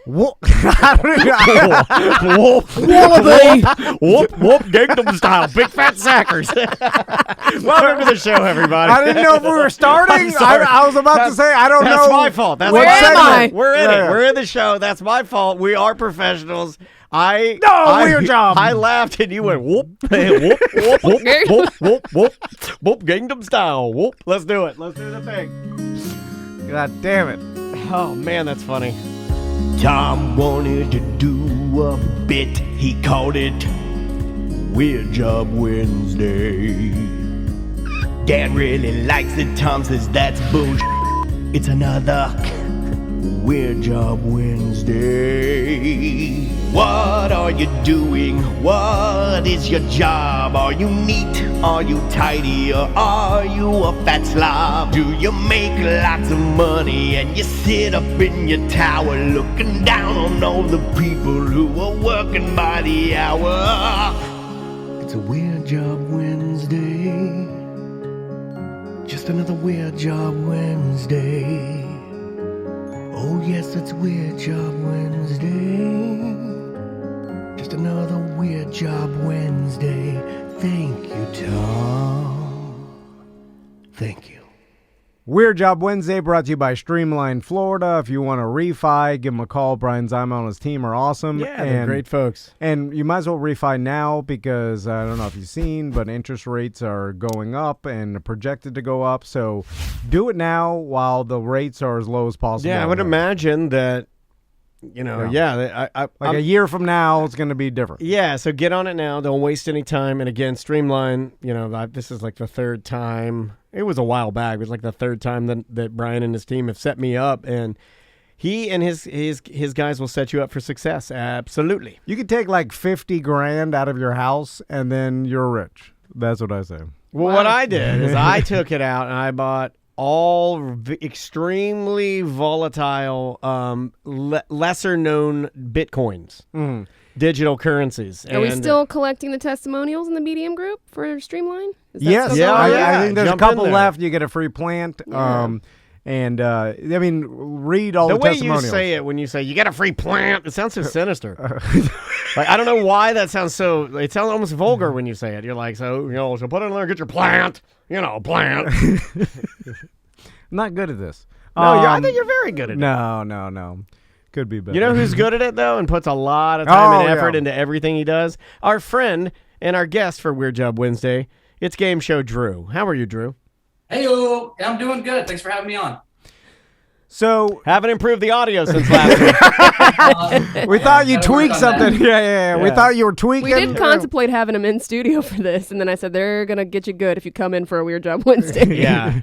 Whoop. Whoop, Gangnam Style, big fat sackers. Welcome to the show, everybody. I didn't know if we were starting. I was about to say, I don't know. That's my fault. That's Where my am fault. I? We're in Yeah. it. We're in the show. That's my fault. We are professionals. Weird job. I laughed and you went whoop, whoop, whoop, whoop, whoop, whoop, whoop, whoop, Gangnam Style. Whoop. Let's do it. Let's do the thing. God damn it. Oh, man, that's funny. Tom wanted to do a bit. He called it Weird Job Wednesday. Dan really likes it. Tom says that's bullshit. It's another Weird Job Wednesday. What are you doing? What is your job? Are you neat? Are you tidy? Or are you a fat slob? Do you make lots of money and you sit up in your tower looking down on all the people who are working by the hour? It's a Weird Job Wednesday. Just another Weird Job Wednesday. Oh yes, it's Weird Job Wednesday. Just another Weird Job Wednesday. Thank you, Tom. Thank you. Weird Job Wednesday brought to you by Streamline Florida. If you want to refi, give them a call. Brian Zima and his team are awesome. Yeah, they're great folks. And you might as well refi now because I don't know if you've seen, but interest rates are going up and projected to go up. So do it now while the rates are as low as possible. Yeah, I would imagine that, like a year from now, it's going to be different. Yeah, so get on it now. Don't waste any time. And again, Streamline, this is like the third time. It was a while back. It was like the third time that Brian and his team have set me up. And he and his guys will set you up for success. Absolutely. You could take like $50,000 out of your house and then you're rich. That's what I say. Well, what I did is I took it out and I bought all extremely volatile, lesser-known Bitcoins, digital currencies. Are we still collecting the testimonials in the BDM group for Streamline? Yes. still going on? I think there's Jump a couple in there. left. You get a free plant. Yeah. Read all The the way testimonials. you say it when you say you get a free plant, it sounds so sinister. Like I don't know why that sounds so. It sounds almost vulgar when you say it. You're like, so put it in there, get your plant. Plant. I'm not good at this. No, I think you're very good at it. No. Could be better. You know who's good at it though, and puts a lot of time and effort yeah. into everything he does? Our friend and our guest for Weird Job Wednesday. It's Gameshow Drew. How are you, Drew? Hey-o. I'm doing good. Thanks for having me on. So Haven't improved the audio since last week. we thought you Gotta work tweaked on something. that. Yeah. We thought you were tweaking. We did contemplate having him in studio for this, and then I said they're going to get you good if you come in for a Weird Job Wednesday. Yeah.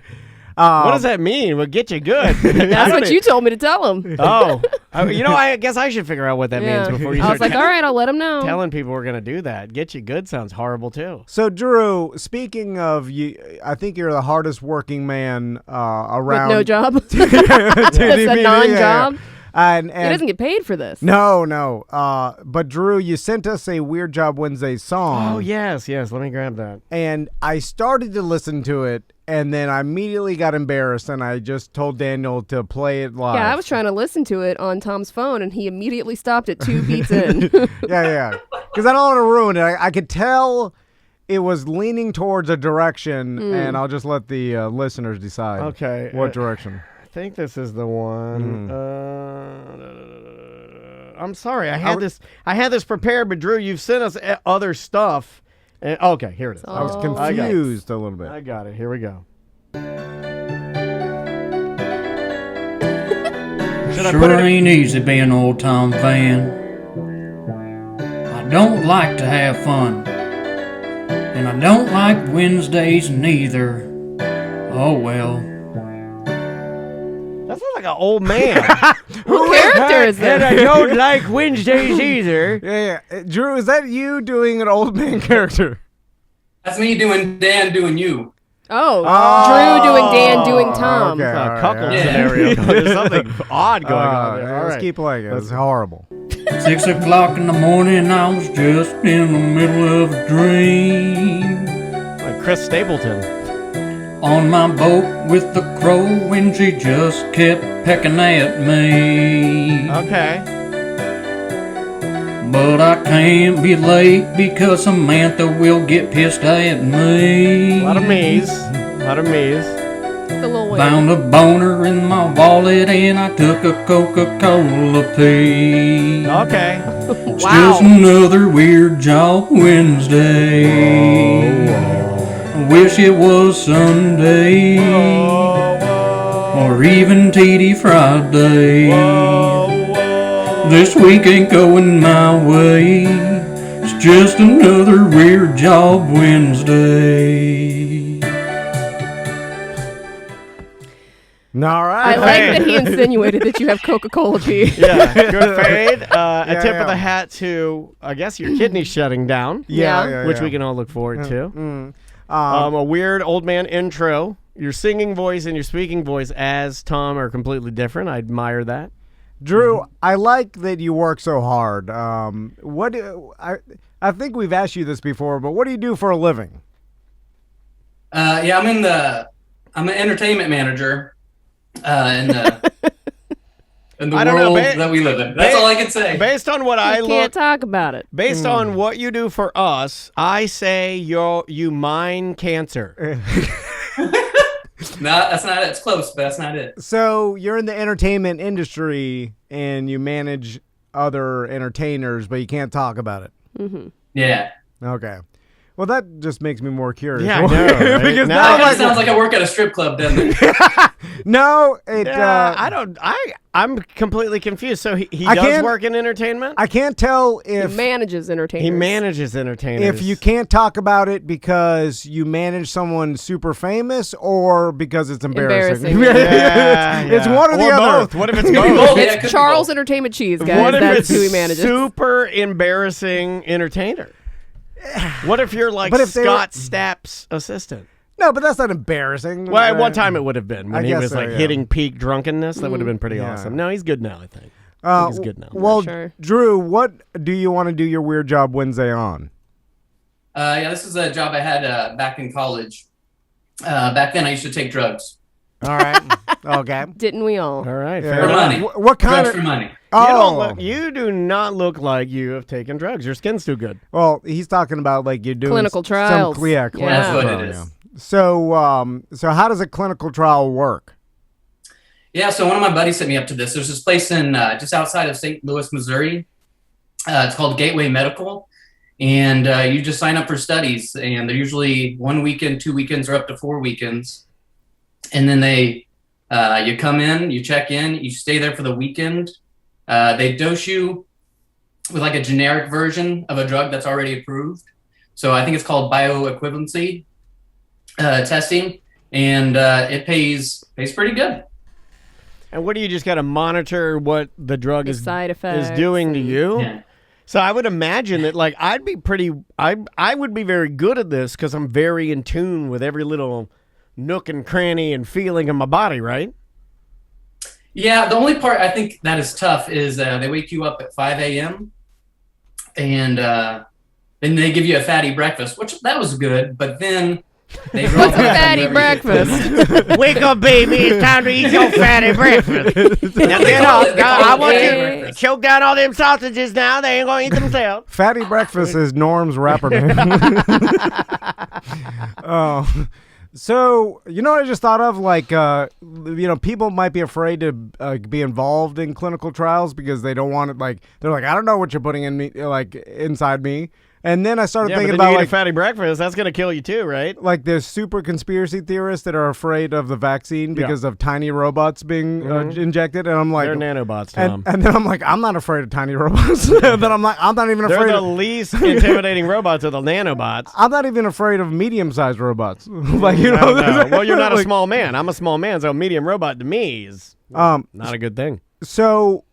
What does that mean? We'll get you good. That's what you told me to tell him. Oh. I guess I should figure out what that means before you I start was like, all right, I'll let him know. telling people we're going to do that. Get you good sounds horrible, too. So, Drew, speaking of you, I think you're the hardest working man around. With no job. That's TDP, a non-job. And He doesn't get paid for this. No. But Drew, you sent us a Weird Job Wednesday song. Oh, yes. Let me grab that. And I started to listen to it, and then I immediately got embarrassed, and I just told Daniel to play it live. Yeah, I was trying to listen to it on Tom's phone, and he immediately stopped at 2 beats in. Yeah. Because I don't want to ruin it. I could tell it was leaning towards a direction, and I'll just let the listeners decide. Okay. What direction? I think this is the one. I'm sorry. I had this prepared, but Drew, you've sent us other stuff. Okay, here it is. I was Oh. confused a little bit. I got it. Here we go. Sure ain't easy being an old Tom fan. I don't like to have fun, and I don't like Wednesdays neither. Oh well. That sounds like an old man. What character is And that? I don't like Wednesdays either. Yeah. Drew, is that you doing an old man character? That's me doing Dan doing you. Oh, Drew doing Dan doing Tom. Okay. It's All a right, cuckold yeah. scenario. There's something odd going on there. All Let's right. keep playing it. It's horrible. 6 o'clock in the morning, I was just in the middle of a dream. Like Chris Stapleton. On my boat with the crow when she just kept pecking at me. Okay. But I can't be late because Samantha will get pissed at me. A lot of me's. The little way. Found a boner in my wallet and I took a Coca-Cola pee. Okay. It's just another Weird Job Wednesday. I wish it was Sunday. Or even TD Friday. This week ain't going my way. It's just another Weird Job Wednesday. All right. I like that he insinuated that you have Coca-Cola pee. Yeah, good fade. A tip yeah. of the hat to, I guess, your kidneys shutting down. Yeah. Which we can all look forward to. Mm. A weird old man intro. Your singing voice and your speaking voice as Tom are completely different. I admire that. Drew, I like that you work so hard. I think we've asked you this before, but what do you do for a living? Yeah, I'm an entertainment manager in the I don't know, world that we live in. That's all I can say. Based on what I I can't talk about it. based on what you do for us, I say you mine cancer. No, that's not it. It's close, but that's not it. So you're in the entertainment industry and you manage other entertainers, but you can't talk about it. Yeah. Okay. Well, that just makes me more curious. Yeah, I know, right? Because Now now I I'm That like, sounds like I work at a strip club, doesn't it? no, it. I'm completely confused. So he I does can't- work in entertainment? I can't tell He if manages entertainers. He manages entertainers. if you can't talk about it because you manage someone super famous or because it's embarrassing. Embarrassing, It's one or the other. both. What if it's Could be both? both. Yeah, it could It's be Charles both. Entertainment Cheese, What guys. if That's it's who he manages. super embarrassing entertainer? What if you're like But if they were- Scott Stapp's assistant? No, but that's not embarrassing. Well, at one time it would have been I when he guess was so, like yeah. hitting peak drunkenness. That would have been pretty Yeah. awesome. No, he's good now, I think. I think he's good now. Well, Sure. Drew, what do you want to do your Weird Job Wednesday on? Yeah, this is a job I had back in college. Back then, I used to take drugs All right. Okay. Didn't we all? All right, Yeah. fair for enough. money. What kind Drugs of? for money. Oh, You do not look like you have taken drugs. Your skin's too good. well, he's talking about like you're doing Clinical some trials. Yeah, clinical That's what trial, it is. yeah. So how does a clinical trial work? Yeah, so one of my buddies set me up to this. There's this place in just outside of St. Louis, Missouri. It's called Gateway Medical, and you just sign up for studies, and they're usually 1 weekend, 2 weekends, or up to 4 weekends. And then you come in, you check in, you stay there for the weekend. They dose you with like a generic version of a drug that's already approved. So I think it's called bioequivalency testing, and it pays pretty good. And what do you just got to monitor what the drug The is side effects. doing to you? Yeah. So I would imagine that like I would be very good at this because I'm very in tune with every little nook and cranny and feeling in my body, right? Yeah, the only part I think that is tough is they wake you up at 5 a.m. and then they give you a fatty breakfast, which that was good, but then they draw What's a fatty breakfast? Wake up, baby! It's time to eat your fatty breakfast. Now They get call up! it- they God, call I it want fatty you to breakfast. choke down all them sausages now. They ain't gonna eat themselves. Fatty Breakfast is Norm's rapper name. Oh. So, you know what I just thought of? Like, people might be afraid to be involved in clinical trials because they don't want it. Like, they're like, I don't know what you're putting in me, like, inside me. And then I started Yeah, but thinking then you about, eat like, a fatty breakfast. That's gonna kill you too, right? like the super conspiracy theorists that are afraid of the vaccine because of tiny robots being injected. And I'm like, They're nanobots, Tom. and then I'm like, I'm not afraid of tiny robots. Then I'm like, I'm not even They're afraid the of. least intimidating robots are the nanobots. I'm not even afraid of medium-sized robots. Like, you I know, don't know. Well, you're not a like, small man. I'm a small man, so a medium robot to me is not a good thing. So,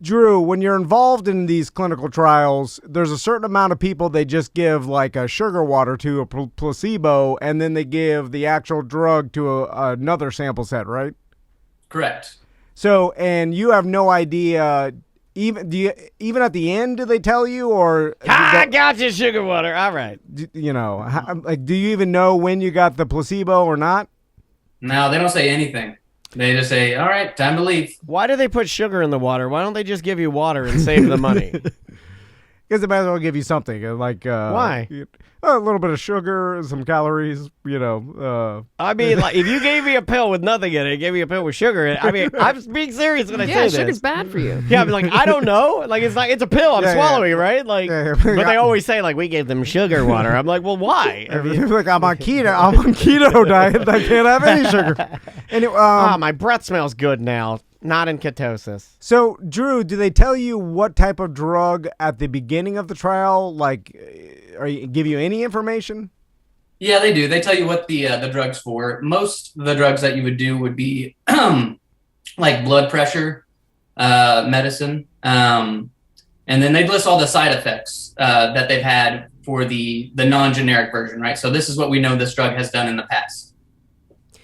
Drew, when you're involved in these clinical trials, there's a certain amount of people they just give like a sugar water to, a placebo, and then they give the actual drug to another sample set, right? Correct. So, and you have no idea. Even at the end, do they tell you, or I got you sugar water. All right. do you even know when you got the placebo or not? No, they don't say anything. They just say, all right, time to leave. Why do they put sugar in the water? Why don't they just give you water and save the money? Because they might as well give you something like Why? A little bit of sugar, some calories. I mean, like if you gave me a pill with nothing in it, gave me a pill with sugar in it. I mean, I'm being serious when I say Yeah, this. sugar's bad for you. Yeah, I'm like, I don't know. Like it's a pill I'm swallowing, right? Like, Yeah. but they always say like we gave them sugar water. I'm like, well, why? I mean, Like I'm on keto diet. I can't have any sugar. Anyway, my breath smells good now. Not in ketosis. So, Drew, do they tell you what type of drug at the beginning of the trial? Like, give you any information? Yeah, they do. They tell you what the drug's for. Most of the drugs that you would do would be like blood pressure medicine. And then they'd list all the side effects that they've had for the non-generic version, right? So this is what we know this drug has done in the past.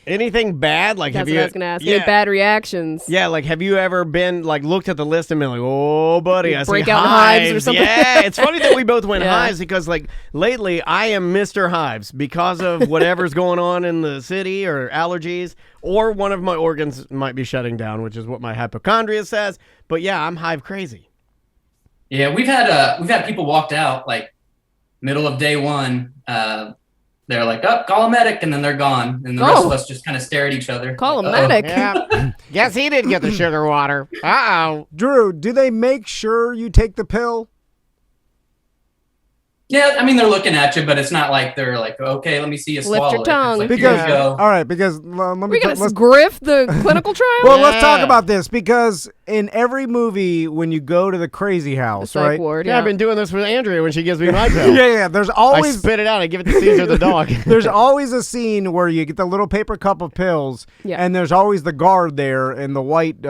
Anything bad? Like, That's have what you? I was gonna ask. Any bad reactions? Yeah, like have you ever been like looked at the list and been like, oh, buddy, I break see out in hives. hives or something? Yeah, it's funny that we both went Yeah. hives because like lately I am Mr. Hives because of whatever's going on in the city or allergies or one of my organs might be shutting down, which is what my hypochondria says. But yeah, I'm hive crazy. Yeah, we've had people walked out like middle of day one. They're like, "Oh, call a medic," and then they're gone, and the rest of us just kind of stare at each other. Call a like, medic. Yeah. Guess he didn't get the sugar water. Uh-oh. Drew, do they make sure you take the pill? Yeah, I mean they're looking at you, but it's not like they're like, "Okay, let me see you Lift swallow your it." tongue. It's like, Because here you go. all right, because let me We're gonna let's grift the clinical trial. well, let's talk Yeah. about this because in every movie when you go to the crazy The house, psych right? ward. Yeah, I've been doing this with Andrea when she gives me my pill. Yeah. There's I always spit it out. I give it to Caesar the dog. there's always a scene where you get the little paper cup of pills, Yeah. and there's always the guard there in the white,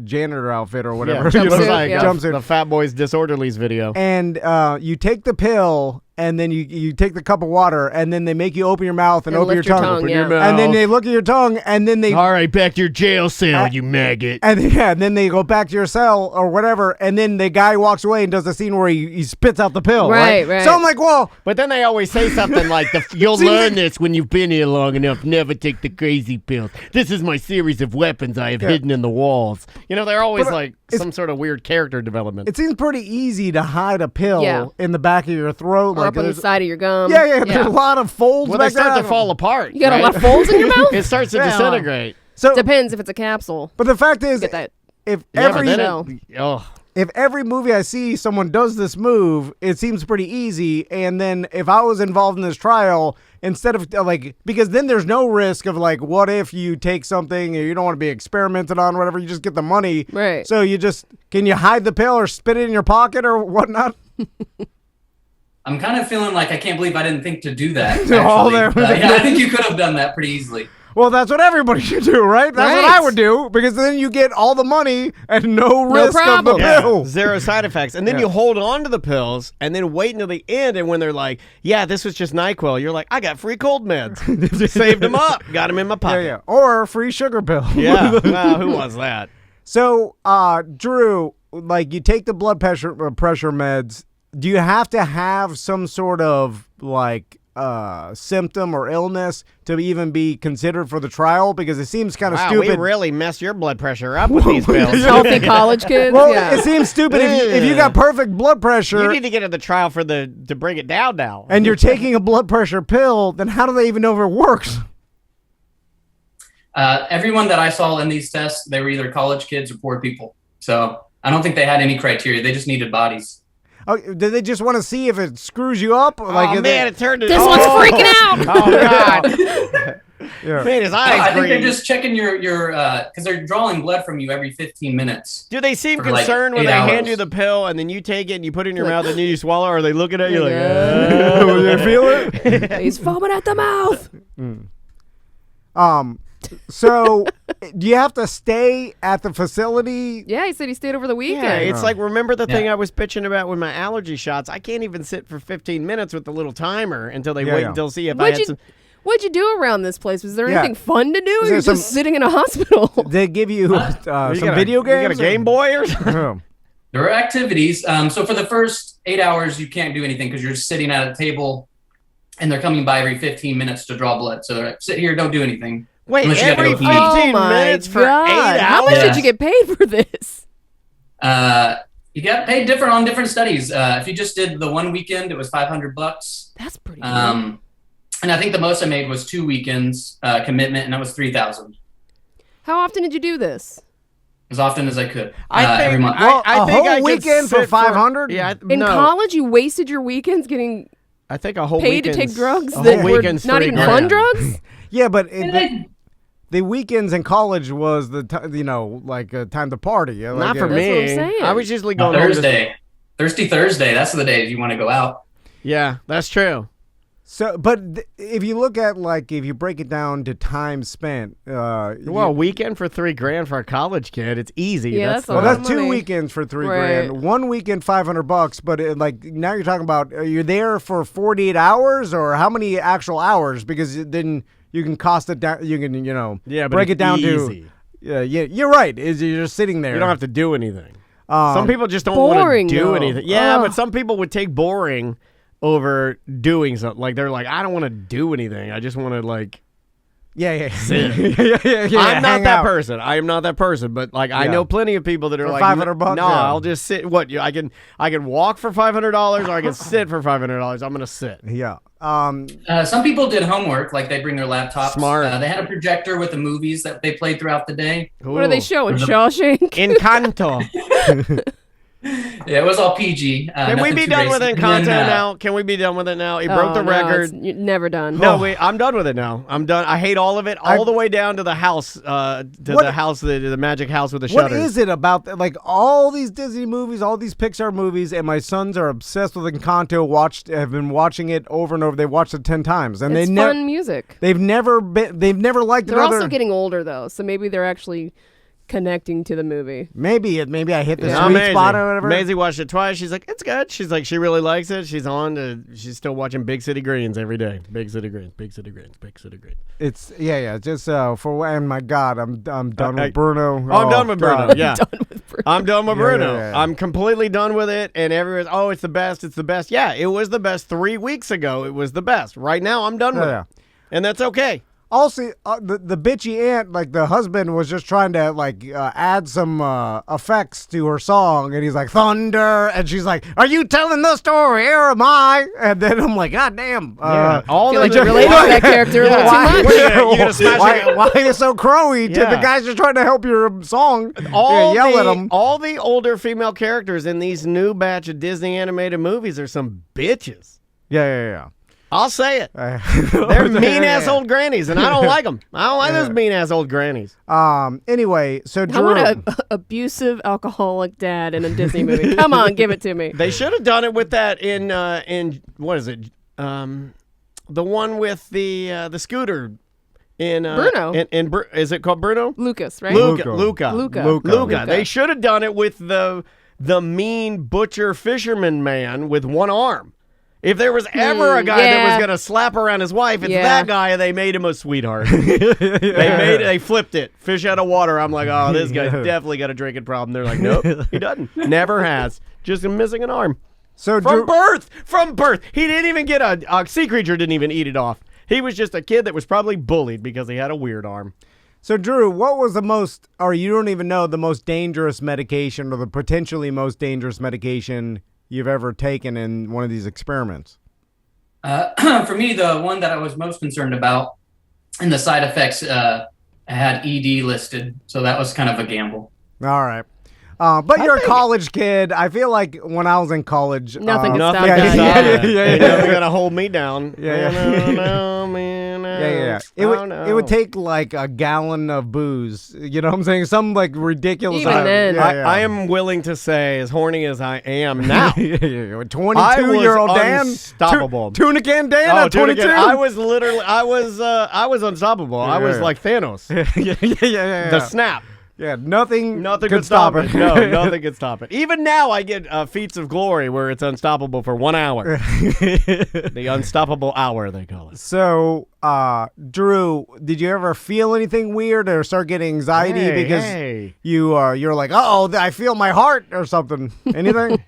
janitor outfit or whatever. Yeah, you know, looks like yeah. jumpsuit. the Fat Boys Disorderlies video. And you take the pill, and then you take the cup of water, and then they make you open your mouth and And open your lift your tongue. tongue, Open yeah. your mouth. And then they look at your tongue, and then they All right, back to your jail cell, Uh, you maggot. and then they go back to your cell or whatever, and then the guy walks away and does the scene where he spits out the pill. Right, right. So I'm like, well, But then they always say something like, "You'll Seems learn like- this when you've been here long enough. Never take the crazy pills. This is my series of weapons I have hidden in the walls." You know, they're always But, like it's- some sort of weird character development. it seems pretty easy to hide a pill Yeah. in the back of your throat. Or like up on the there's- side of your gum. Yeah, there's a lot of folds. Well, they back start there. to fall apart. You got right? a lot of folds in your mouth? It starts to Yeah. disintegrate. So, Depends if it's a capsule. but the fact is, Get that. if Yeah, but every then No. if every movie I see someone does this move, it seems pretty easy. And then if I was involved in this trial, instead of because then there's no risk of like, what if you take something and you don't want to be experimented on, or whatever, you just get the money. Right. So can you hide the pill or spit it in your pocket or whatnot? I'm kind of feeling like I can't believe I didn't think to do that. Oh, actually. there- Yeah, I think you could have done that pretty easily. Well, that's what everybody should do, right? That's what Right. I would do, because then you get all the money and no risk of problem. the Yeah. pill. Zero side effects. And then you hold on to the pills and then wait until the end. And when they're like, yeah, this was just NyQuil, you're like, I got free cold meds. Saved them up. Got them in my pocket. Yeah. Or free sugar pill. Yeah. Well, who wants that? So, Drew, like you take the blood pressure meds. Do you have to have some sort of like symptom or illness to even be considered for the trial? Because it seems kind of Wow, stupid. we really messed your blood pressure up with these pills. Healthy college kids. Well, yeah. it seems stupid if you got perfect blood You pressure need to get to the trial to bring it down now. and you're taking a blood pressure pill. Then how do they even know if it works? Everyone that I saw in these tests, they were either college kids or poor people. So I don't think they had any criteria. They just needed bodies. Oh, do they just want to see if it screws you up? Oh, man, it turned to... This one's freaking out. Oh, God. Yeah. Man, his No, eyes I think green. they're just checking your because they're drawing blood from you every 15 minutes. Do they seem for like concerned when 8 they hand hours. you the pill and then you take it and you put it in your mouth and then you swallow? Or are they looking at you like, Yeah. Do you feel it? He's foaming at the mouth. So, do you have to stay at the facility? Yeah, he said he stayed over the weekend. Yeah, it's like, remember the thing Yeah. I was bitching about with my allergy shots? I can't even sit for 15 minutes with the little timer until they wait yeah. until see if I What'd had you, some... what'd you do around this place? Was there Yeah. anything fun to do? Is Or there you're just some- sitting in a hospital? They give you some video games? You got a Game Boy or something? Oh. There are activities. So for the first 8 hours, you can't do anything because you're just sitting at a table, and they're coming by every 15 minutes to draw blood. So they're like, sit here, don't do anything. Wait, Unless you gotta every go 15 eat. Oh my minutes for God. 8 hours? How much Yeah. did you get paid for this? You got paid different on different studies. If you just did the one weekend, it was $500. That's pretty good. And I think the most I made was 2 weekends commitment, and that was $3,000. How often did you do this? As often as I could. I think every month. I think whole I could weekend for sit 500? Yeah, In no. college, you wasted your weekends getting I think a whole paid to weekend's- take drugs a that whole were weekend's not even $3,000. fun drugs? Yeah, but And the weekends in college was the time to party. Yeah, like, Not for That's what I'm me. saying. I was usually On going home to- Thursday. Thirsty Thursday. That's the days you want to go out. Yeah, that's true. So, but if you look at if you break it down to time spent, Well, a weekend for $3,000 for a college kid, it's easy. Yeah, that's a well, lot that's of 2 money. weekends for $3,000. Right. One weekend, $500. But now you're talking about, are you there for 48 hours or how many actual hours? Because then you can cost it down. You can Yeah, but break it's it down easy. to. Yeah, you're right. Is you're just sitting there. You don't have to do anything. Some people just don't want to boring, do though. anything. Yeah, Ugh. but some people would take boring over doing something. Like they're like, I don't want to do anything. I just want to Yeah. yeah, I'm not hang that out. person. I am not that person. But I Yeah. know plenty of people that are For like $500, No, yeah. I'll just sit. What? I can walk for $500 or I can sit for $500. I'm gonna sit. Yeah. Some people did homework, like they bring their laptops. Smart. They had a projector with the movies that they played throughout the day. What are they Ooh. showing? Shawshank? Encanto. Yeah, it was all PG. Can we nothing be too done with racy. Encanto And then, now? Can we be done with it now? He broke the No, record. you're never done. No, wait, I'm done with it now. I'm done. I hate all of it, all the way down to the house, the magic house with the What shutters. is it about all these Disney movies, all these Pixar movies, and my sons are obsessed with Encanto. Have been watching it over and over. They watched it 10 times, and It's they fun music. They've never liked They're another. also getting older, though, so maybe they're actually connecting to the movie. maybe I hit the Yeah. sweet Maisie. spot or whatever. Maisie watched it twice. She's like, it's good. She's like, she really likes it. She's she's still watching Big City Greens every day. Big City Greens, Big City Greens, Big City Greens. It's just and my God, I'm done I- with Bruno. I'm done with Bruno. God. Yeah. Done with Bruno. I'm done with Yeah, Bruno. yeah, yeah. I'm completely done with it. And everyone's, it's the best. It's the best. Yeah, it was the best 3 weeks ago. It was the best. Right now, I'm done with Yeah. it. And that's okay. Also, the bitchy aunt, the husband was just trying to add some effects to her song, and he's like thunder, and she's like, "Are you telling the story or am I?" And then I'm like, "God damn!" All I feel the like you related to that character a little too why, much. You gonna smash why are you so crowy? To Yeah. the guys just trying to help your song. all yell the, at them. all the older female characters in these new batch of Disney animated movies are some bitches. Yeah. I'll say it. Yeah. They're mean-ass old grannies, and I don't like them. I don't like those mean-ass old grannies. Anyway, so I Drew. want an abusive alcoholic dad in a Disney movie. Come on, give it to me. They should have done it with that in what is it? The one with the scooter in Bruno. Is it called Bruno? Lucas, right? Luca. Luca. They should have done it with the mean butcher fisherman man with one arm. If there was ever a guy that was yeah. gonna slap around his wife, it's Yeah. that guy, and they made him a sweetheart. They flipped it. Fish out of water. I'm like, oh, this guy's definitely got a drinking problem. They're like, nope, he doesn't. Never has. Just missing an arm. So From Drew, birth. He didn't even get a sea creature didn't even eat it off. He was just a kid that was probably bullied because he had a weird arm. So, Drew, what was the most, or you don't even know, the most dangerous medication or the potentially most dangerous medication you've ever taken in one of these experiments? For me, the one that I was most concerned about and the side effects had ED listed. So that was kind of a gamble. All right. But you're a college kid. I feel like when I was in college, Nothing could Nothing stop can that. stop Yeah, it. yeah, Ain't yeah. nothing gonna hold me down. Yeah, yeah. Man. It would take like a gallon of booze. You know what I'm saying? Some ridiculous. Even then. I am willing to say, as horny as I am now, 22-year-old Dan, unstoppable. tuna can Dan Oh, at dude, 22. again, I was unstoppable. I was Yeah. like Thanos. yeah. The snap. Yeah, nothing Could stop it. No, nothing could stop it. Even now, I get feats of glory where it's unstoppable for 1 hour. The unstoppable hour, they call it. So, Drew, did you ever feel anything weird or start getting anxiety because you're like, oh, I feel my heart or something? Anything?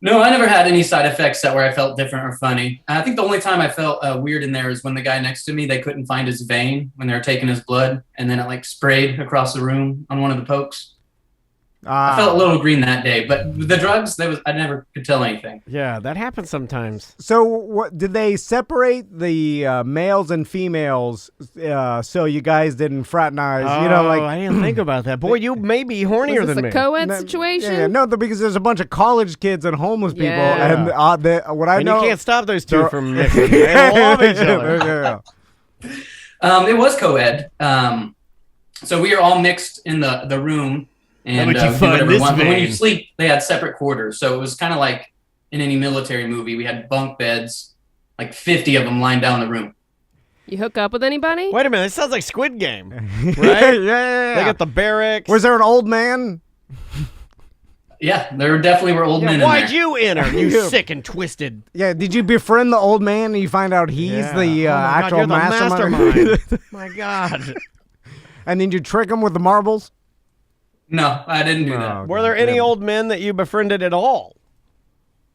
No, I never had any side effects that where I felt different or funny. I think the only time I felt weird in there is when the guy next to me, they couldn't find his vein when they were taking his blood, and then it sprayed across the room on one of the pokes. I felt a little green that day, but the drugs, I never could tell anything. Yeah, that happens sometimes. So, what did they separate the males and females so you guys didn't fraternize? I didn't think about that. Boy, you may be hornier Was this than a me. co-ed situation? No, because there's a bunch of college kids and homeless people, Yeah. and what I And know, you can't stop those two from mixing. They love each other. It was co-ed. So we were all mixed in the room. And How would you do find whatever we this want. But when you vein? sleep, they had separate quarters. So it was kind of like in any military movie. We had bunk beds, like 50 of them lying down the room. You hook up with anybody? Wait a minute, this sounds like Squid Game, right? right? yeah. They got the barracks. Was there an old man? Yeah, there definitely were old men in there. Why'd you enter, you sick and twisted? Yeah. Did you befriend the old man and you find out he's the Oh my God, actual you're the mastermind. My God. And then you trick him with the marbles? No, I didn't do that. Oh, Were there any old men that you befriended at all?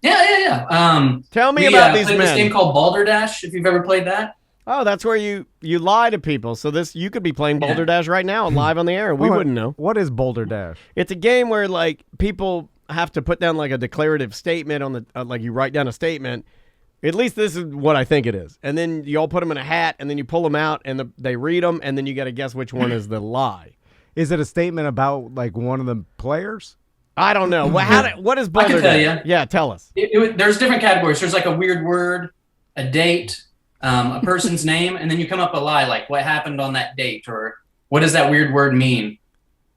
Yeah. Tell me We about these played this men. game called Balderdash, if you've ever played that. Oh, that's where you lie to people. So you could be playing Balderdash right now live on the air, and we wouldn't know. What is Boulderdash? It's a game where like people have to put down like a declarative statement on the like you write down a statement. At least this is what I think it is. And then you all put them in a hat, and then you pull them out, and they read them, and then you got to guess which one is the lie. Is it a statement about like one of the players? I don't know. What is I Boulder? can tell you. Yeah, tell us. There's different categories. There's like a weird word, a date, a person's name, and then you come up a lie, like what happened on that date, or what does that weird word mean?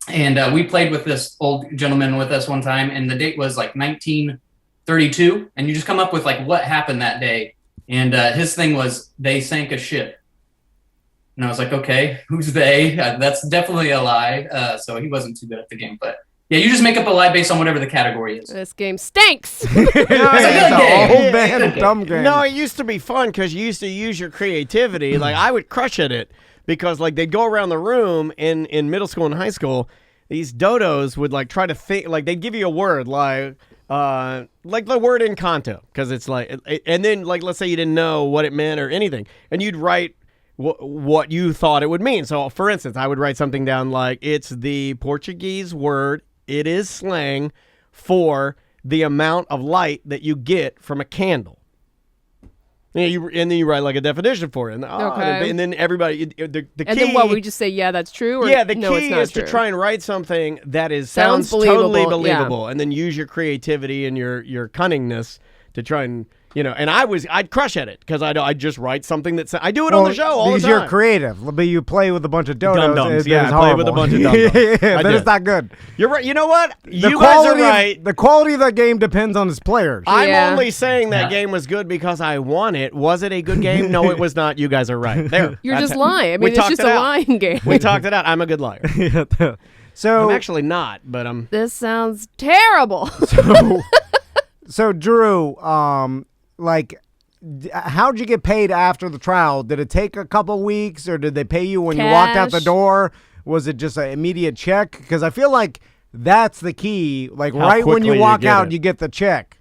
And we played with this old gentleman with us one time, and the date was like 1932, and you just come up with like what happened that day. And his thing was they sank a ship. And I was like, okay, who's they? That's definitely a lie. So he wasn't too good at the game. But yeah, you just make up a lie based on whatever the category is. This game stinks. It's game. an old man dumb game. No, it used to be fun because you used to use your creativity. Like I would crush at it because like they'd go around the room in middle school and high school. These dodos would like try to think, like they'd give you a word like the word Encanto, because it's like, and then like let's say you didn't know what it meant or anything, and you'd write what you thought it would mean. So for instance, I would write something down like it's the Portuguese word. It is slang for the amount of light that you get from a candle. And then you write like a definition for it. And, Okay. And then everybody, the key. And then what, we just say, yeah, that's true? Or Yeah, the no, it's key not is true? to try and write something that Sounds totally believable, yeah. believable, and then use your creativity and your cunningness to try and and I'd crush at it because I'd just write something that I do it on the show all the because time. you're creative, but you play with a bunch of dodos. Dum-dums, it's yeah, I play with a horrible. bunch of dum-dums. Yeah, I then did. it's not good. You're right. You know what? The You guys are quality, right. The quality of that game depends on its players. I'm Yeah. only saying that game was good because I won it. Was it a good game? No, it was not. You guys are right. There. You're That's just it. lying. I We mean, it's talked just it a out. lying game. We talked it out. I'm a good liar. So I'm actually not, but I'm. This sounds terrible. So Drew, how'd you get paid after the trial? Did it take a couple weeks, or did they pay you when you walked out the Cash. door? Was it just an immediate check? Because I feel like that's the key. Like How right when quickly you you walk get out, it. you get the check.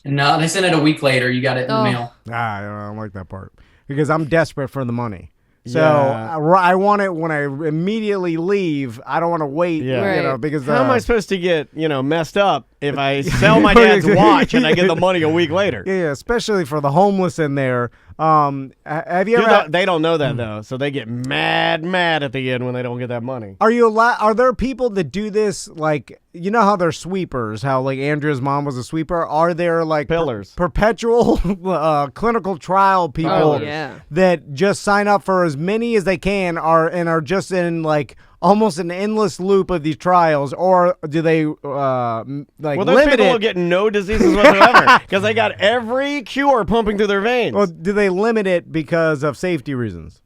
No, they sent it a week later. You got it in the Oh. mail. I don't like that part because I'm desperate for the money. So Yeah. I want it when I immediately leave. I don't want to wait. Yeah. Right. Because How am I supposed to get messed up if I sell my dad's watch and I get the money a week later? Yeah, especially for the homeless in there. Have you ever? They don't know that though, so they get mad at the end when they don't get that money. Are there people that do this? Like, you know how they're sweepers? How like Andrea's mom was a sweeper? Are there like Pillars. perpetual clinical trial people Oh, yeah. that just sign up for as many as they can are just in like almost an endless loop of these trials, or do they like Well, those limit people it? will get no diseases whatsoever because they got every cure pumping through their veins. Well, do they limit it because of safety reasons?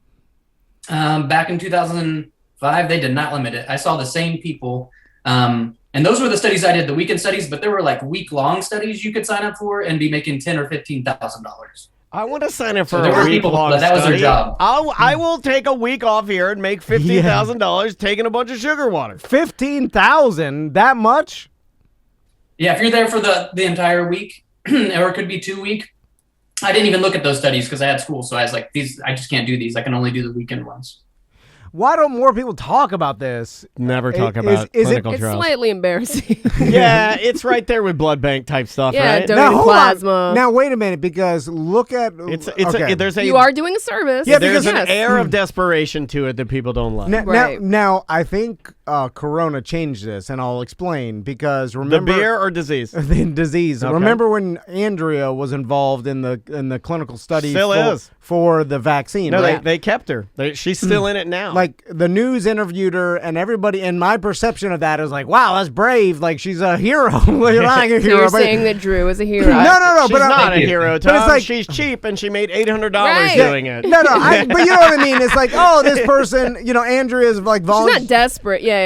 Back in 2005, they did not limit it. I saw the same people. And those were the studies I did, the weekend studies, but there were like week-long studies you could sign up for and be making $10,000 or $15,000. I want to sign up for So there a were week people long that was their study. job. I will take a week off here and make $15,000 taking a bunch of sugar water. 15,000? That much? Yeah, if you're there for the entire week, or it could be 2 week. I didn't even look at those studies because I had school, so I was like, I just can't do these. I can only do the weekend ones. why don't more people talk about this? Never talk Is- about is it- clinical It's trials. slightly embarrassing. Yeah, it's right there with blood bank type stuff, Yeah, right? don't- Now, hold plasma. on. Now, wait a minute, because look at okay. There's a You are doing a service. Yeah, there's because- an air of desperation to it that people don't like. Right. Now, I think Corona changed this, and I'll explain. Because The remember beer or disease? the disease. Okay. Remember when Andrea was involved in the clinical study Still is. for the vaccine? No, right? they kept her. She's still in it now. Like the news interviewed her, and everybody. And my perception of that is like, wow, that's brave. Like she's a hero. You're not a So hero, you're but- saying that Drew is a hero. No, she's but not a you. hero, But Tom. it's like- she's cheap, and she made $800 Right. doing it. No, but you know what I mean. It's like, oh, this person, Andrea's like She's volunteer. not desperate. Yeah.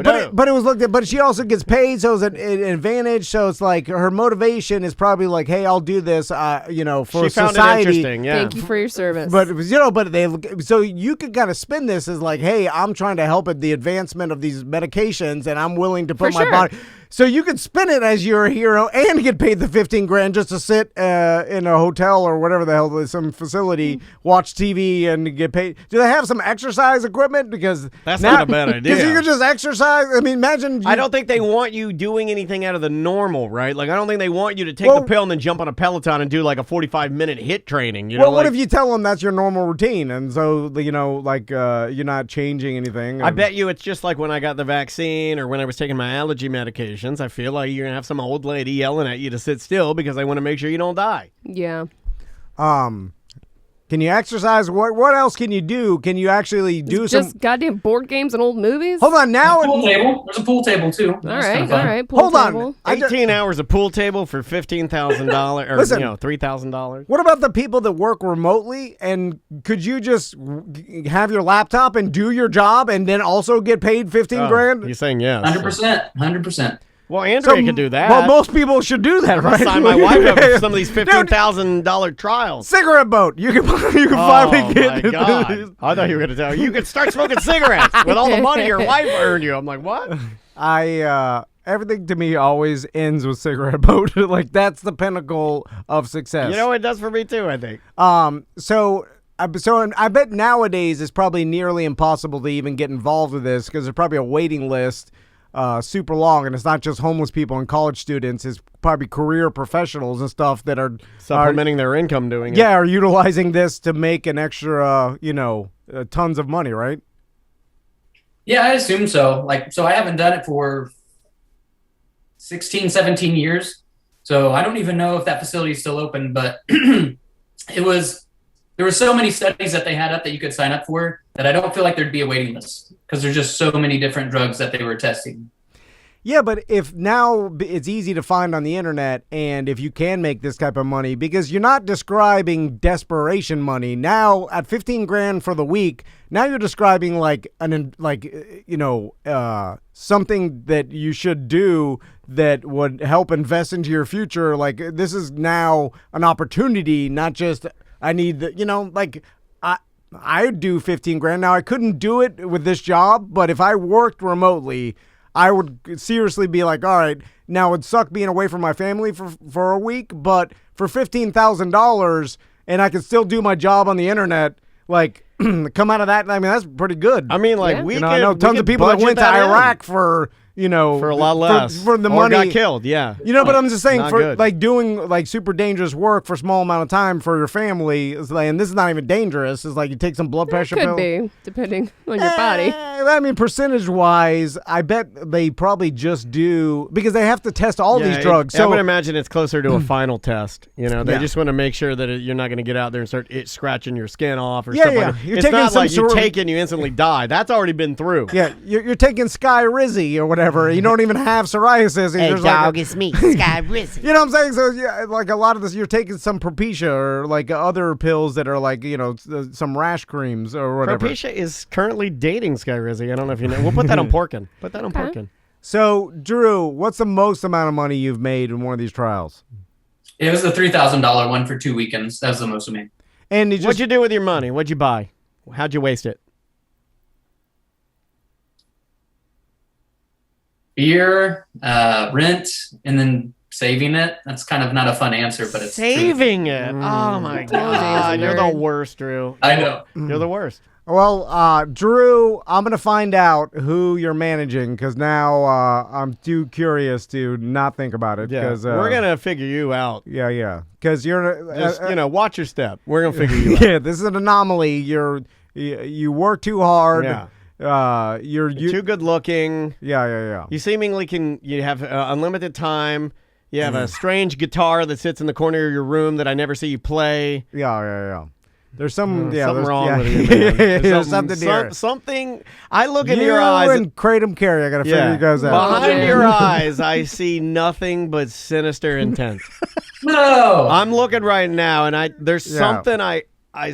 No. But it was looked at. But she also gets paid, so it's an advantage. So it's like her motivation is probably like, hey, I'll do this, for She found it society. interesting, yeah. Thank you for your service. But it was, but they so you could kind of spin this as like, hey, I'm trying to help at the advancement of these medications, and I'm willing to put For my sure. body. So you could spin it as you're a hero and get paid the $15,000 just to sit in a hotel or whatever the hell, some facility, watch TV and get paid. Do they have some exercise equipment? Because That's not a bad idea. Because you could just exercise. I mean, imagine. I don't think they want you doing anything out of the normal, right? Like, I don't think they want you to take Well- the pill and then jump on a Peloton and do like a 45-minute hit training. You know, Well, what like, if you tell them that's your normal routine, and so you're not changing anything? I bet you it's just like when I got the vaccine or when I was taking my allergy medications. I feel like you're gonna have some old lady yelling at you to sit still because they want to make sure you don't die. yeah. Can you exercise? What else can you do? Can you actually do Just some? goddamn board games and old movies. Hold on now. Pool table. There's a pool table too. All right. Pool Hold on. table. 18 hours of pool table for $15,000 or Listen. $3,000. What about the people that work remotely? And could you just have your laptop and do your job and then also get paid $15,000? You're saying yes. 100%. Well, Andrea could do that. Well, most people should do that, I'll right? sign my wife up for some of these $15,000 trials. Cigarette boat. You can Oh finally get. my God! I thought you were going to tell her you could start smoking cigarettes with all the money your wife earned you. I'm like, what? Everything to me always ends with cigarette boat. Like that's the pinnacle of success. You know what it does for me too, I think. So I bet nowadays it's probably nearly impossible to even get involved with this because there's probably a waiting list super long, and it's not just homeless people and college students. It's probably career professionals and stuff that are Supplementing their income doing it. yeah, are utilizing this to make an extra, tons of money, right? Yeah, I assume so. So I haven't done it for 16, 17 years. So I don't even know if that facility is still open, but there were so many studies that they had up that you could sign up for that I don't feel like there'd be a waiting list because there's just so many different drugs that they were testing. Yeah, but if now it's easy to find on the internet, and if you can make this type of money, because you're not describing desperation money now at $15,000 for the week. Now you're describing something that you should do that would help invest into your future. Like this is now an opportunity, not just I need the I'd do $15,000. Now I couldn't do it with this job, but if I worked remotely, I would seriously be like, all right, now it'd suck being away from my family for a week, but for $15,000 and I could still do my job on the internet, like come out of that. I mean, that's pretty good. I mean, like Yeah. I know tons of people that went to Iraq for for a lot less for the or money. got killed. Yeah, But I'm just saying Not for good. like doing like super dangerous work for a small amount of time for your family is like, and this is not even dangerous. It's like you take some blood pressure Could pills. be, depending on your body. I mean, percentage wise, I bet they probably just do because they have to test all these drugs. I would imagine it's closer to a final test. They Yeah. just want to make sure that you're not going to get out there and start scratching your skin off or Yeah, stuff yeah. like that. You're It's taking not some like you sort of- take it and you instantly die. That's already been through. Yeah, you're taking Sky Rizzy or whatever. You don't even have psoriasis. Hey, There's dog, like it's me, Sky Risen. you know what I'm saying? So yeah, like a lot of this, you're taking some Propecia or like other pills that are like some rash creams or whatever. Propecia is currently dating Sky Rizzy. I don't know if you know. We'll put that on Porkin. Put that on Porkin. So Drew, what's the most amount of money you've made in one of these trials? It was the $3,000 one for 2 weekends. That was the most of me. And you What'd you do with your money? What'd you buy? How'd you waste it? Beer, rent, and then saving it. That's kind of not a fun answer, but it's true. Saving it. Oh my God. You're the nerd. worst, Drew. I know. You're the worst. Well, Drew, I'm going to find out who you're managing because now I'm too curious to not think about it. Yeah, we're going to figure you out. Yeah. Because you're... Just, watch your step. We're going to figure you out. Yeah, this is an anomaly. You work too hard. Yeah. You're too good looking. Yeah. You seemingly you have unlimited time. You have a strange guitar that sits in the corner of your room that I never see you play. Yeah. There's something wrong with you, man. There's something something. I look into your eyes and Kratom Carey. I gotta figure you guys out. Behind your eyes, I see nothing but sinister intent. No, I'm looking right now, and there's something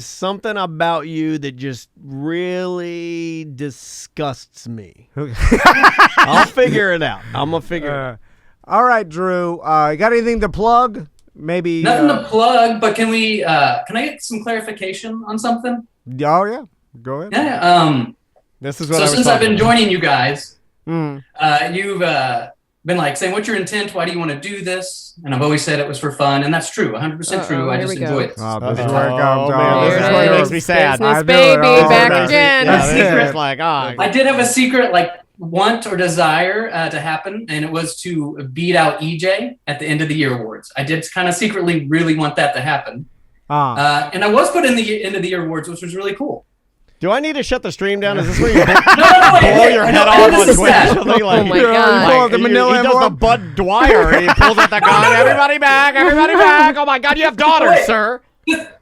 something about you that just really disgusts me. I'll figure it out. I'm gonna figure it out. All right, Drew. You got anything to plug? Maybe nothing to plug, but can we? Can I get some clarification on something? Oh yeah, go ahead. Yeah. This is what. So since I've been about. joining you guys, you've been like saying, "What's your intent? Why do you want to do this?" And I've always said it was for fun, and that's true, 100% true. I just enjoy it. Oh, this is where it comes. Man, this is what makes me sad. Business baby, back again. Yeah, like, I did have a secret, want or desire to happen, and it was to beat out EJ at the end of the year awards. I did kind of secretly really want that to happen, and I was put in the end of the year awards, which was really cool. Do I need to shut the stream down? Is this where you blow wait, your head off on Twitch? Oh my God! The manila he does the Bud Dwyer. And he pulls out the gun. Everybody back! Everybody back! Oh my God! You have daughters, sir.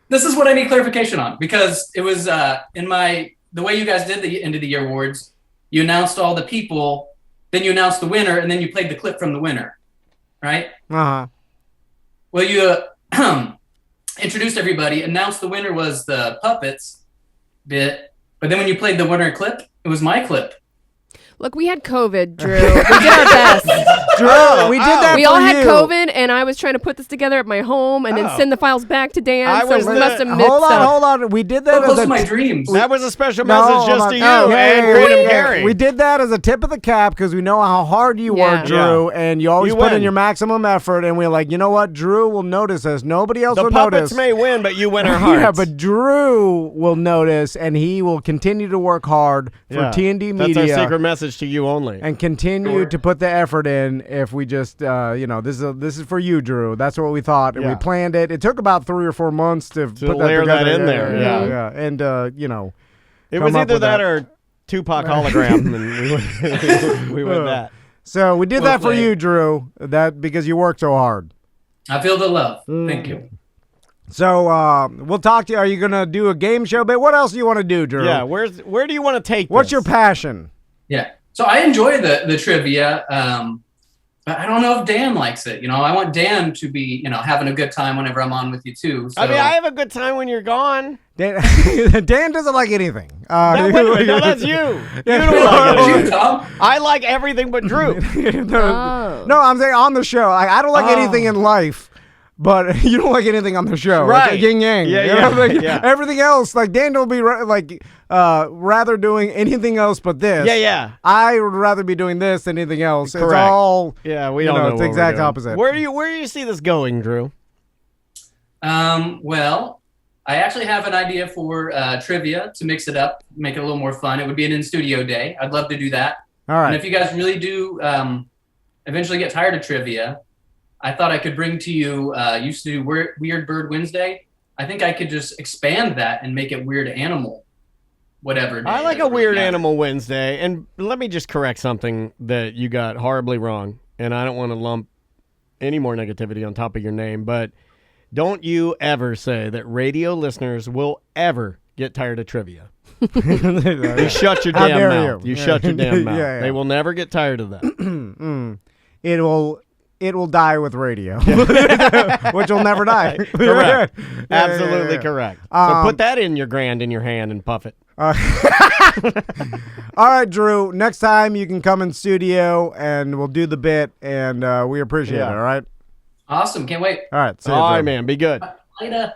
This is what I need clarification on, because it was the way you guys did the end of the year awards. You announced all the people, then you announced the winner, and then you played the clip from the winner, right? Uh-huh. Well, you introduced everybody, announced the winner was the puppets bit, but then when you played the winner clip, it was my clip. Look, we had COVID, Drew. We did our best. Drew, we did that We for all had you. COVID, and I was trying to put this together at my home and then send the files back to Dan. So we must have missed Hold on. We did that Those as are my dreams. That was a special message just to you and Kratom Carey. We did that as a tip of the cap because we know how hard you work, Drew, and you always put in your maximum effort. And we're like, you know what? Drew will notice us. Nobody else will notice. The puppets may win, but you win our hearts. Yeah, but Drew will notice, and he will continue to work hard for TND Media. That's our secret message to you only. And continue to put the effort in. If we just, this is for you, Drew. That's what we thought, and we planned it. It took about 3 or 4 months to put layer that in there. Yeah. And it was either that or Tupac hologram, and we went that. So we did that for you, Drew. That because you worked so hard. I feel the love. Thank you. So we'll talk to you. Are you gonna do a game show bit? What else do you want to do, Drew? Yeah. Where do you want to take? What's this? your passion? Yeah. So I enjoy the trivia, but I don't know if Dan likes it. I want Dan to be, having a good time whenever I'm on with you too. So. I mean, I have a good time when you're gone. Dan doesn't like anything. No, that's you. You don't like it. Tom? I like everything but Drew. No, I'm saying on the show. I don't like anything in life. But you don't like anything on the show, right? Like yin yang, yeah. Everything else, like Dan will be rather doing anything else but this. Yeah. I would rather be doing this than anything else. Correct. It's all we don't know. It's the exact opposite. Where do you see this going, Drew? Well, I actually have an idea for trivia to mix it up, make it a little more fun. It would be an in-studio day. I'd love to do that. All right. And if you guys really do eventually get tired of trivia, I thought I could bring to you, used to do Weird Bird Wednesday. I think I could just expand that and make it Weird Animal, whatever day. I like a Weird Animal Wednesday. And let me just correct something that you got horribly wrong. And I don't want to lump any more negativity on top of your name, but don't you ever say that radio listeners will ever get tired of trivia. You shut your damn mouth. You shut your damn mouth. Yeah. They will never get tired of that. It will die with radio, which will never die. Correct. Absolutely correct. So put that in your hand and puff it. All right, Drew. Next time you can come in studio and we'll do the bit, and we appreciate it. All right. Awesome. Can't wait. All right. All right, man. Be good. Later.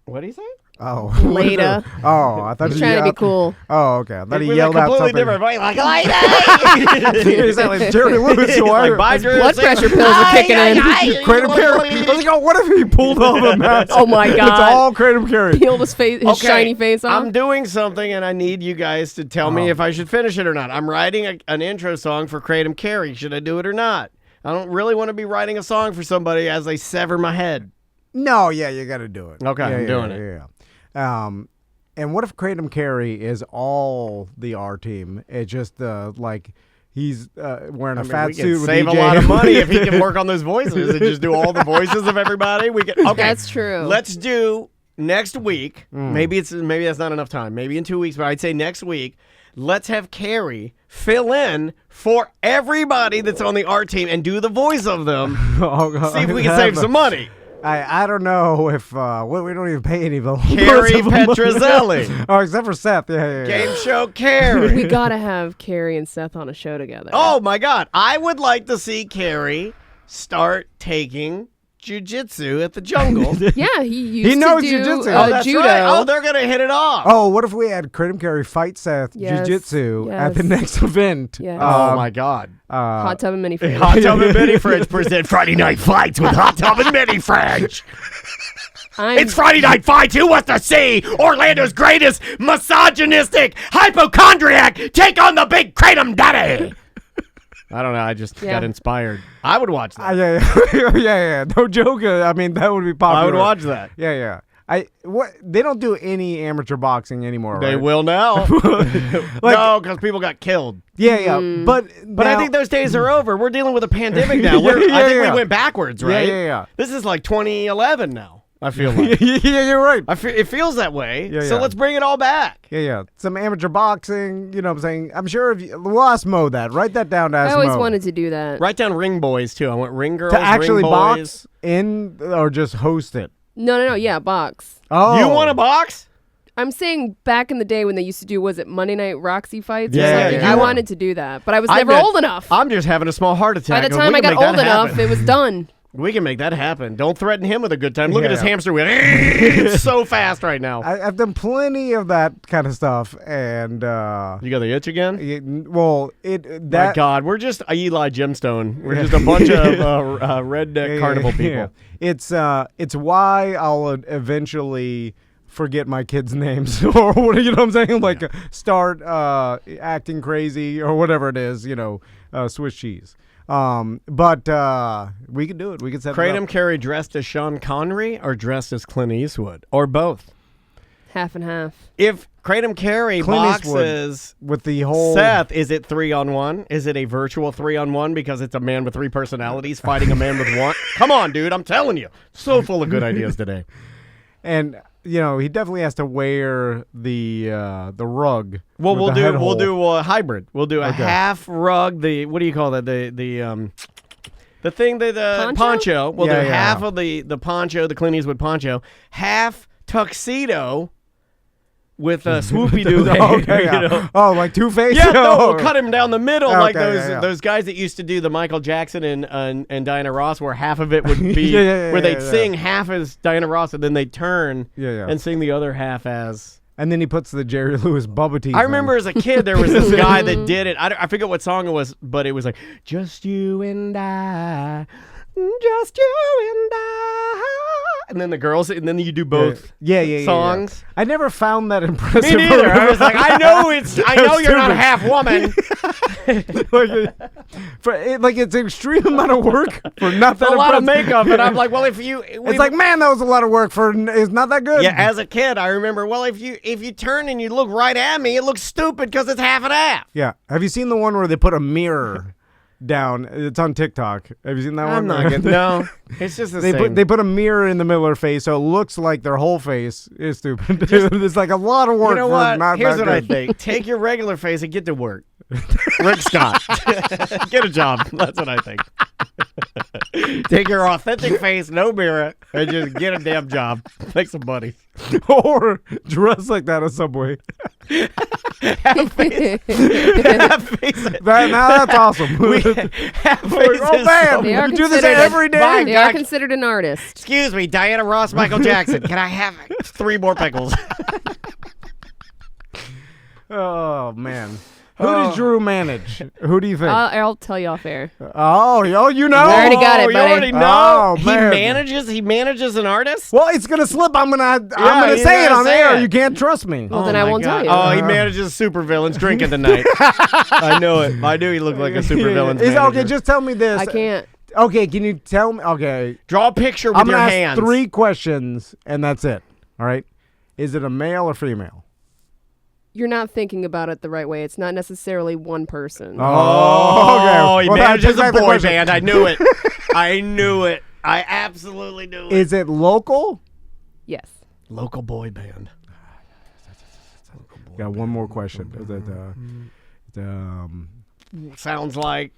What do you say? Oh, Later. Oh, I thought He's you trying to be cool. Oh, okay. I thought he With yelled a out completely something. different voice, like later. He's like Jerry Lewis. He's like, bye, Drew. Blood pressure pills are kicking in. Kratom Carey. I was like, oh, what if he pulled off a mask? Oh my It's God. all Kratom Carey. Peeled his face, his Okay, shiny face off. I'm doing something, and I need you guys to tell me if I should finish it or not. I'm writing an intro song for Kratom Carey. Should I do it or not? I don't really want to be writing a song for somebody as they sever my head. No, yeah, you got to do it. Okay, I'm doing it. Yeah. And what if Kratom Carey is all the R team? It's just like he's wearing a fat we suit. can with save a DJ. lot of money if he can work on those voices and just do all the voices of everybody. We can. Okay, That's true. Let's do next week. Maybe that's not enough time. Maybe in 2 weeks, but I'd say next week. Let's have Carrie fill in for everybody that's on the art team and do the voice of them. See if we can save some money. I don't know if we don't even pay any of them. Carrie Petrozelli. Oh, except for Seth. Yeah. Game show Carrie. We gotta have Carrie and Seth on a show together. Oh my God. I would like to see Carrie start taking jiu-jitsu at the jungle. Yeah, he used knows to do jiu-jitsu. Oh, that's judo. right. Oh, they're going to hit it off. Oh, what if we had Kratom Carey fight Seth Yes, jiu-jitsu at the yes. next event? Yes. Oh my God. Hot tub and mini fridge. Hot Tub and Mini Fridge present Friday Night Fights with Hot Tub and Mini Fridge. It's Friday Night Fights. Who wants to see Orlando's greatest misogynistic hypochondriac take on the big Kratom Daddy? I don't know. I just got inspired. I would watch that. Yeah. No joke. I mean, that would be popular. I would watch that. Yeah. They don't do any amateur boxing anymore, They right? will now. No, because people got killed. Yeah. But I think those days are over. We're dealing with a pandemic now. I think we went backwards, right? Yeah. This is like 2011 now. I feel like. Yeah, you're right. It feels that way. Yeah, so yeah. let's bring it all back. Yeah. Some amateur boxing, you know what I'm saying? I'm sure we'll ask Mo that. Write that down to ask I always Mo. wanted to do that. Write down ring boys, too. I want ring girls, To actually ring box boys. in or just host it? No. Yeah, box. Oh. You want to box? I'm saying back in the day when they used to do, was it Monday Night Roxy fights or Yeah, something? yeah. I wanted to do that, but I was I never bet- old enough. I'm just having a small heart attack. By the We time I can got make old that enough, happen. it was done. We can make that happen. Don't threaten him with a good time. Look at his Yeah. hamster wheel. It's so fast right now. I've done plenty of that kind of stuff, and You got the itch again? that My God, we're just Eli Gemstone. We're just a bunch of redneck carnival people. Yeah. It's why I'll eventually forget my kids' names, or you know what I'm saying? Like start acting crazy or whatever it is. Swiss cheese. But we can do it. We can set it Kratom up. Carey dressed as Sean Connery or dressed as Clint Eastwood or both? Half and half. If Kratom Carey Clint Eastwood boxes with the whole Seth, is it 3-on-1? Is it a virtual 3-on-1 because it's a man with 3 personalities fighting a man with 1? Come on, dude. I'm telling you. So full of good ideas today. and he definitely has to wear the rug. Well, with the head hole. we'll do a hybrid. We'll do a half rug. What do you call that? The thing that poncho. We'll do half of the poncho, the Clint Eastwood poncho, half tuxedo with a swoopy doo. Okay, yeah. Oh, like Two-Face? Yeah, no, we'll cut him down the middle like Okay, those those guys that used to do the Michael Jackson and Diana Ross, where half of it would be where they'd sing half as Diana Ross and then they'd turn and sing the other half as. And then he puts the Jerry Lewis Bubba teeth. I remember as a kid there was this guy that did it. I forget what song it was, but it was like just you and I, just you and I. And then the girls, and then you do both songs. I never found that impressive. Me neither. I was like, I know you're not half woman. It's an extreme amount of work for not that a lot of impressive. makeup, and I'm like, well, it's like, man, that was a lot of work for. It's not that good. Yeah, as a kid, I remember. Well, if you turn and you look right at me, it looks stupid because it's half and half. Yeah. Have you seen the one where they put a mirror down? It's on TikTok. Have you seen that one? I'm not getting. No, it's just the same. They put a mirror in the middle of their face, so it looks like their whole face is stupid. It's like a lot of work. You know for what? Not Here's that what I good. think: take your regular face and get to work. Rick Scott, get a job. That's what I think. Take your authentic face, no mirror, and just get a damn job. Make some money. Or dress like that at Subway. Have face. Now that's awesome. Have face Oh is man, They are you do this considered every day. They are considered an artist. Excuse me, Diana Ross, Michael Jackson. Can I have 3 more pickles? Oh man, who does Drew manage? Who do you think? I'll tell you off air. Oh, you know. I already got it, you buddy. already know. Oh, He man. manages an artist. Well, it's gonna slip. I'm gonna you say it gotta on say air. it. You can't trust me. Well, then I my won't God. tell you. Oh, he manages supervillains drinking tonight. I know it. I knew he looked like a supervillain's Is- manager. Okay, just tell me this. I can't. Okay, can you tell me? Okay, Draw a picture with I'm your gonna ask hands. 3 questions, and that's it. All right. Is it a male or female? You're not thinking about it the right way. It's not necessarily one person. Oh, okay. he Well, manages take back a the boy question. band. I knew it. I knew it. I absolutely knew it. Is it local? Yes. Local boy band. Got one more question. Is it, Sounds like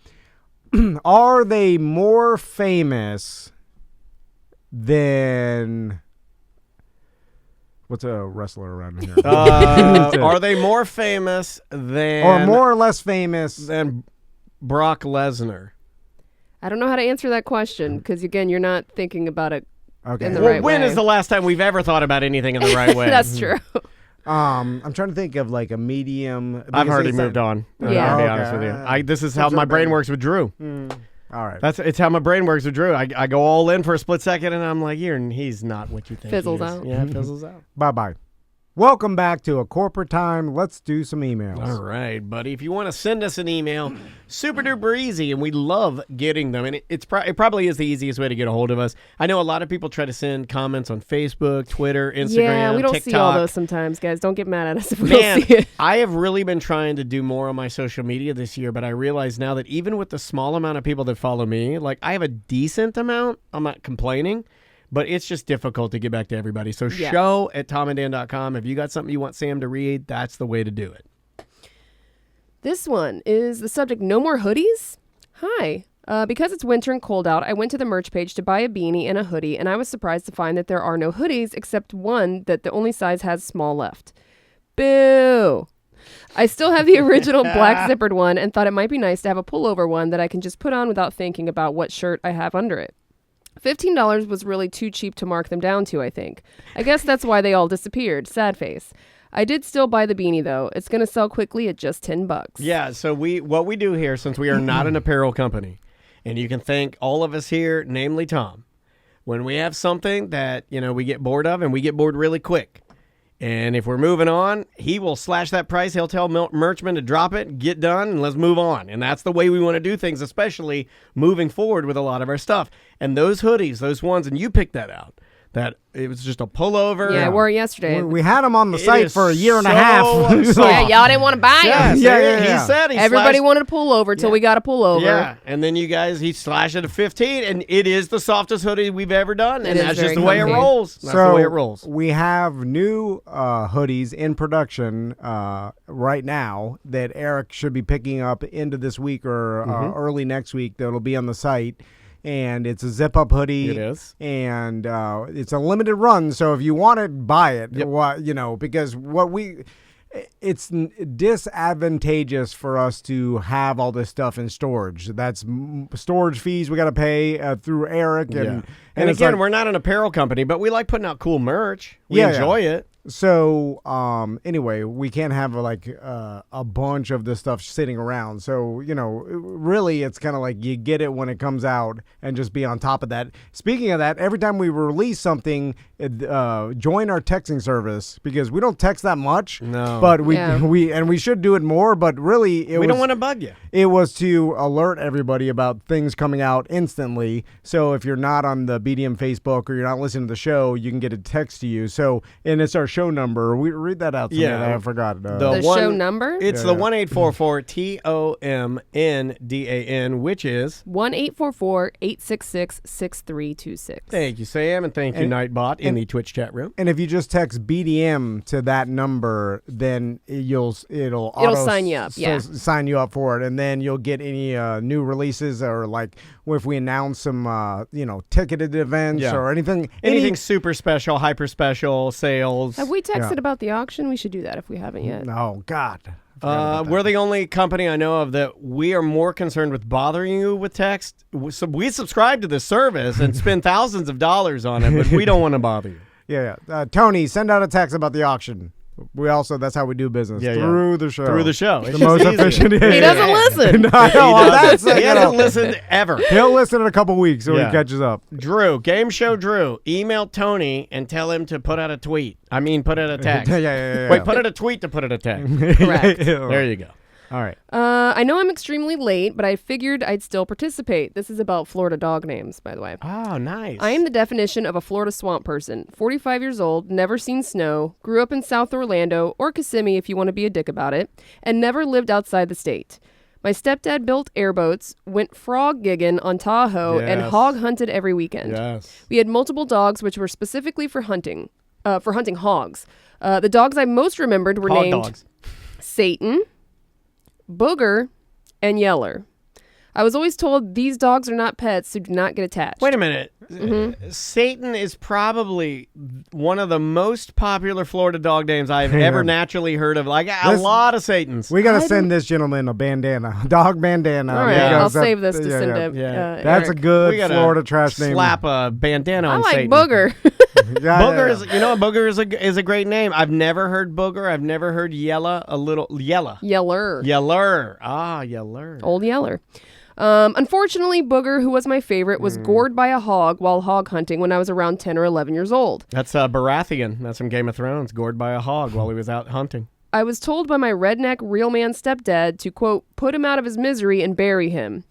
are they more famous than what's a wrestler around here? are they more famous than or more or less famous? than Brock Lesnar? I don't know how to answer that question because, again, you're not thinking about it. Okay. in the Well, right when way. is the last time we've ever thought about anything in the right way? That's true. I'm trying to think of like a medium. I've because already it's moved on. Yeah. I'll be Okay. honest with you. This is how my brain works with Drew. All right. It's how my brain works with Drew. I go all in for a split second, and I'm like, he's not what you think. Fizzles he is. out. Yeah, it fizzles out. Bye. Welcome back to A Corporate Time. Let's do some emails. All right, buddy. If you want to send us an email, super duper easy, and we love getting them. And it probably is the easiest way to get a hold of us. I know a lot of people try to send comments on Facebook, Twitter, Instagram, Yeah, we don't TikTok. see all those sometimes, guys. Don't get mad at us if we Man, don't see it. I have really been trying to do more on my social media this year, but I realize now that even with the small amount of people that follow me, like I have a decent amount. I'm not complaining, but it's just difficult to get back to everybody. So Yeah. show@tomanddan.com. If you got something you want Sam to read, that's the way to do it. This one is the subject, no more hoodies? Hi. Because it's winter and cold out, I went to the merch page to buy a beanie and a hoodie, and I was surprised to find that there are no hoodies except one that the only size has small left. Boo! I still have the original black zippered one and thought it might be nice to have a pullover one that I can just put on without thinking about what shirt I have under it. $15 was really too cheap to mark them down to, I think. I guess that's why they all disappeared. Sad face. I did still buy the beanie, though. It's going to sell quickly at just $10. Yeah, so what we do here, since we are not an apparel company, and you can thank all of us here, namely Tom, when we have something that, we get bored of, and we get bored really quick, and if we're moving on, he will slash that price. He'll tell merchman to drop it, get done, and let's move on. And that's the way we want to do things, especially moving forward with a lot of our stuff. And those hoodies, those ones, and you picked that out, that it was just a pullover. Yeah, I wore it yesterday. We had them on the It site is for a year and a so half. soft. Yeah, y'all didn't want to buy Yeah, them. Yeah. he said he Everybody slashed- wanted a pullover till we got a pullover. Yeah, and then you guys, he slashed it to 15, and it is the softest hoodie we've ever done, and It is that's just very the way it comfy. rolls. That's the way it rolls. We have new hoodies in production right now that Eric should be picking up into this week or early next week. That'll be on the site. And it's a zip-up hoodie. It is. And it's a limited run, so if you want it, buy it. Yep. Because it's disadvantageous for us to have all this stuff in storage. That's storage fees we got to pay through Eric. And it's again, like- we're not an apparel company, but we like putting out cool merch. We enjoy it. So anyway, we can't have a bunch of this stuff sitting around. So really, it's kind of like you get it when it comes out and just be on top of that. Speaking of that, every time we release something, join our texting service because we don't text that much. No. But Yeah. we should do it more. But really, We don't want to bug you. it was to alert everybody about things coming out instantly. So if you're not on the BDM Facebook or you're not listening to the show, you can get a text to you. So, and it's our show number. We read that out to me. I forgot. The show number? It's the 1-844-TOMNDAN, which is 1-844-866-6326. Thank you, Sam, and thank you, Nightbot, in the Twitch chat room. And if you just text BDM to that number, then it'll sign you up. Yeah, sign you up for it, and then you'll get any new releases or like if we announce some ticketed events or anything super special, hyper special sales. Have we texted about the auction? We should do that if we haven't yet. Oh God. We're the only company I know of that we are more concerned with bothering you with text. So we subscribe to this service and spend thousands of dollars on it, but we don't want to bother you. Yeah. Tony, send out a text about the auction. That's how we do business through the show. Through the show. It's the most efficient. He doesn't listen. He doesn't listen ever. He'll listen in a couple weeks so he catches up. Drew, Gameshow Drew, email Tony and tell him to put out a tweet. Put out a text. Wait, put out a tweet to put out a text. Correct. There you go. All right. I know I'm extremely late, but I figured I'd still participate. This is about Florida dog names, by the way. Oh, nice. I am the definition of a Florida swamp person. 45 years old, never seen snow, grew up in South Orlando, or Kissimmee if you want to be a dick about it, and never lived outside the state. My stepdad built airboats, went frog gigging on Tahoe, and hog hunted every weekend. Yes. We had multiple dogs which were specifically for hunting hogs. The dogs I most remembered were Hog named dogs. Satan, Booger, and Yeller. I was always told these dogs are not pets, so do not get attached. Wait a minute. Satan is probably one of the most popular Florida dog names I've ever naturally heard of. Like a lot of Satans. We got to send this gentleman a bandana, dog bandana. All right, I'll save this to send him. That's a good Florida trash name. Slap a bandana on I like Satan. Booger. Booger is, Booger is a great name. I've never heard Booger. I've never heard Yeller. Yeller. Ah, Yeller. Old Yeller. Unfortunately, Booger, who was my favorite, was gored by a hog while hog hunting when I was around 10 or 11 years old. That's Baratheon. That's from Game of Thrones. Gored by a hog while he was out hunting. I was told by my redneck real man stepdad to, quote, put him out of his misery and bury him.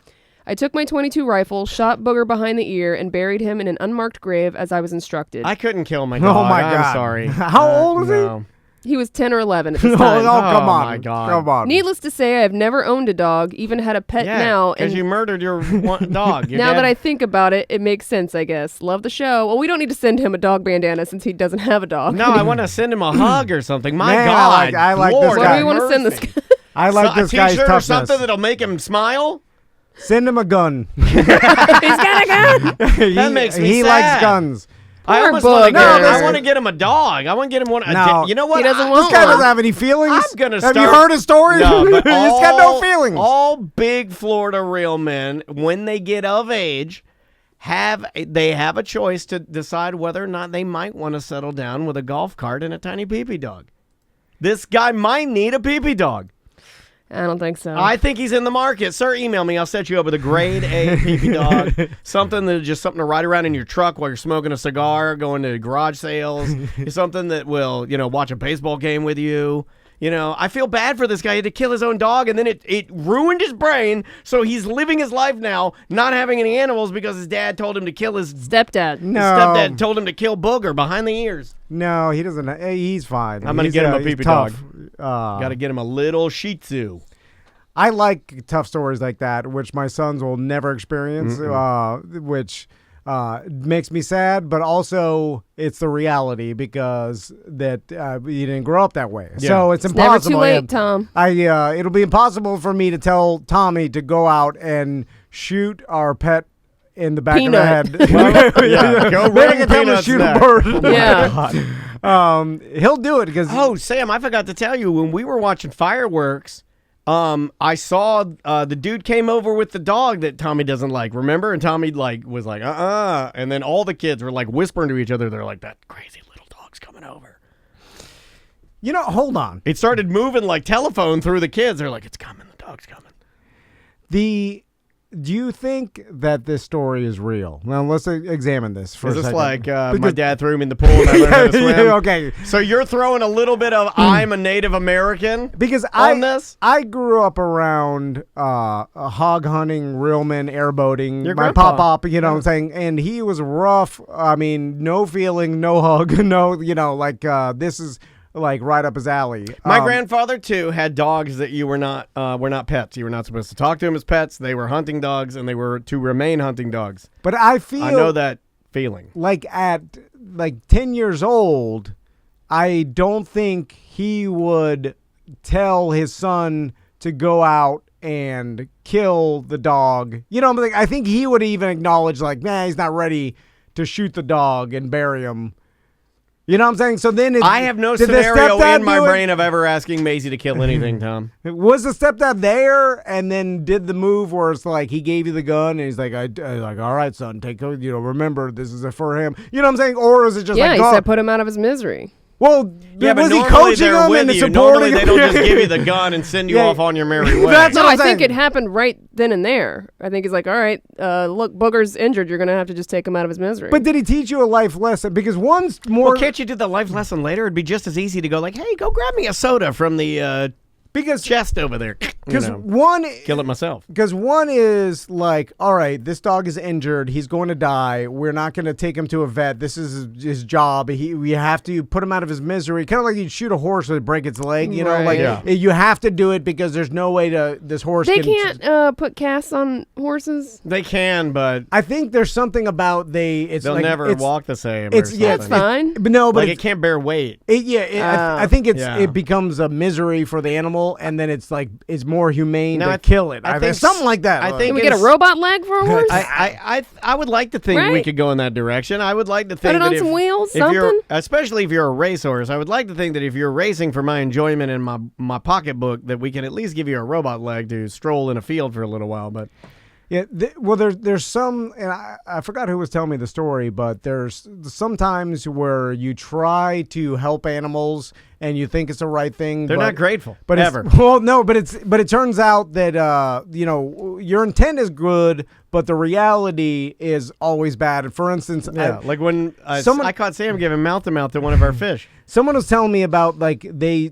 I took my .22 rifle, shot Booger behind the ear, and buried him in an unmarked grave as I was instructed. I couldn't kill my dog. Oh, my God. I'm sorry. How old is he? He was 10 or 11 at this time. Come on. My God. Come on. Needless to say, I have never owned a dog, even had a pet now. Because you murdered your dog. Now that I think about it, it makes sense, I guess. Love the show. Well, we don't need to send him a dog bandana since he doesn't have a dog. No, I want to send him a hug or something. My Man, God. I like Lord, this What guy. do we want to send this guy? I like this guy's a t-shirt toughness. or something that'll make him smile? Send him a gun. He's got a gun! That makes me He sad. likes guns. I almost Booger. want to get him a dog. I want to get him one. No. You know what? He doesn't This want guy one. doesn't have any feelings. I'm gonna Have you start- heard his story? No, but He's got no feelings. All big Florida real men, when they get of age, have a choice to decide whether or not they might want to settle down with a golf cart and a tiny pee-pee dog. This guy might need a pee-pee dog. I don't think so. I think he's in the market. Sir, email me. I'll set you up with a grade A pee-pee dog. Something to ride around in your truck while you're smoking a cigar, going to garage sales. Something that will, watch a baseball game with you. I feel bad for this guy. He had to kill his own dog, and then it ruined his brain, so he's living his life now not having any animals because his dad told him to kill his Stepdad. No. stepdad told him to kill Booger behind the ears. No, he doesn't. He's fine. I'm going to He's, get him a he's pee-pee tough. dog. Got to get him a little Shih Tzu. I like tough stories like that, which my sons will never experience, which makes me sad, but also it's the reality because that you didn't grow up that way. Yeah. So it's Never impossible. too late, Tom. It'll be impossible for me to tell Tommy to go out and shoot our pet in the back Peanut. of the head. Go Then I ring can tell him to Peanut's shoot a neck. bird. Yeah. He'll do it because Oh, Sam, I forgot to tell you, when we were watching fireworks, I saw the dude came over with the dog that Tommy doesn't like, remember? And Tommy was like, and then all the kids were whispering to each other. They're like, that crazy little dog's coming over. hold on. It started moving like telephone through the kids. They're like, it's coming, the dog's coming. do you think that this story is real? Now let's examine this for Is a this second. like my dad threw me in the pool and I learned how to swim? Okay. So you're throwing a little bit of I'm a Native American Because on this? I grew up around hog hunting, reelmen, airboating. Your my grandpa. pop-up, you know what I'm saying? And he was rough. I mean, no feeling, no hug, no, you know, like this is like right up his alley. My grandfather too had dogs that you were not pets. You were not supposed to talk to them as pets. They were hunting dogs, and they were to remain hunting dogs. But I feel I know that feeling. like at like 10 years old, I don't think he would tell his son to go out and kill the dog. You know, I think he would even acknowledge like, man, he's not ready to shoot the dog and bury him. You know what I'm saying? So then I have no did the scenario stepdad in my do it? brain of ever asking Maisie to kill anything, Tom. Was the stepdad there and then did the move where it's like he gave you the gun and he's like, like, all right, son, take it. You know, remember this is for him. You know what I'm saying? Or is it just Yeah, like, he go? said put him out of his misery. Well, Yeah, but was he normally coaching they're him with and you. supporting Normally him? they don't just give you the gun and send you Yeah. off on your merry way. That's No, what I I'm think saying. it happened right then and there. I think he's like, all right, look, Booger's injured. You're going to have to just take him out of his misery. But did he teach you a life lesson? Because one's more Well, can't you do the life lesson later? It'd be just as easy to go like, hey, go grab me a soda from the because chest over there. because one Kill it myself. Because one is like, all right, this dog is injured. He's going to die. We're not going to take him to a vet. This is his job. We have to put him out of his misery. Kind of like you'd shoot a horse to break its leg. You know, Right. like Yeah. you have to do it because there's no way this horse they can. can't put casts on horses. They can, but I think there's something about it's they'll like, never it's, walk the same. It's or yeah, That's something. fine. But no, but Like it can't bear weight. I think Yeah. it becomes a misery for the animal, and then it's like it's more humane No, to I- kill it. I I think think something like that. I Can think we get a it's- robot leg for a horse? I would like to think we Right? could go in that direction. I would like to think it that on if, some wheels, if you're, something? especially if you're a racehorse, I would like to think that if you're racing for my enjoyment and my pocketbook, that we can at least give you a robot leg to stroll in a field for a little while. But Yeah, well, there's some, and I forgot who was telling me the story, but there's sometimes where you try to help animals and you think it's the right thing. they're but, not grateful, but ever. Well, no, but it turns out that you know, your intent is good, but the reality is always bad. And for instance, Yeah, like when someone- I caught Sam giving mouth to mouth to one of our fish. someone was telling me about like they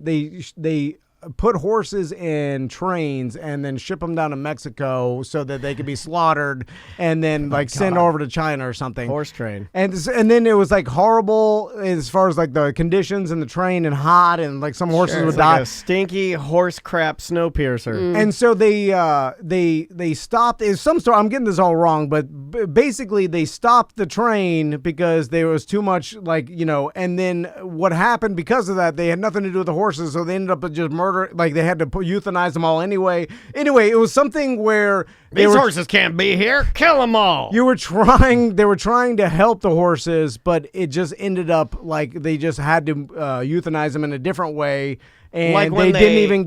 put horses in trains and then ship them down to Mexico so that they could be slaughtered and then like sent over to China or something. Horse train. And then it was like horrible as far as like the conditions in the train and hot and like some horses would It's die. like a stinky horse crap snow piercer. And so they stopped. Is some story. I'm getting this all wrong, but basically they stopped the train because there was too much, like, you know. And then what happened because of that? They had nothing to do with the horses, so they ended up just murder. Like they had to euthanize them all anyway. Anyway, it was something where These horses can't be here. Kill them all. They were trying to help the horses, but it just ended up like they just had to euthanize them in a different way, and Like when they didn't they- even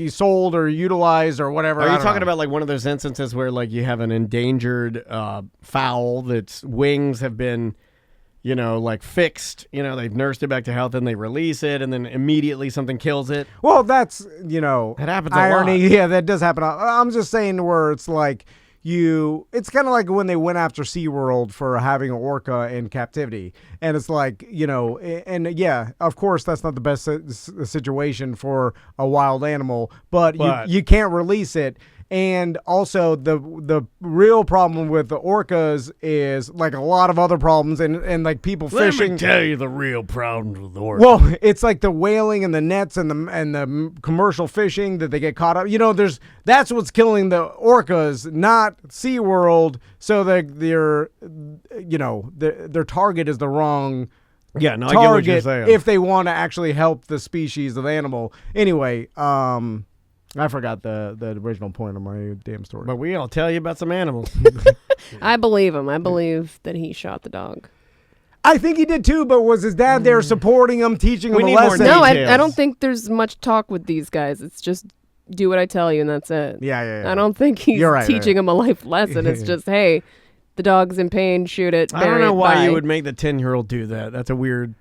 get sold or utilized or whatever. Are I you don't talking know. about like one of those instances where like you have an endangered fowl that's wings have been, you know, like fixed, you know, they've nursed it back to health and they release it and then immediately something kills it? Well, that's, you know, That happens a irony. lot. Yeah, that does happen. I'm just saying where it's like it's kind of like when they went after SeaWorld for having an orca in captivity. And it's like, you know, and yeah, of course, that's not the best situation for a wild animal, but you can't release it. And also the real problem with the orcas is like a lot of other problems and like people fishing. tell you the real problems with orcas. Well, it's like the whaling and the nets and the commercial fishing that they get caught up. You know, that's what's killing the orcas, not SeaWorld. So they're you know, their target is the wrong yeah, no, I get what you're target saying. if they want to actually help the species of animal. Anyway, I forgot the original point of my damn story. But we'll tell you about some animals. I believe him. I believe that he shot the dog. I think he did too, but was his dad there supporting him, teaching We him a need more lesson? No, details. I don't think there's much talk with these guys. It's just do what I tell you and that's it. Yeah. I don't think he's You're right, teaching him a life lesson. It's just, hey, the dog's in pain, shoot it, I don't bury know it, why bye. you would make the 10-year-old do that. That's weird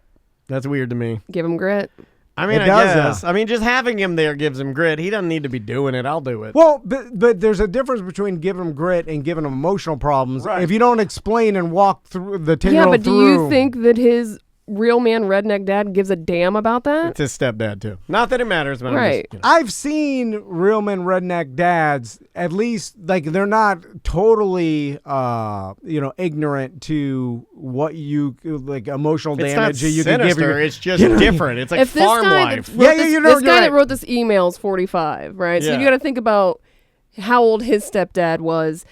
to me. Give him grit. I mean, It I does, guess. yeah. I mean, just having him there gives him grit. He doesn't need to be doing it. I'll do it. Well, but there's a difference between giving them grit and giving them emotional problems. Right. If you don't explain and walk through the 10-year-old Yeah, but do through, you think that his real man redneck dad gives a damn about that? It's his stepdad, too. Not that it matters, but Right. I'm just, I've seen real men redneck dads, at least, like, they're not totally, ignorant to what you, like, emotional it's damage not you sinister. can give your, It's just different. It's like If this farm guy life. that wrote this, you're this guy right. that wrote this email is 45, right? So Yeah. you got to think about how old his stepdad was.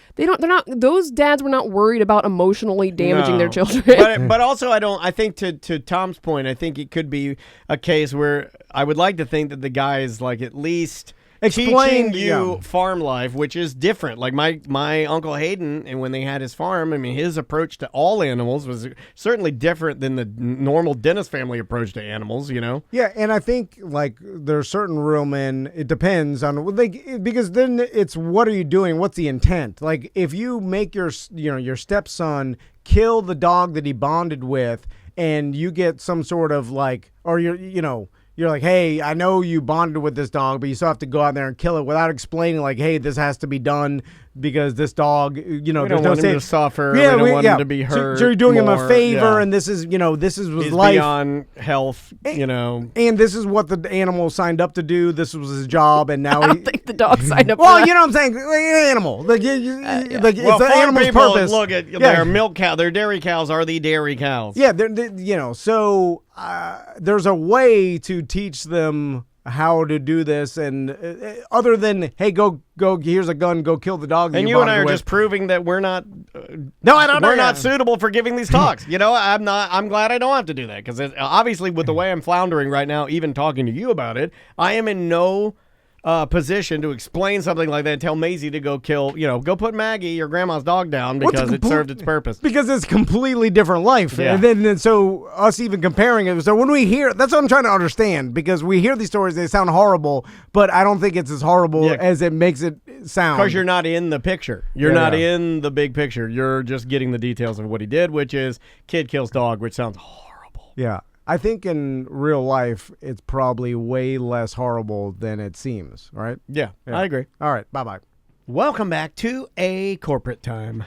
Those dads were not worried about emotionally damaging their No. children. but also I think to Tom's point, I think it could be a case where I would like to think that the guy is like at least Explain, teaching you yeah. farm life, which is different. Like my Uncle Hayden, and when they had his farm, I mean, his approach to all animals was certainly different than the normal Dennis family approach to animals, you know? Yeah, and I think like there are certain real men. It depends on because then it's what are you doing? What's the intent? Like if you make your stepson kill the dog that he bonded with, and you get some sort of like, or you're like, hey, I know you bonded with this dog, but you still have to go out there and kill it without explaining, like, hey, this has to be done because this dog, We there's don't no want him to safe. suffer. We don't want him to be hurt. So you're doing him a more. favor, Yeah. and this is was He's life. beyond health, And this is what the animal signed up to do. This was his job, and now I don't think the dog signed up for well, that. you know what I'm saying? Like, an animal. Like, like Well, it's the farm animal's people purpose. look at Yeah. their milk cow. Their dairy cows are the dairy cows. Yeah, so there's a way to teach them how to do this, and other than hey, go, here's a gun, go kill the dog. That And you and I bonded are with. just proving that we're not. No, I don't know. We're not suitable for giving these talks. I'm not. I'm glad I don't have to do that because obviously, with the way I'm floundering right now, even talking to you about it, I am in no position to explain something like that and tell Maisie to go kill. Go put Maggie, your grandma's dog, down because it served its purpose. Because it's completely different life. Yeah. And then so us even comparing it. So when we hear, that's what I'm trying to understand, because we hear these stories, they sound horrible, but I don't think it's as horrible as it makes it sound. Because you're not in the picture. You're Yeah, not yeah. in the big picture. You're just getting the details of what he did, which is kid kills dog, which sounds horrible. Yeah. I think in real life, it's probably way less horrible than it seems, right? Yeah, I agree. All right. Bye-bye. Welcome back to A Corporate Time.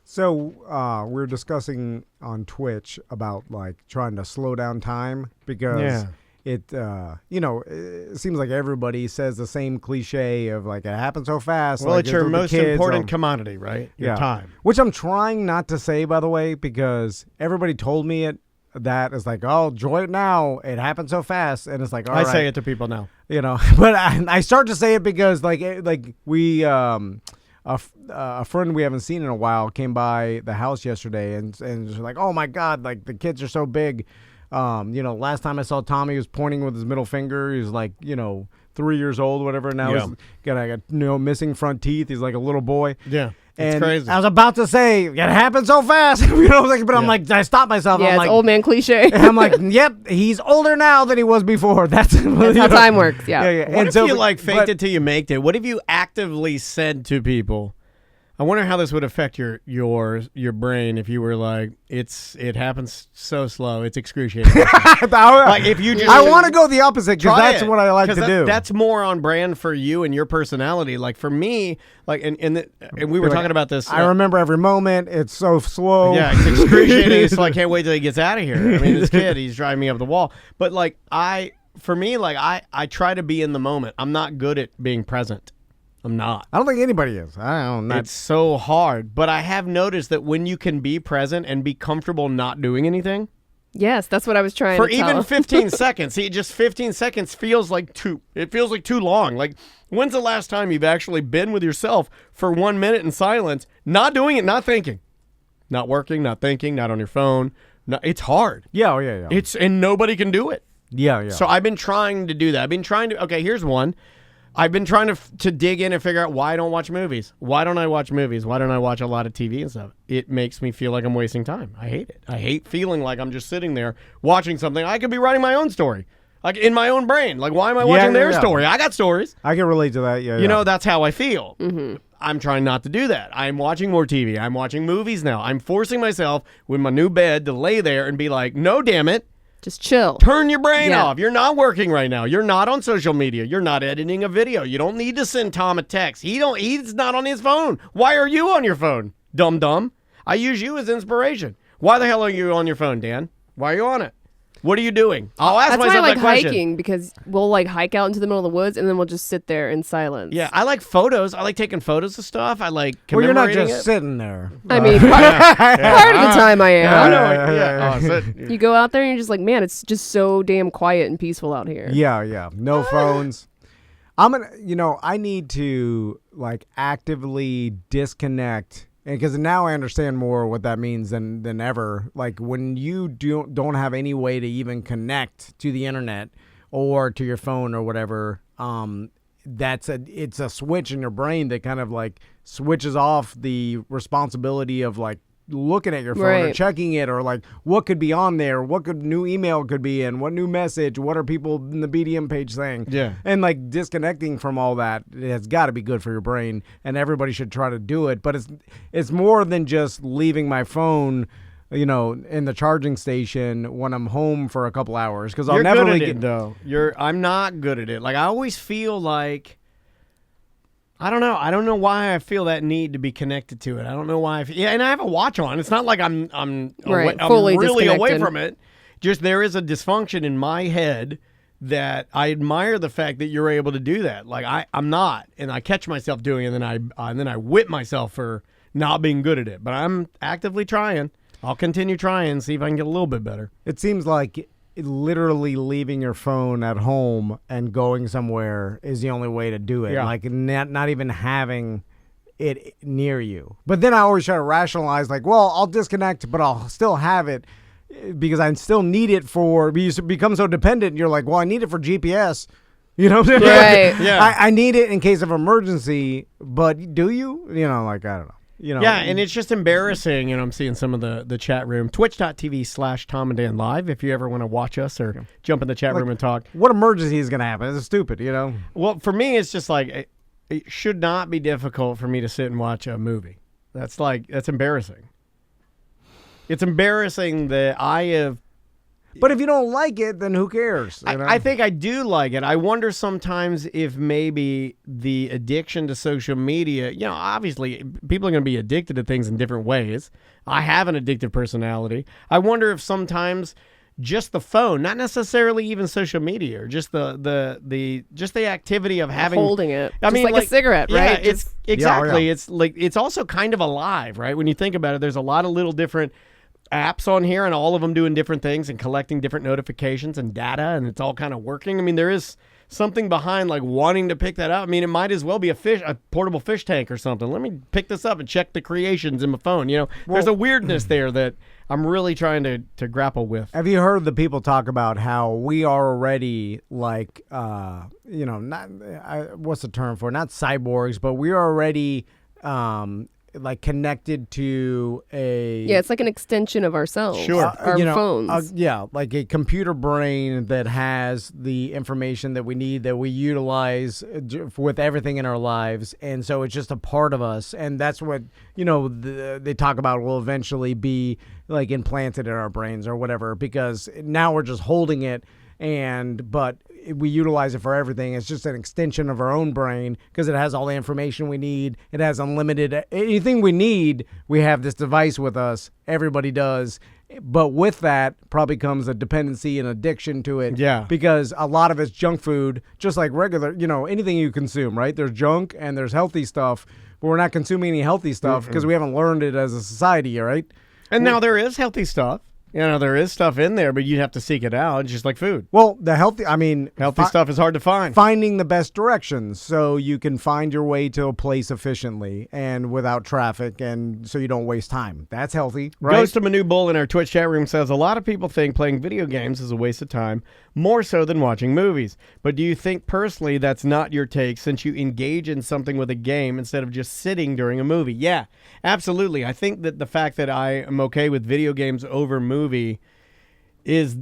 So we're discussing on Twitch about like trying to slow down time because it seems like everybody says the same cliche of like it happens so fast. Well, like, it's your with the most kids, important commodity, right? Your time. Which I'm trying not to say, by the way, because everybody told me it. That is like, oh, enjoy it now. It happens so fast, and it's like, all right. I say it to people now. But I start to say it because like we a friend we haven't seen in a while came by the house yesterday and was like, oh my god, like the kids are so big. Last time I saw Tommy, he was pointing with his middle finger. He was like, 3 years old, whatever. Now he's got missing front teeth. He's like a little boy. Yeah. And it's crazy. I was about to say it happened so fast, but I'm like, I stopped myself. Yeah, I'm it's like, old man cliche. and I'm like, yep, he's older now than he was before. That's how time works. Yeah. What if you faked it till you maked it? What if you actively said to people, I wonder how this would affect your brain if you were like, it happens so slow, it's excruciating. Like if you just, I want to go the opposite because try that's it, what I like to do. That's more on brand for you and your personality. Like for me, like and we were talking about this. I remember every moment. It's so slow. Yeah, it's excruciating. So I can't wait till he gets out of here. I mean, this kid, he's driving me up the wall. But like I try to be in the moment. I'm not good at being present. I'm not. I don't think anybody is. I don't know. It's so hard. But I have noticed that when you can be present and be comfortable not doing anything. Yes, that's what I was trying For to tell. even 15 seconds. See, just 15 seconds feels like too long. Like, when's the last time you've actually been with yourself for 1 minute in silence, not doing it, not thinking, not working, not thinking, not on your phone? No, it's hard. Yeah, yeah. And nobody can do it. Yeah. So I've been trying to do that. Okay, here's one. I've been trying to dig in and figure out why I don't watch movies. Why don't I watch movies? Why don't I watch a lot of TV and stuff? It makes me feel like I'm wasting time. I hate it. I hate feeling like I'm just sitting there watching something. I could be writing my own story, like in my own brain. Like, why am I watching their story? I got stories. I can relate to that. Yeah. You know, that's how I feel. Mm-hmm. I'm trying not to do that. I'm watching more TV. I'm watching movies now. I'm forcing myself with my new bed to lay there and be like, no, damn it. Just chill. Turn your brain Yeah. off. You're not working right now. You're not on social media. You're not editing a video. You don't need to send Tom a text. He's not on his phone. Why are you on your phone? Dumb. I use you as inspiration. Why the hell are you on your phone, Dan? Why are you on it? What are you doing? I'll ask That's why I myself like that question. hiking, because we'll like hike out into the middle of the woods and then we'll just sit there in silence. Yeah, I like photos. I like taking photos of stuff. I like Well, you're not commemorating just it. sitting there. I mean, part of the time I am. I know. Yeah. Oh, so- You go out there and you're just like, man, it's just so damn quiet and peaceful out here. Yeah. No phones. I need to like actively disconnect, and because now I understand more what that means than ever. Like when you don't have any way to even connect to the internet or to your phone or whatever, it's a switch in your brain that kind of like switches off the responsibility of like looking at your phone or Right. checking it, or like what could be on there, what could new email could be, and what new message, what are people in the BDM page saying. Yeah. And like disconnecting from all that, it has got to be good for your brain, and everybody should try to do it. But it's more than just leaving my phone, in the charging station when I'm home for a couple hours, because I'll You're never good really at it, though. I'm not good at it. Like I always feel like I don't know. I don't know why I feel that need to be connected to it. I don't know why. And I have a watch on. It's not like I'm Right, I'm fully really away disconnected. from it. Just there is a dysfunction in my head that I admire the fact that you're able to do that. Like I'm not, and I catch myself doing it, and then I whip myself for not being good at it. But I'm actively trying. I'll continue trying, see if I can get a little bit better. It seems like literally leaving your phone at home and going somewhere is the only way to do it. Yeah. Like not even having it near you. But then I always try to rationalize, like, well, I'll disconnect, but I'll still have it because I still need it you become so dependent. You're like, well, I need it for GPS. You know what I'm saying? Right. Yeah. I need it in case of emergency, but do you? I don't know. Yeah, and it's just embarrassing. I'm seeing some of the chat room. Twitch.tv/Tom and Dan Live if you ever want to watch us or jump in the chat room and talk. What emergency is going to happen? It's stupid, Well, for me, it's just like it should not be difficult for me to sit and watch a movie. That's embarrassing. It's embarrassing that I have. But if you don't like it, then who cares? I think I do like it. I wonder sometimes if maybe the addiction to social media, obviously people are going to be addicted to things in different ways. I have an addictive personality. I wonder if sometimes just the phone, not necessarily even social media, or just the activity of having Holding it. I Just mean, like a cigarette, yeah, right? it's exactly. Yeah. It's like it's also kind of alive, right? When you think about it, there's a lot of little different apps on here, and all of them doing different things and collecting different notifications and data, and it's all kind of working. I mean, there is something behind like wanting to pick that up. I mean, it might as well be a portable fish tank or something. Let me pick this up and check the creations in my phone. There's a weirdness there that I'm really trying to grapple with. Have you heard the people talk about how we are already like, not what's the term for it? Not cyborgs, but we are already like connected to a Yeah, it's like an extension of ourselves. Sure. Our phones. like a computer brain that has the information that we need, that we utilize with everything in our lives, and so it's just a part of us, and that's what they talk about will eventually be like implanted in our brains or whatever, because now we're just holding it, but we utilize it for everything. It's just an extension of our own brain because it has all the information we need. It has unlimited anything we need. We have this device with us. Everybody does. But with that probably comes a dependency and addiction to it. Yeah. Because a lot of it's junk food, just like regular, anything you consume, right? There's junk and there's healthy stuff, but we're not consuming any healthy stuff because we haven't learned it as a society, right? And now there is healthy stuff. There is stuff in there, but you have to seek it out, just like food. Well, the healthy Stuff is hard to find. Finding the best directions so you can find your way to a place efficiently and without traffic, and so you don't waste time. That's healthy, right? Goes to Manu Bull in our Twitch chat room says, a lot of people think playing video games is a waste of time, more so than watching movies. But do you think personally that's not your take, since you engage in something with a game instead of just sitting during a movie? Yeah, absolutely. I think that the fact that I am okay with video games over movie is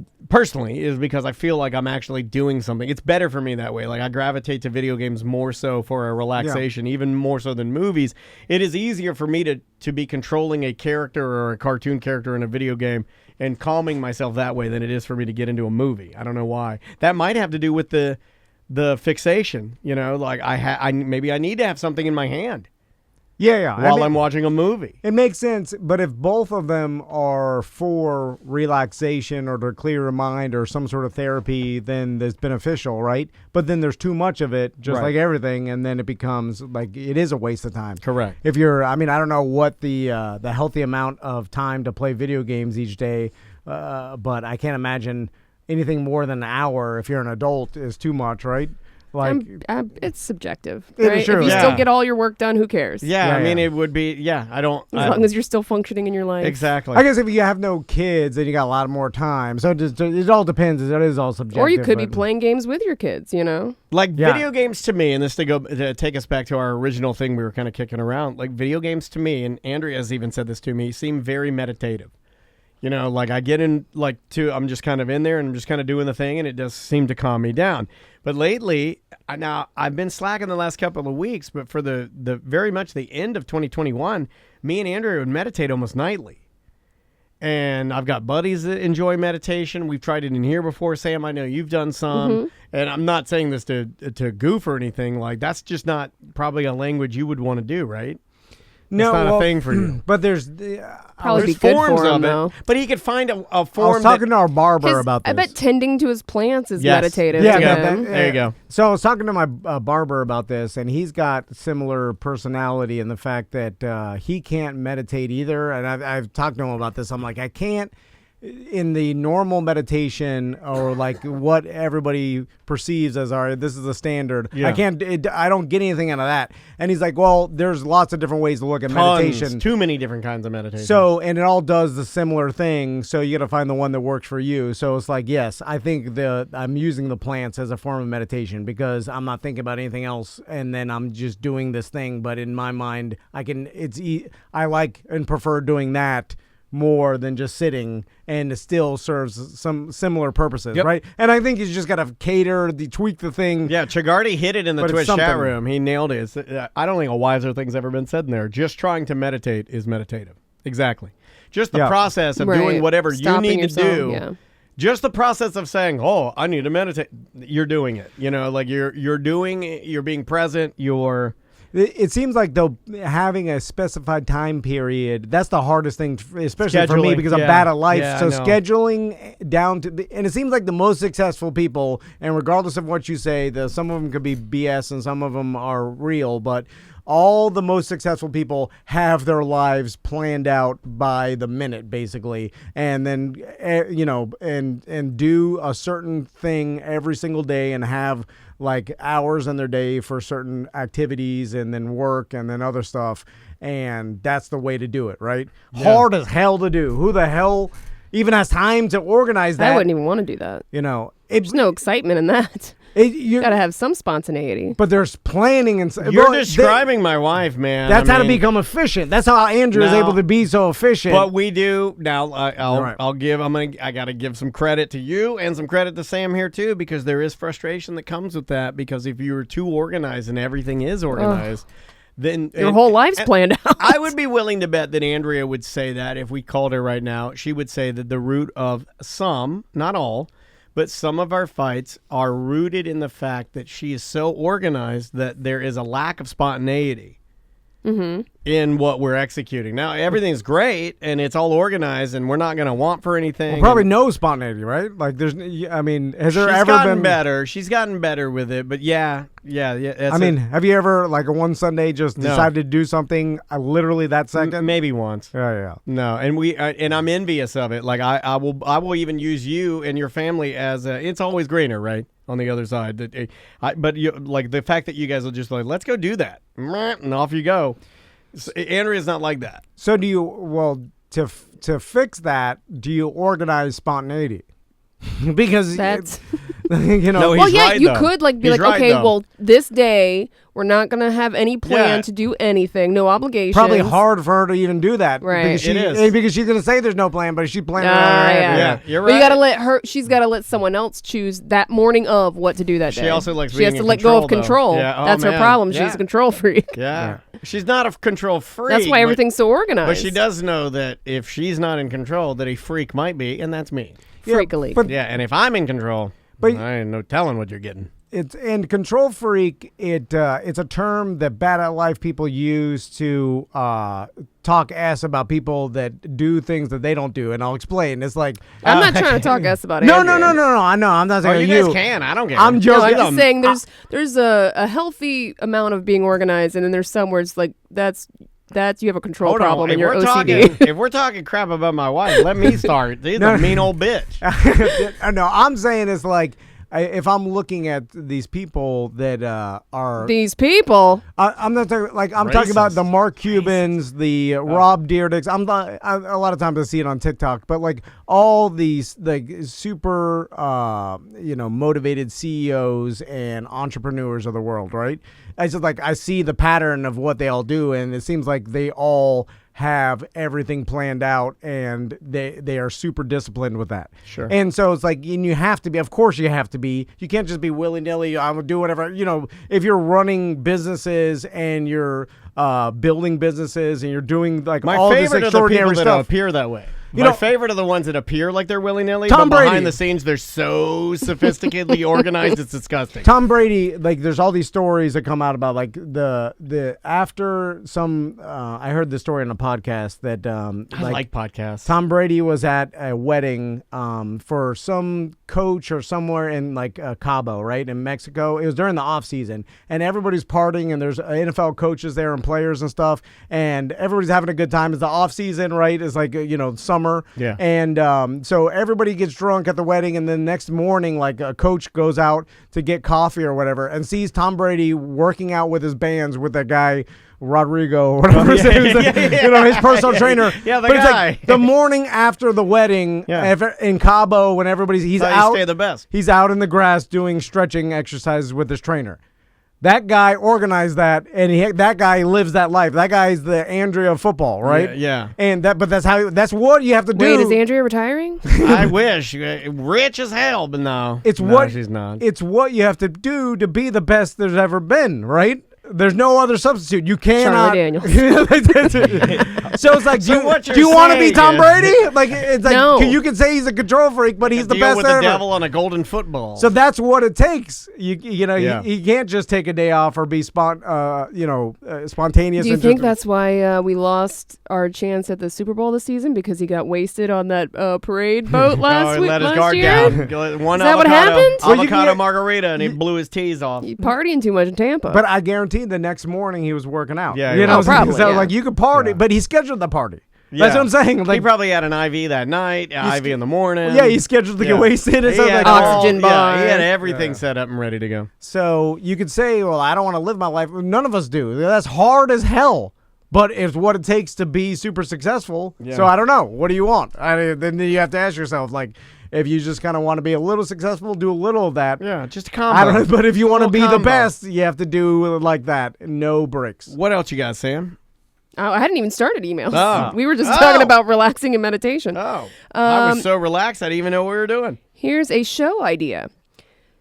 because I feel like I'm actually doing something. It's better for me that way. Like I gravitate to video games more so for a relaxation, even more so than movies. It is easier for me to be controlling a character or a cartoon character in a video game and calming myself that way than it is for me to get into a movie. I don't know why. That might have to do with the fixation. Like maybe I need to have something in my hand. Yeah. While I'm watching a movie. It makes sense, but if both of them are for relaxation or to clear your mind or some sort of therapy, then it's beneficial, right? But then there's too much of it, just like everything, and then it becomes like it is a waste of time. Correct. If you're, I don't know what the healthy amount of time to play video games each day, but I can't imagine anything more than an hour if you're an adult is too much, right? Like it's subjective, It right? is true, If you yeah. still get all your work done, who cares? Yeah, I mean, it would be, I don't. As long as you're still functioning in your life. Exactly. I guess if you have no kids, then you got a lot more time. So it all depends. It is all subjective. Or you could be playing games with your kids, Like video games to me, and this to take us back to our original thing we were kind of kicking around, like video games to me, and Andrea has even said this to me, seem very meditative. Like I get in, I'm just kind of in there and I'm just kind of doing the thing, and it does seem to calm me down. But lately, now I've been slacking the last couple of weeks, but for the very much the end of 2021, me and Andrea would meditate almost nightly. And I've got buddies that enjoy meditation. We've tried it in here before, Sam. I know you've done some. And I'm not saying this to goof or anything. Like, that's just not probably a language you would want to do, right? No, it's not a thing for you. But there's Probably there's be good forms for him, of it, though. but he could find a form. I was talking to our barber about this. I bet tending to his plants is Yes. meditative. Yeah, to that- him. There you go. So I was talking to my barber about this, and he's got similar personality in the fact that he can't meditate either. And I've talked to him about this. I'm like, I can't. In the normal meditation, or like what everybody perceives as this is the standard. Yeah. I don't get anything out of that. And he's like, well, there's lots of different ways to look at meditation. Too many different kinds of meditation. So, and it all does the similar thing. So you got to find the one that works for you. So it's like, yes, I think I'm using the plants as a form of meditation because I'm not thinking about anything else, and then I'm just doing this thing. But in my mind, I like and prefer doing that more than just sitting, and it still serves some similar purposes, right? And I think you just got to tweak the thing. Yeah, Chigardi hit it in the But it's Twitch chat something. room. He nailed it. I don't think a wiser thing's ever been said in there. Just trying to meditate is meditative. Exactly. Just the process of doing whatever Stopping you need yourself, to do. yeah. Just the process of saying, "Oh, I need to meditate." You're doing it. Like you're doing it, you're being present, It seems like, though, having a specified time period, that's the hardest thing, especially for me, Scheduling, because I'm yeah. bad at life. Yeah, so I know. scheduling down to and it seems like the most successful people, and regardless of what you say, some of them could be BS and some of them are real, but all the most successful people have their lives planned out by the minute, basically, and then and do a certain thing every single day and have like hours in their day for certain activities and then work and then other stuff, and that's the way to do it, right? Yeah. Hard as hell to do. Who the hell even has time to organize that? I wouldn't even want to do that. It's There's no excitement in that. You got to have some spontaneity. But there's planning and You're describing my wife, man. That's how to become efficient. That's how Andrew is able to be so efficient. But we do now. Right. I got to give some credit to you and some credit to Sam here too, because there is frustration that comes with that. Because if you were too organized and everything is organized, then Your whole life's planned out. I would be willing to bet that Andrea would say that if we called her right now, she would say that the root of some, not all, but some of our fights are rooted in the fact that she is so organized that there is a lack of spontaneity in what we're executing. Now, everything's great, and it's all organized, and we're not going to want for anything. probably no spontaneity, right? Like has there She's ever gotten been better. She's gotten better with it, but yeah. have you ever, like, a one Sunday just decided to do something literally that second? Maybe once. Yeah. No, and and I'm envious of it. Like I will even use you and your family as it's always greener, right? On the other side, but like the fact that you guys will just like, let's go do that, and off you go. Andrea's not like that. So do you? Well, to fix that, do you organize spontaneity? because That's you know. No, well, he's yeah, right, you though. could like be He's like, right, okay, though. well, this day we're not gonna have any plan Yeah. to do anything, no obligations. Probably hard for her to even do that. Right. Because It is. because she's gonna say there's no plan, but she's planning Ah, around her head. yeah. You're But you right. gotta let her. She's gotta let someone else choose that morning of what to do that day. She also likes She has being to in let go of control, though. control. Yeah. Oh, That's her man. problem. Yeah. She's a control freak. Yeah. She's not a control freak. That's why but- everything's so organized. But she does know that if she's not in control, that a freak might be, and that's me. freakily. but- Yeah, and if I'm in control, But- I ain't no telling what you're getting. It's and control freak. It's a term that bad at life people use to talk ass about people that do things that they don't do, and I'll explain. It's like I'm not trying to talk us about it. no. I know. I'm not Oh, saying you guys can. I don't care. I'm No, joking. I'm just saying there's a healthy amount of being organized, and then there's some where it's like that's you have a control Hold problem on. and you're If we're OCD. talking, if we're talking crap about my wife, let me start. She's a mean old bitch. No, I'm saying it's like if I'm looking at these people that are These people. I'm not talking like I'm talking about the Mark Cubans, the Rob Dyrdeks. A lot of times I see it on TikTok, but like all these like super motivated CEOs and entrepreneurs of the world, right? I just like I see the pattern of what they all do, and it seems like they all have everything planned out, and they are super disciplined with that. Sure. And so it's like, and you have to be. Of course, you have to be. You can't just be willy nilly. I will do whatever. If you're running businesses and you're building businesses and you're doing like My all this favorite are the extraordinary people that stuff. appear that way. You My know- favorite are the ones that appear like they're willy-nilly, Tom but Brady. behind the scenes, they're so sophisticatedly organized, it's disgusting. Tom Brady, like there's all these stories that come out about like the after some. I heard this story on a podcast that I like podcasts. Tom Brady was at a wedding for some coach or somewhere in like Cabo, right, in Mexico. It was during the off season, and everybody's partying, and there's NFL coaches there and players and stuff, and everybody's having a good time. It's the off season, right? It's like summer. Yeah. And so everybody gets drunk at the wedding, and then next morning, like a coach goes out to get coffee or whatever, and sees Tom Brady working out with his bands with that guy Rodrigo or whatever his name is, his personal trainer. Yeah, the but it's guy. like the morning after the wedding, in Cabo, when he's That's how you out, stay the best. he's out in the grass doing stretching exercises with his trainer. That guy organized that, and that guy lives that life. That guy's the Andrea of football, right? Yeah. And that's what you have to do. Wait, is Andrea retiring? I wish. Rich as hell, but no. She's not. It's what you have to do to be the best there's ever been, right? There's no other substitute. You cannot. Charlie Daniels. So it's like, So do you want to be saying Tom is- Brady? Like it's like No. you can say he's a control freak, but he's the Deal best with ever. the devil on a golden football. So that's what it takes. You can't just take a day off or be spontaneous. Do you and think just, that's why we lost our chance at the Super Bowl this season because he got wasted on that parade boat last he week? let his last guard year? down. One Is that what avocado, happened? Well, you can avocado get- margarita, and he blew his tees off. You partying too much in Tampa. But I guarantee the next morning he was working out. Yeah, you he know, was. Oh, probably, so yeah. like you could party, Yeah. but he scheduled the party. Yeah. That's what I'm saying. Like, He probably had an IV that night, IV in the morning. yeah, he scheduled to get wasted. And He so, had like, Oxygen bar. Yeah, he had everything set up and ready to go. So you could say, well, I don't want to live my life. None of us do. That's hard as hell. But it's what it takes to be super successful. Yeah. So I don't know. What do you want? Then you have to ask yourself, like, if you just kind of want to be a little successful, do a little of that. Yeah, just a combo. I don't know. But if you want to Little be the combo. best, you have to do like that. No bricks. What else you got, Sam? Oh, I hadn't even started emails. Oh. We were just Oh. talking about relaxing and meditation. Oh, I was so relaxed, I didn't even know what we were doing. Here's a show idea.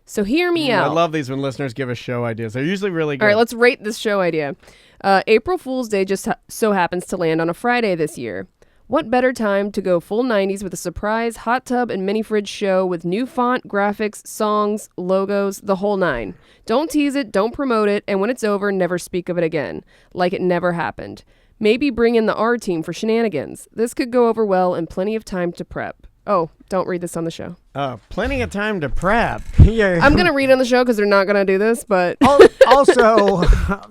So hear me I out. love these when listeners give us show ideas. They're usually really good. All right, let's rate this show idea. April Fool's Day just so happens to land on a Friday this year. What better time to go full 90s with a surprise hot tub and mini fridge show with new font, graphics, songs, logos, the whole nine. Don't tease it, don't promote it, and when it's over, never speak of it again, like it never happened. Maybe bring in the R team for shenanigans. This could go over well and plenty of time to prep. Oh, don't read this on the show. Plenty of time to prep. Yeah. I'm going to read on the show because they're not going to do this, but Also,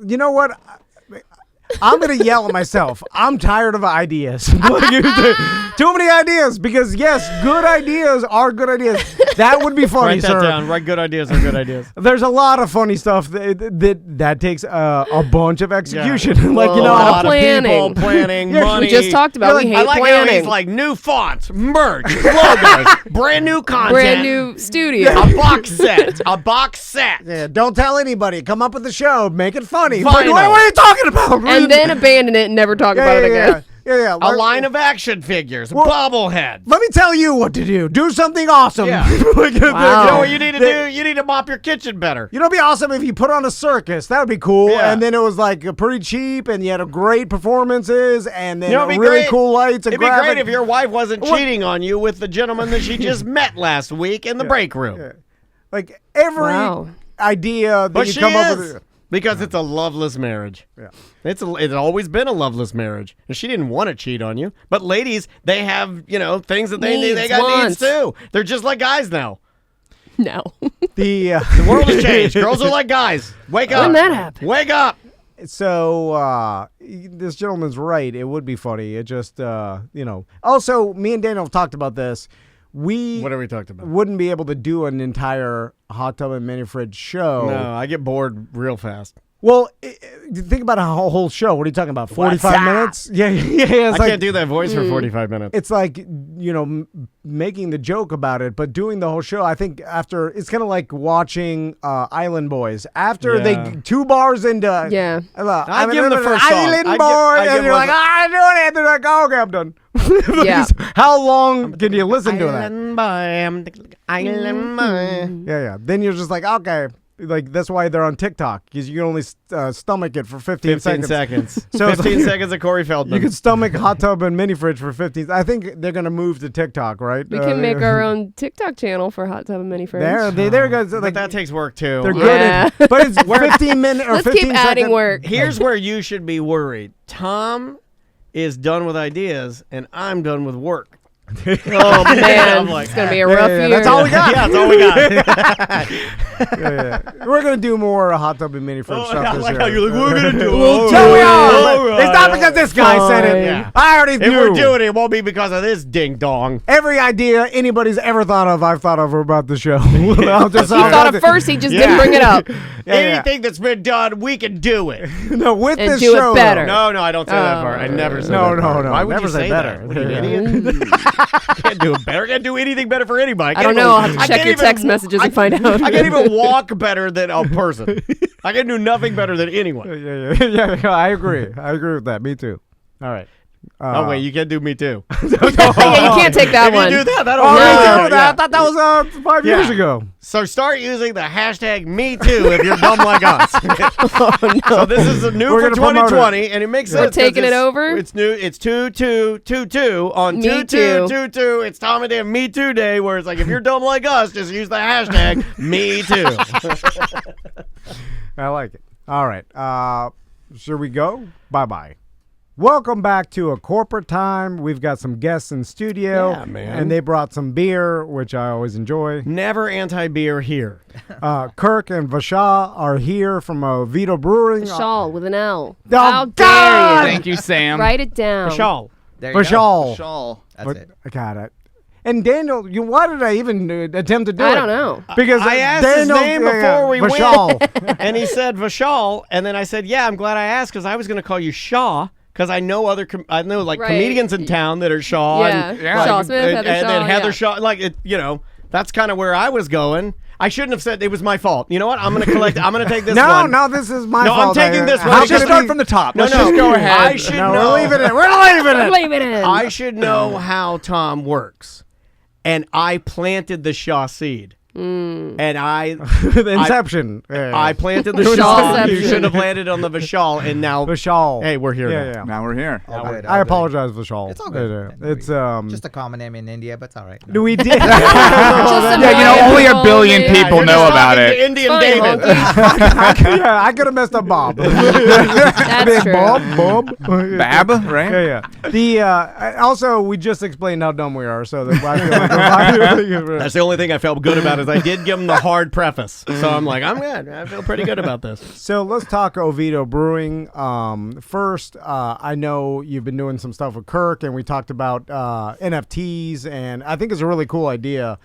you know what? I'm going to yell at myself. I'm tired of ideas. Too many ideas because yes, good ideas are good ideas. That would be funny, Write that sir. down. Right, good ideas are good ideas. There's a lot of funny stuff that takes a bunch of execution. Yeah. Like you a know, lot planning. of people planning, Yeah, we money. We just talked about we hate I like how planning. he's like new fonts, merch, logos, brand new content, Brand new studio. a box set. yeah, don't tell anybody. Come up with the show. Make it funny. Vinyl. What are you talking about? And then abandon it and never talk yeah, about it yeah, again. yeah. A line of action figures, bobblehead. Let me tell you what to do. Do something awesome. Yeah. Like, You know Wow. what you need to do? You need to mop your kitchen better. You know, it'd be awesome if you put on a circus. That would be cool. Yeah. And then it was like pretty cheap, and you had a great performances, and then You know, it'd be really great. cool lights. And It'd be graphic. great if your wife wasn't cheating on you with the gentleman that she just met last week in the break room. Yeah. Like every Wow. idea that But you she come up is. with. Because it's a loveless marriage. Yeah. It's always been a loveless marriage. And she didn't want to cheat on you. But ladies, they have, things that they need. They Needs, got wants. needs too. They're just like guys now. No. The The world has changed. Girls are like guys. Wake up. When that happened? Wake up. So this gentleman's right. It would be funny. It just Also, me and Daniel have talked about this. What are we talking about? Wouldn't be able to do an entire hot tub and mini fridge show. No, I get bored real fast. Well, think about a whole show. What are you talking about? 45 What's up? minutes? Yeah. It's I can't do that voice for 45 minutes. It's like, making the joke about it, but doing the whole show. I think after, it's kind of like watching Island Boys. After Yeah. 2 bars into, Yeah. I give 'em the first song. Island I'd Boys, give and you're like, I'm doing it. They're like, oh, okay, I'm done. Yeah. How long can you listen to that? Island boy, I'm the island boy. Yeah. Then you're just like, okay. Like, that's why they're on TikTok, because you can only stomach it for 15 seconds. So it's 15 like- seconds of Corey Feldman. You can stomach hot tub and mini fridge for 15. I think they're gonna move to TikTok, right? We can make our own TikTok channel for Hot Tub and Mini Fridge. There goes. but Like, that takes work too. they're Yeah. good, but it's 15 minutes or Let's 15 keep adding second- work. Here's where you should be worried. Tom is done with ideas, and I'm done with work. Oh man, I'm like, it's gonna be a rough year. that's all we got. Yeah, that's all we got. Yeah. We're gonna do more hot tub and mini fridge stuff I this like year. how you're like, we're gonna do it. No, we are. All but right. It's not because this guy said it. Fine. Yeah. I already If knew. we're doing it, it won't be because of this ding dong. Every idea anybody's ever thought of, I've thought of about the show. He thought of first, he just didn't bring it up. Yeah. Anything that's been done, we can do it. No, with And this do it show, better. though. No, I don't say that part. I never say No, that no, part. no. Why would Never you say say better. that? What are you, an idiot? Can't do it better. Can't do anything better for anybody. I don't know. I'll have to check your text messages and find out. I can't even walk better than a person. I can do nothing better than anyone. Yeah. I agree. I agree with that. Me too. All right. Oh wait, you can't do me too. Yeah, you can't take that If one. you do that, that'll Oh, really really? do it. I thought that was 5 years Yeah. ago. So start using the hashtag #MeToo if you're dumb like us. So this is a new We're for gonna promote 2020, and it makes sense. We're 'cause taking it it's- over? It's new. It's 2222 on Me 2222. It's Tom and Dan Me Too Day, where it's like if you're dumb like us, just use the hashtag #MeToo. I like it. All right. Should we go? Bye-bye. Welcome back to A Corporate Time. We've got some guests in studio. Yeah, man. And they brought some beer, which I always enjoy. Never anti-beer here. Kirk and Vashal are here from Oviedo Brewing. Shawl with an L. Oh, How God! dare you? Thank you, Sam. Write it down. Shawl. There you go. Vashal. Shawl. That's But- it. I got it. And Daniel, why did I even attempt to do it? I don't know. Because I asked his Daniel, name before we went. Vashal. And he said Vashal, and then I said, "Yeah, I'm glad I asked because I was going to call you Shaw because I know I know like Right. comedians in town that are Shaw. Yeah. and, Yeah. like, Shaw Smith, and, Heather and then Shaw, Heather yeah. Shaw. Like it, that's kind of where I was going. I shouldn't have said it was my fault. You know what? I'm going to collect. I'm going to take this one. No, this is my No, I'm fault. taking this one. How Let's could just it Start be- from the top. No, Let's no. just go ahead. I should No, know. we're leaving it. We're leaving it. Leave it in. I should know how Tom works, and I planted the Shaw seed. And I The Inception. I planted the The shawl. You Shawception. should have landed on the Vashal, and now Vashal. hey, we're here. Yeah, now. yeah. Now we're here. All good, I all apologize, Vashal. It's all good. Yeah, yeah. It's Just a common name in India, but it's all right. we did. Just Yeah, you know, only a billion Yeah, people You're know just about talking to it. Indian Fine, David. honky. Yeah, I could have messed up Bob. That's true. Bob. Bab, right? Yeah. The also we just explained how dumb we are, so that I feel like That's the only thing I felt good about is I did give them the hard preface. So I'm like, I'm good. I feel pretty good about this. So let's talk Oviedo Brewing. First, I know you've been doing some stuff with Kirk, and we talked about NFTs, and I think it's a really cool idea.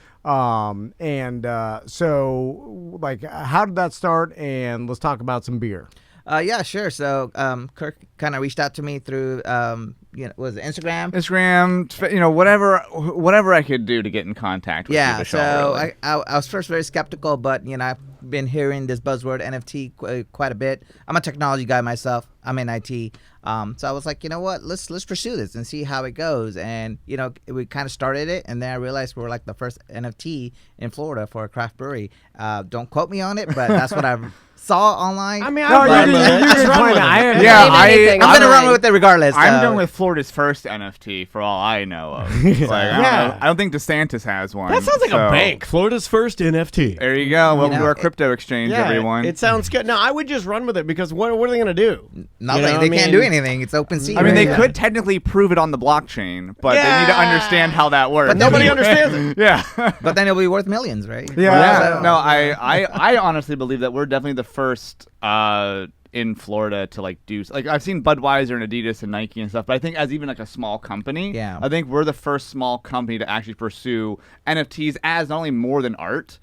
So, like, how did that start? And let's talk about some beer. Yeah, sure. So Kirk kind of reached out to me through, was it Instagram? Instagram, whatever I could do to get in contact with Yeah, you. so Really. I was first very skeptical, but, I've been hearing this buzzword NFT quite a bit. I'm a technology guy myself. I'm in IT. So I was like, you know what, let's pursue this and see how it goes. And, we kind of started it, and then I realized we were like the first NFT in Florida for a craft brewery. Don't quote me on it, but that's what I saw online. I mean, No, I'm you run with can it. claim it. Name anything. I'm going to online. run with it regardless. I'm so. done with Florida's first NFT for all I know of. Like, I don't think DeSantis has one. That sounds like so- a bank. Florida's first NFT. There you go. Welcome know, to our crypto exchange, everyone. It sounds good. No, I would just run with it because what are they going to do? Nothing. You know, They I can't mean- do anything. It's open sea. I mean, they right? could technically prove it on the blockchain, but they need to understand how that works. But Nobody understands it. Yeah. But then it'll be worth millions, right? Yeah. So- No, I honestly believe that we're definitely the first in Florida to do I've seen Budweiser and Adidas and Nike and stuff, but I think as even like a small company, Yeah. I think we're the first small company to actually pursue NFTs as not only more than art,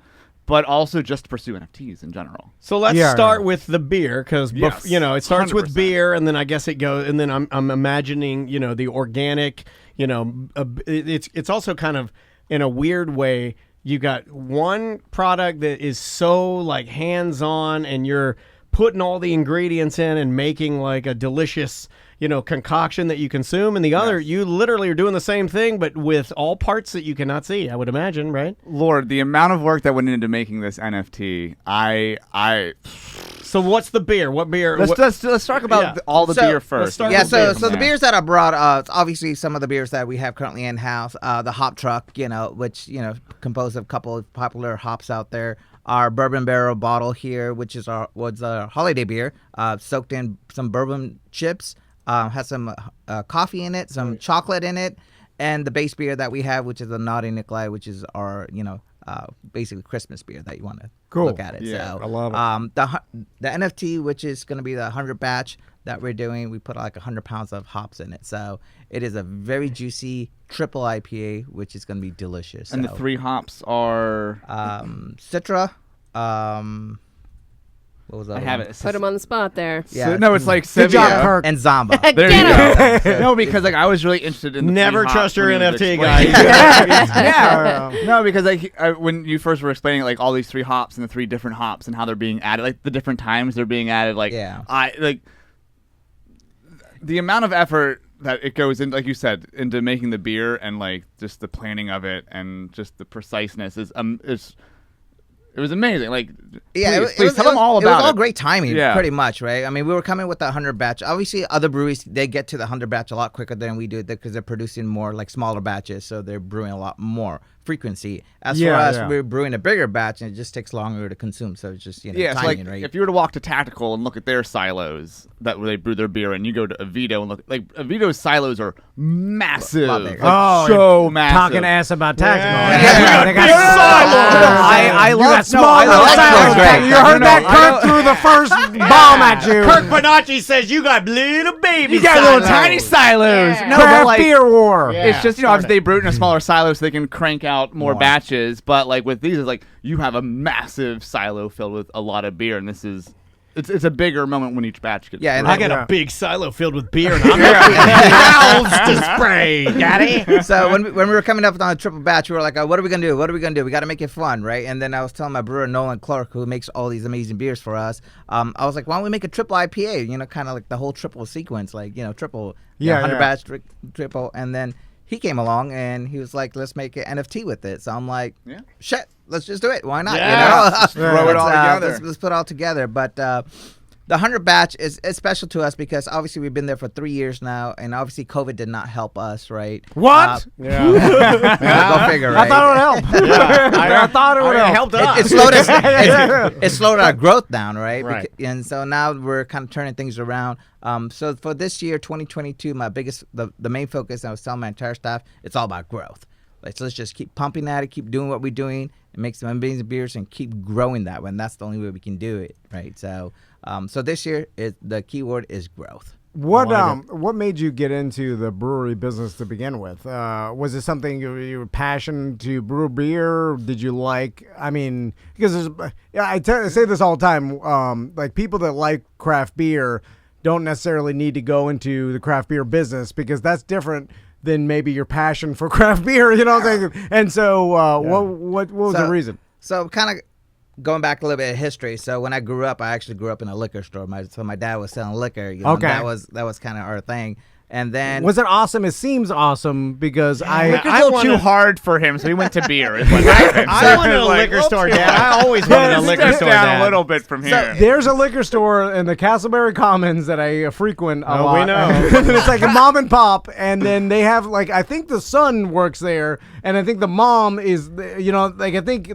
but also just to pursue NFTs in general. So let's Yeah. start with the beer because Yes, it starts with 100%. beer, and then I guess it goes, and then I'm imagining the organic. It's also kind of in a weird way. You got one product that is so like hands on, and you're putting all the ingredients in and making like a delicious concoction that you consume, and the other you literally are doing the same thing but with all parts that you cannot see, I would imagine, right? Lord, the amount of work that went into making this NFT, So what's the beer? What beer? let's talk about Yeah. all the So, beer let's first. start Yeah, with so beer. so the beers that I brought, it's obviously some of the beers that we have currently in house. The hop truck, which composed of a couple of popular hops out there. Our bourbon barrel bottle here, which is was a holiday beer, soaked in some bourbon chips, has some coffee in it, some chocolate in it, and the base beer that we have, which is a Naughty Nikolai, which is our basically Christmas beer that you want to look at it. Yeah, so, I love it. The NFT, which is going to be the 100 batch that we're doing, we put like 100 pounds of hops in it. So it is a very juicy triple IPA, which is going to be delicious. And the So, 3 hops are Citra. What was that? I have it. Put him on the spot there. Yeah. No, it's like Good job, Sevilla. Kirk. And Zamba. There Get you go. No, because I was really interested in the Never 3 hops trust your when he was NFT explaining guy. it. Yeah. No, because when you first were explaining all these 3 hops and the 3 different hops and how they're being added, the different times they're being added, the amount of effort that it goes in, like you said, into making the beer and just the planning of it and just the preciseness is it was amazing. Please tell them all about it. It was all great timing, Yeah. pretty much, right? I mean, we were coming with the 100 batch. Obviously, other breweries, they get to the 100 batch a lot quicker than we do because they're producing more smaller batches, so they're brewing a lot more frequency. As for us, we're brewing a bigger batch, and it just takes longer to consume, so it's just, timing, right? If you were to walk to Tactical and look at their silos where they brew their beer, and you go to Oviedo and look, Oviedo's silos are massive. Lot bigger. So massive. Talking ass about tactical. Yeah. They got I love small I love silos. great. You heard that? Kirk threw the first bomb at you. Kirk Bonacci says you got little baby. You got little tiny silos. Yeah. No, Craft but beer war. it's just obviously they brew it in a smaller silo so they can crank out more batches. But with these, it's you have a massive silo filled with a lot of beer, and this is it's a bigger moment when each batch gets. Yeah, and brewed. I got Yeah. a big silo filled with beer, and I'm not mouths to spray. Got it? So when we were coming up on a triple batch, we were like, what are we going to do? What are we going to do? We got to make it fun, right? And then I was telling my brewer, Nolan Clark, who makes all these amazing beers for us, I was like, why don't we make a triple IPA? Kind of like the whole triple sequence, triple, 100 batch, triple. And then he came along and he was like, let's make an NFT with it. So I'm like, shit, let's just do it. Why not? Yeah. Just throw it all together. Let's put it all together. But the 100 batch is special to us because obviously we've been there for 3 years now, and obviously COVID did not help us, right? What? Go figure, right? I thought it would help. I thought it would It help. helped us. It slowed us. It slowed our growth down, right? Right. And so now we're kind of turning things around. So for this year, 2022, the main focus, I was telling my entire staff, it's all about growth. let's just keep pumping at it, keep doing what we're doing, and make some amazing beers and keep growing that one. That's the only way we can do it, right? So, so this year the keyword is growth. What made you get into the brewery business to begin with? Was it something you were passionate to brew beer? Did you like? I mean, because I say this all the time. Like people that like craft beer don't necessarily need to go into the craft beer business because that's different than maybe your passion for craft beer. You know what I'm saying? And so, what was the reason? So kind of going back a little bit of history. So when I grew up, I actually grew up in a liquor store. So my dad was selling liquor. You know, okay. That was kind of our thing. And then was it awesome? It seems awesome because Liquor's a little too hard for him, so he went to beer. Is what happened. I wanted a liquor store, Dad. I always wanted a liquor store, down Dad. a little bit from here. There's a liquor store in the Castleberry Commons that I frequent a lot. We know. It's like a mom and pop, and then they have I think the son works there, and I think the mom is, I think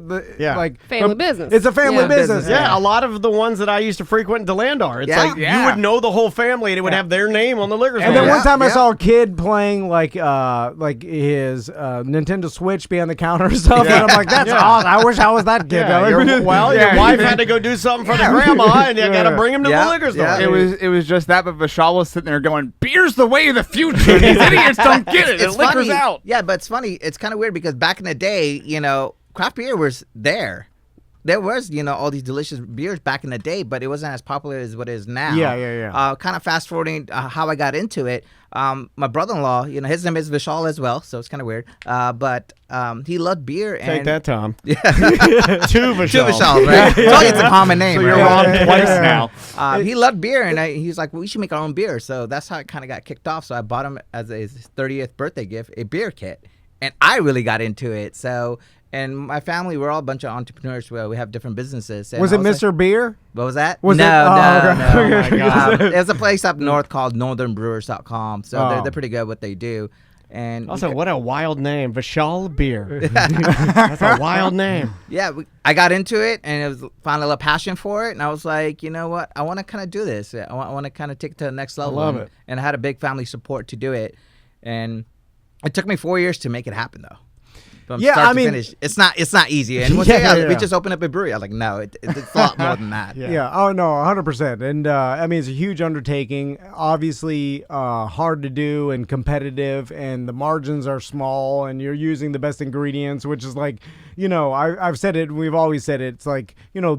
family business. It's a family business. Yeah, a lot of the ones that I used to frequent in DeLandar. It's you would know the whole family, and it would have their name on the liquor store. And then one time I saw a kid playing like his Nintendo Switch behind the counter or stuff, and I'm like, that's awesome. I wish I was that kid. Your wife had to go do something for the grandma, and you got to bring him to the liquor store. Yeah. It was just that, but Vishal was sitting there going, beer's the way of the future. These idiots don't get it. It's liquor's funny. out. Yeah, but it's funny. It's kind of weird because back in the day, craft beer was there. There was, all these delicious beers back in the day, but it wasn't as popular as what it is now. Yeah. Kind of fast forwarding how I got into it. My brother-in-law, his name is Vishal as well, so it's kind of weird. But he loved beer. And Take that, Tom. Yeah. Two Vishals, right? It's a common name. So you're right? wrong twice now. He loved beer, and he's like, well, we should make our own beer. So that's how it kind of got kicked off. So I bought him as his 30th birthday gift a beer kit, and I really got into it. So. And my family, we're all a bunch of entrepreneurs. We have different businesses. And was it Mr. Beer? What was that? No. Oh my God. There's a place up north called northernbrewers.com. So they're pretty good at what they do. And also, what a wild name, Vishal Beer. That's a wild name. Yeah, I got into it, and found a little passion for it. And I was like, you know what? I want to kind of do this. I want to kind of take it to the next level. I love it. And I had a big family support to do it. And it took me 4 years to make it happen, though. From start to finish. It's not easy. And we just opened up a brewery. I was like, no, it's a lot more than that. Yeah. Oh no, 100%. And it's a huge undertaking. Obviously, hard to do and competitive, and the margins are small, and you're using the best ingredients, which is like, I've said it. And we've always said it. It's like,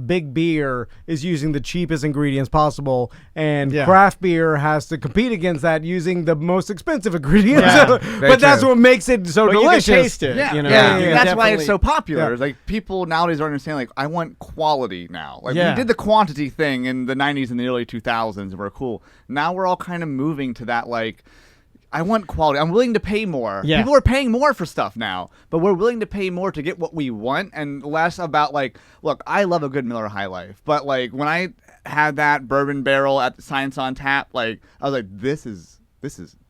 big beer is using the cheapest ingredients possible, and craft beer has to compete against that using the most expensive ingredients. Yeah, but that's what makes it so delicious. You can taste it. Yeah. That's why it's so popular. It's like people nowadays don't understand. Like, I want quality now. Like we did the quantity thing in the '90s and the early 2000s, and we're cool. Now we're all kind of moving to that. Like, I want quality. I'm willing to pay more. Yeah. People are paying more for stuff now, but we're willing to pay more to get what we want, and less about like, look, I love a good Miller High Life, but like when I had that bourbon barrel at Science on Tap, like I was like, this is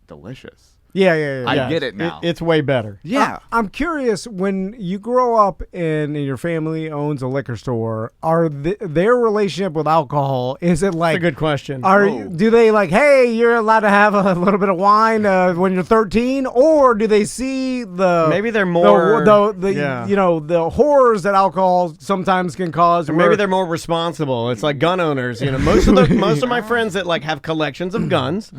delicious. Yeah. I get it now. It's way better. Yeah. I'm curious, when you grow up and your family owns a liquor store, are their relationship with alcohol, is it like... That's a good question. Do they like, hey, you're allowed to have a little bit of wine when you're 13? Or do they see the... Maybe they're more... the horrors that alcohol sometimes can cause? Or maybe they're more responsible. It's like gun owners. Most of my friends that like have collections of guns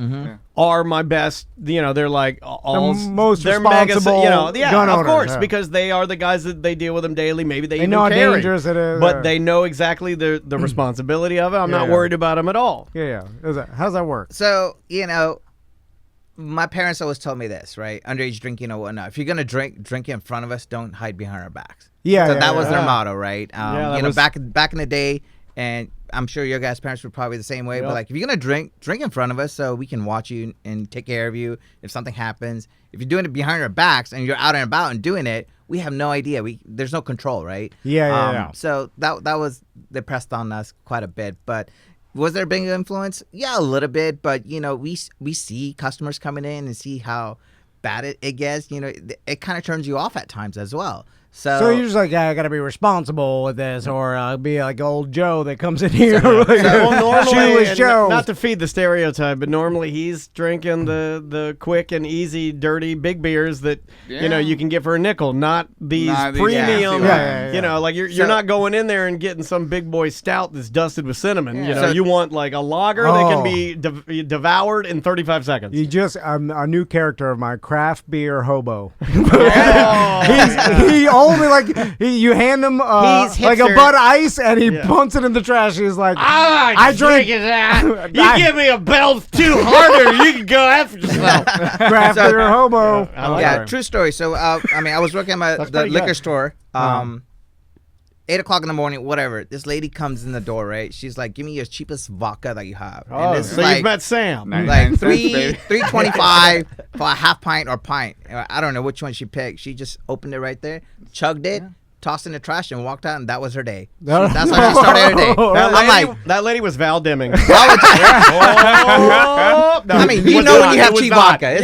are my best, they're like most they're responsible gun of owners, course, because they are the guys that they deal with them daily. Maybe they even know how carry, dangerous it is, but they know exactly the responsibility of it. I'm not worried about them at all. Yeah. How's that work? So, my parents always told me this, right? Underage drinking or whatnot. If you're gonna drink in front of us, don't hide behind our backs. Yeah. So that was their motto, right? Back in the day, and I'm sure your guys' parents were probably the same way. Yep. But like, if you're gonna drink in front of us, so we can watch you and take care of you if something happens. If you're doing it behind our backs and you're out and about and doing it, we have no idea. There's no control, right? Yeah. So that was, they pressed on us quite a bit. But was there a big influence? Yeah, a little bit. But we see customers coming in and see how bad it gets. It kind of turns you off at times as well. So you're just like, yeah, I got to be responsible with this, or be like old Joe that comes in here. like, Well, normally, shoeless and Joe. not to feed the stereotype, but normally he's drinking the quick and easy, dirty big beers that you can get for a nickel, not these premium. Like you're not going in there and getting some big boy stout that's dusted with cinnamon. You want like a lager that can be devoured in 35 seconds. You just a new character of my craft beer hobo. Oh. He only you hand him like a Bud Ice and he punts it in the trash. He's like, I drink that. You give me a belt too harder, you can go after yourself. Craft beer hobo. True story. So I was working at the liquor store. 8 o'clock in the morning, whatever. This lady comes in the door, right? She's like, "Give me your cheapest vodka that you have." Oh, and this so you've met Sam. Like $3.25 for a half pint or pint. I don't know which one she picked. She just opened it right there, chugged it, tossed in the trash, and walked out. And that was her day. That's how she started her day. That lady was Val Dimming. I mean, you know when you have cheap vodka.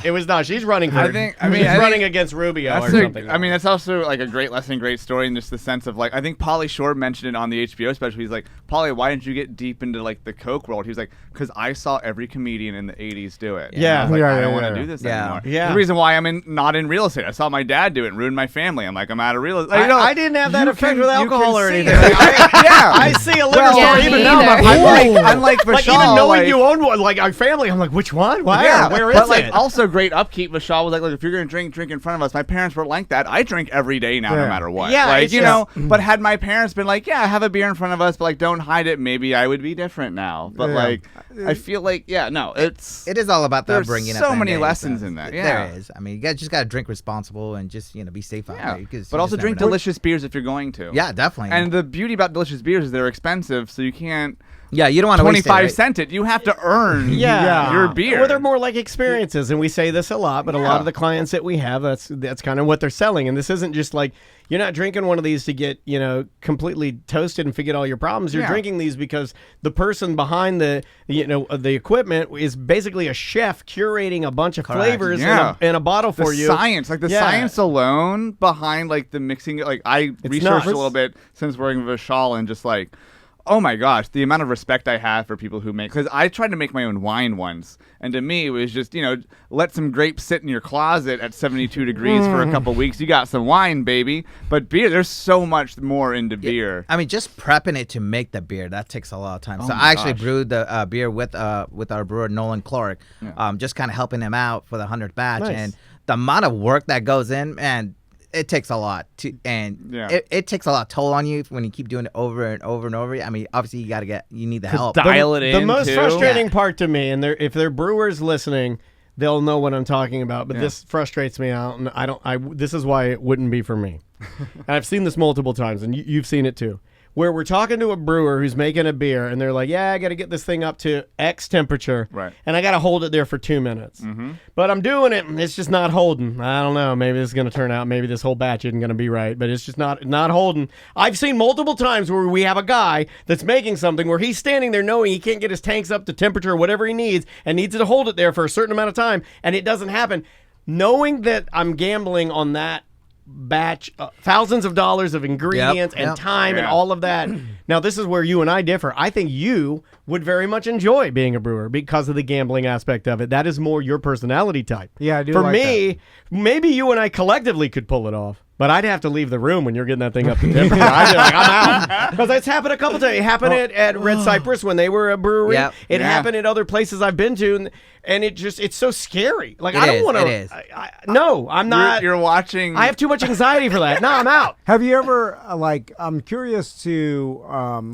It was not. She's running for She's running against Rubio or something. I mean, that's also like a great lesson, great story, in just the sense of like, I think Pauly Shore mentioned it on the HBO special. He's like, Pauly, why didn't you get deep into like the Coke world? He was like, because I saw every comedian in the 80s do it. Yeah. I was like, I don't want to do this anymore. Yeah. The reason why I'm not in real estate. I saw my dad do it and ruined my family. I'm like, I'm out of real estate. I didn't have that effect with alcohol or anything. I see a liquor store even now. Unlike Vishal, like even knowing you own one, like our family, I'm like, which one? Why? Yeah, where is but it? like also great upkeep. Vishal was like, look, if you're gonna drink in front of us. My parents weren't like that. I drink every day now, no matter what. Yeah, like But had my parents been like, yeah, have a beer in front of us, but like don't hide it, maybe I would be different now. But like, I feel like it is all about that bringing up. There's so many lessons in that. Yeah, there is. I mean, you just gotta drink responsible and just be safe out there. But also drink delicious beers if you're going to. Yeah, definitely. And the beauty about delicious beers is they're expensive, so you can't. Yeah, you don't want to waste it, 25 cent it. You have to earn your beer. Or they're more like experiences, and we say this a lot, but a lot of the clients that we have, that's kind of what they're selling. And this isn't just like, you're not drinking one of these to get, completely toasted and forget all your problems. You're drinking these because the person behind the equipment is basically a chef curating a bunch of flavors in a bottle for you. Science, like the science alone behind like the mixing, like I researched a little bit since working with Vishal and just like, oh my gosh, the amount of respect I have for people who make, because I tried to make my own wine once, and to me it was just, let some grapes sit in your closet at 72 degrees for a couple weeks. You got some wine, baby. But beer, there's so much more into beer. I mean, just prepping it to make the beer, that takes a lot of time. So I actually brewed the beer with our brewer, Nolan Clark, just kind of helping him out for the 100th batch. Nice. And the amount of work that goes in, man, it takes a lot it takes a lot toll on you when you keep doing it over and over and over. I mean, obviously you need the help. Dial it in. The most frustrating part to me, and if they're brewers listening, they'll know what I'm talking about. But this frustrates me out, and this is why it wouldn't be for me. And I've seen this multiple times, and you've seen it too. Where we're talking to a brewer who's making a beer, and they're like, yeah, I got to get this thing up to X temperature, and I got to hold it there for 2 minutes. Mm-hmm. But I'm doing it, and it's just not holding. I don't know. Maybe this is going to turn out. Maybe this whole batch isn't going to be right, but it's just not holding. I've seen multiple times where we have a guy that's making something where he's standing there knowing he can't get his tanks up to temperature or whatever he needs, and needs to hold it there for a certain amount of time, and it doesn't happen. Knowing that I'm gambling on that batch, thousands of dollars of ingredients and time and all of that. Now, this is where you and I differ. I think you would very much enjoy being a brewer because of the gambling aspect of it. That is more your personality type. Yeah, I do. For like me, that. Maybe you and I collectively could pull it off. But I'd have to leave the room when you're getting that thing up to temperature. I'd be like, I'm out. Because it's happened a couple times. It happened at Red Cypress when they were a brewery. Yep. It happened at other places I've been to. And it's so scary. Like, I don't want to. It is. No, I'm not. You're watching. I have too much anxiety for that. No, I'm out. Have you ever, I'm curious to,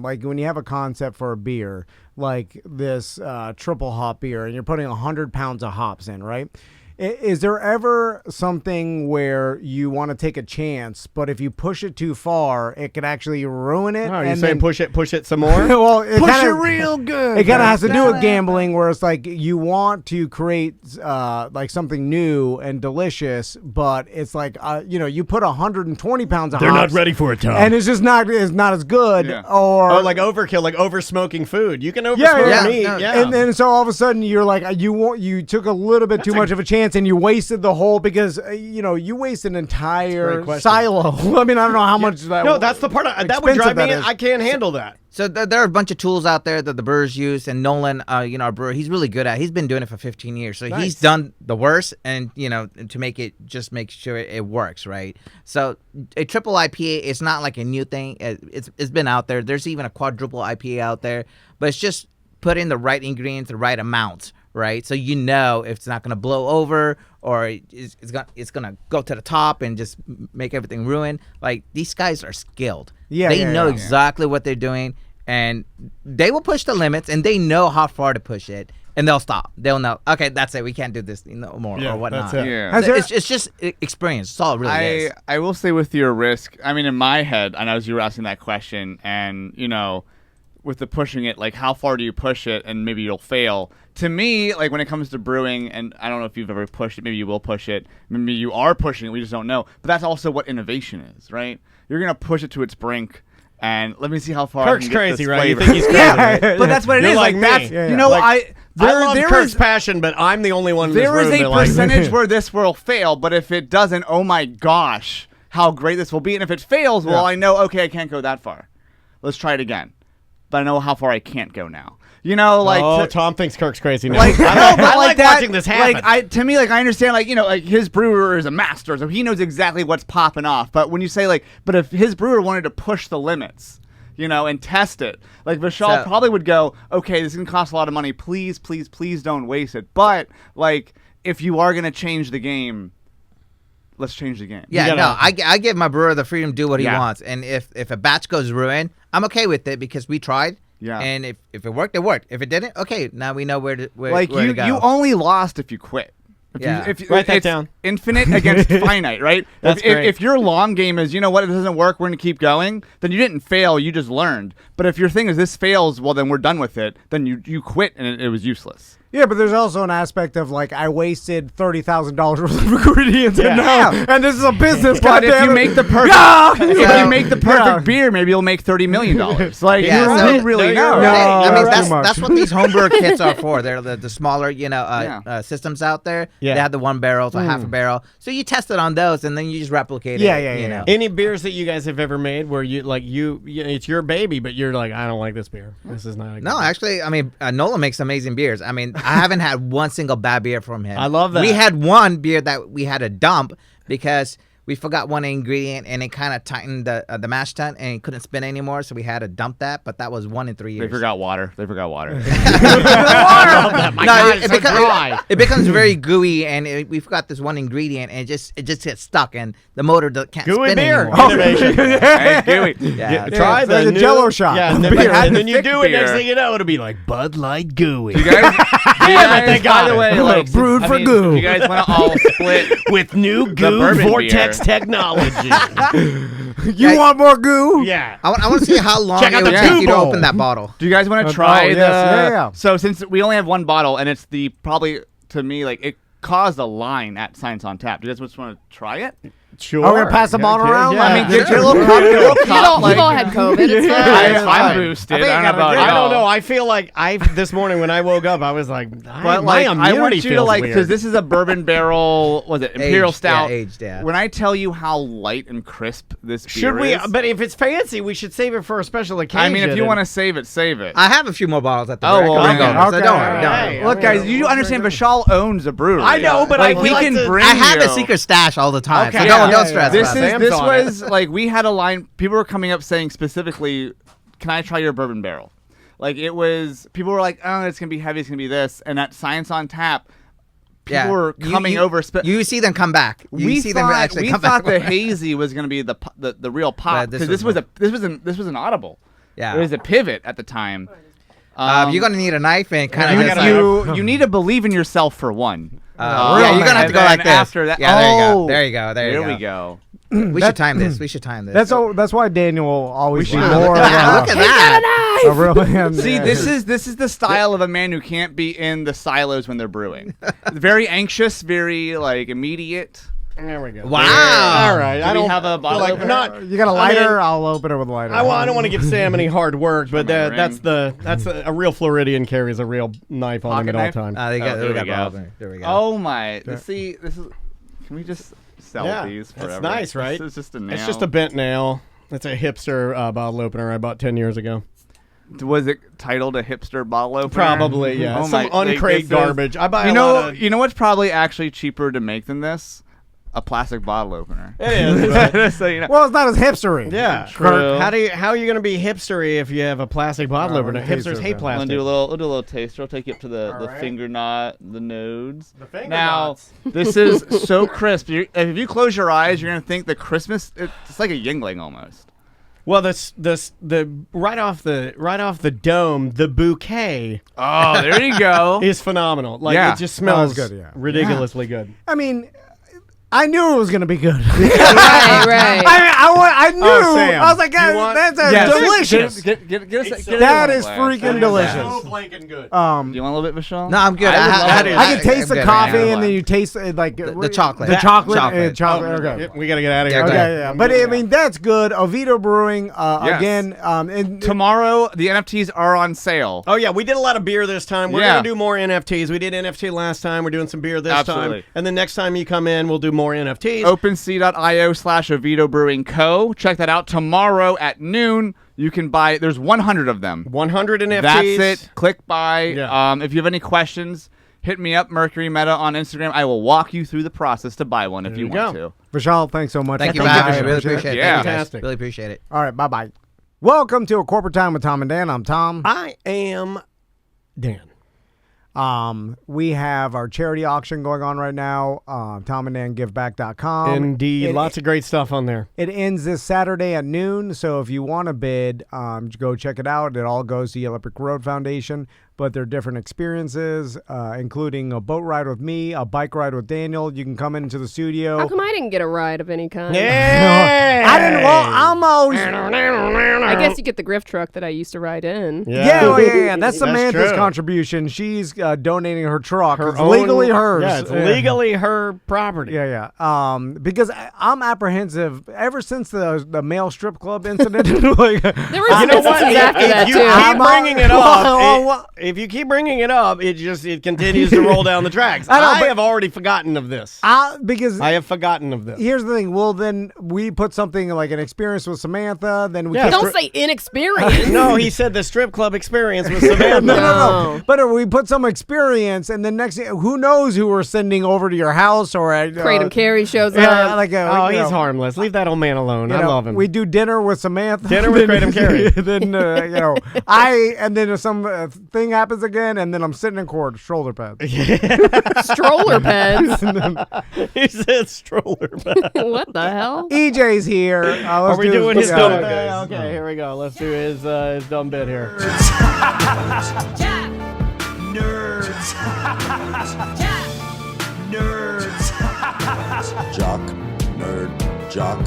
when you have a concept for a beer, like this triple hop beer, and you're putting 100 pounds of hops in, right? Is there ever something where you want to take a chance, but if you push it too far, it could actually ruin it? Oh, you're saying push it some more? Well, push it real good. It kind of has to do with gambling, where it's like you want to create something new and delicious, but it's like you put 120 pounds of hops. They're not ready for it, Tom. And it's just not as good. Yeah. Or like overkill, like over smoking food. You can over smoke meat. And then so all of a sudden you're like you took a little bit too much of a chance. chance and you wasted the whole because you waste an entire question. silo. I mean, I don't know how much that. No, that's the part that would drive me. I can't handle that. So there are a bunch of tools out there that the brewers use, and Nolan, our brewer, he's really good at. He's been doing it for 15 years, so he's done the worst, and to make sure it works, right? So a triple IPA is not like a new thing. It's been out there. There's even a quadruple IPA out there, but it's just put in the right ingredients, the right amounts, right? So if it's not gonna blow over or it's gonna go to the top and just make everything ruin. Like these guys are skilled. They know exactly what they're doing. And they will push the limits, and they know how far to push it, and they'll stop. They'll know, okay, that's it. We can't do this no more or whatnot. That's it. Yeah. So it's just experience. That's all it really is. I will say with your risk, I mean, in my head, I know as you were asking that question, and, with the pushing it, like, how far do you push it, and maybe you'll fail. To me, like, when it comes to brewing, and I don't know if you've ever pushed it, maybe you will push it, maybe you are pushing it, we just don't know. But that's also what innovation is, right? You're going to push it to its brink. And let me see how far. Kirk's I can get crazy, this right? flavor. You think he's crazy, right? But that's what it You're is. like me. That's Yeah, you know, I love Kirk's is passion, but I'm the only one. In there this is room a that percentage where this will fail, but if it doesn't, oh my gosh, how great this will be! And if it fails, well, I know, okay, I can't go that far. Let's try it again. But I know how far I can't go now. Tom thinks Kirk's crazy now. Like, I like watching this happen. To me, I understand, his brewer is a master, so he knows exactly what's popping off. But when you say, but if his brewer wanted to push the limits, and test it, like Vishal probably would go, okay, this is going to cost a lot of money. Please, please, please don't waste it. But, if you are going to change the game, let's change the game. Yeah, I give my brewer the freedom to do what he wants. And if a batch goes ruined, I'm okay with it because we tried. Yeah. And if it worked, it worked. If it didn't, okay, now we know where to go. You only lost if you quit. Write that down. Infinite against finite, right? That's great. If your long game is, it doesn't work, we're going to keep going, then you didn't fail, you just learned. But if your thing is this fails, well, then we're done with it, then you quit and it was useless. Yeah, but there's also an aspect of I wasted $30,000 worth of ingredients, and this is a business. But if you make the perfect, beer, maybe you'll make $30 million. You really know. That's what these homebrewer kits are for. They're the smaller, systems out there. Yeah. They have the 1 barrel to half a barrel. So you test it on those, and then you just replicate it. Yeah. Any beers that you guys have ever made where it's your baby, but you're like, I don't like this beer. This is not. A good No, beer. actually, I mean, Nola makes amazing beers. I mean, I haven't had one single bad beer from him. I love that. We had one beer that we had to dump because we forgot one ingredient and it kind of tightened the mash tun and it couldn't spin anymore, so we had to dump that. But that was 1 in 3 years. They forgot water. It becomes very gooey, and we forgot this one ingredient, and it just gets stuck, and the motor can't gooey spin beer anymore. innovation. Hey, gooey. Try the new Jello shot. Yeah, and then you do it. Next thing you know, it'll be like Bud Light gooey. You guys, by the way, brewed for goo. You guys want to all split with new goo bourbon vortex technology. You want more goo? Yeah. I want to see how long Check it out would the take you to Goo open that bottle. Do you guys want to try the? Yeah. So since we only have one bottle, and it's probably to me it caused a line at Science on Tap. Do you guys just want to try it? Sure. Are we gonna pass the bottle around? Yeah. I mean, get your little cup. We've all had COVID. It's fine. I'm boosted. I don't know about I don't y'all. know. I feel like this morning when I woke up, I was like, But my I immunity want you to feels because weird. this is a bourbon barrel. Was it Imperial Aged, Stout? yeah, aged, yeah. When I tell you how light and crisp this beer Should we? is, But if it's fancy, we should save it for a special occasion. I mean, if you want to save it, save it. I have a few more bottles at the Oh, back. well, I'm okay. going, so don't worry. Okay. Don't Hey, worry. Look, guys, you understand? Vishal owns a brewery. I know, but like I we like can to- bring. I have you. a secret stash all the time. Okay. So Yeah, don't stress This about it. this Sam's on was like we had a line. People were coming up saying specifically, "Can I try your bourbon barrel?" Like it was. People were like, "Oh, it's gonna be heavy. It's gonna be this." And at Science on Tap, people were coming over. You see them come back. You see them actually come back. We thought the hazy was gonna be the real pop But this because was this was an audible. Yeah. It was a pivot at the time. You're gonna need a knife and kind of you need to believe in yourself for one. yeah, you're gonna have to go and like then this. after that, Yeah, there you go. There we go. We should time this. That's why Daniel will always be Wow, more look of at that. Look at that. a real man. See, this is the style of a man who can't be in the silos when they're brewing. Very anxious, very like immediate. There we go. Wow. All right. Do we have a bottle opener? not. You got a I mean, lighter? I'll open it with a lighter. I don't want to give Sam any hard work, but my that's a real Floridian carries a real knife on him Pocket at all knife? times. There we go. There we go. Oh my! See, this is. Can we just sell Yeah, these forever? that's nice, right? This is just a nail. It's just a bent nail. It's a hipster bottle opener I bought 10 years ago. Was it titled a hipster bottle opener? Probably, yeah. Oh Some my- uncrate this garbage. Is, I buy you a know, lot of... You know what's probably actually cheaper to make than this? A plastic bottle opener. It is, right? So, you know, Well, it's not as hipstery. Yeah. True. How are you going to be hipstery if you have a plastic bottle opener? taste Hipsters it, hate man. plastic. we'll do a little taster. I'll take you up to the right. finger knot, the nodes. The finger now, knots. this is so crisp. If you close your eyes, you're gonna think the Christmas. It's like a Yingling almost. Well, the right off the dome, the bouquet Oh, there you go. is phenomenal. Like Yeah. it just smells good, yeah. ridiculously good. I mean, I knew it was going to be good. Right. I knew. Oh, Sam, I was like, do you want- that's Yes. delicious. Get us That is freaking delicious. blanking good. Do you want a little bit, Michelle? No, I'm good. I would love had it. it. I can taste the I'm good coffee, right now. and then you taste like The chocolate. The chocolate. Chocolate. Chocolate. Okay. We got to get out of Yeah, here. go Okay, ahead. yeah. But I mean, that's good. Oviedo Brewing, Yes. again. And Tomorrow, the NFTs are on sale. Oh yeah, we did a lot of beer this time. We're Yeah. gonna do more NFTs. We did NFT last time. We're doing some beer this Absolutely. time. And the next time you come in, we'll do more NFTs. OpenSea.io/Oviedo Brewing Co. Check that out tomorrow at noon. You can buy. There's 100 of them. 100 NFTs. That's it. Click buy. Yeah. If you have any questions, hit me up, Mercury Meta on Instagram. I will walk you through the process to buy one if you you want go. to. Vishal, thanks so much. Thank you, for Bob. coming I by. really appreciate it. Yeah. Thank you, guys. Fantastic. Really appreciate it. All right, bye-bye. Welcome to A Corporate Time with Tom and Dan. I'm Tom. I am Dan. We have our charity auction going on right now. TomandDanGiveBack.com. Indeed, lots of great stuff on there. It ends this Saturday at noon, so if you want to bid, go check it out. It all goes to Yellow Brick Road Foundation, but there are different experiences, including a boat ride with me, a bike ride with Daniel. You can come into the studio. How come I didn't get a ride of any kind? Yeah. I didn't. Well, almost. I guess you get the grift truck that I used to ride in. Yeah. That's Samantha's true. contribution. She's donating her truck. Her It's own- legally hers. Yeah, it's legally her property. Yeah. Because I'm apprehensive ever since the male strip club incident. Like, There were You some know what? instances after that If you too. keep bringing it Well, up, if you keep bringing it up, it continues to roll down the tracks. I know, I but- have already forgotten of this. because I have forgotten of this. here's the thing. Well, then we put something like an experience with Samantha. Then we Yeah. Don't say inexperienced. No, he said the strip club experience with Savannah. No. But we put some experience, and then next thing, who knows who we're sending over to your house or Kratom Carey shows Yeah, up. like Oh, he's harmless. Leave that old man alone. I love him. We do dinner with Samantha. Dinner with Kratom Carey. Then and then some thing happens again, and then I'm sitting in court, shoulder pads. Stroller pens. He said stroller. What the hell? EJ's here. Are we doing his dumb bit? bit? Okay, here we go. Let's do his dumb bit here. Jock, nerd, jock,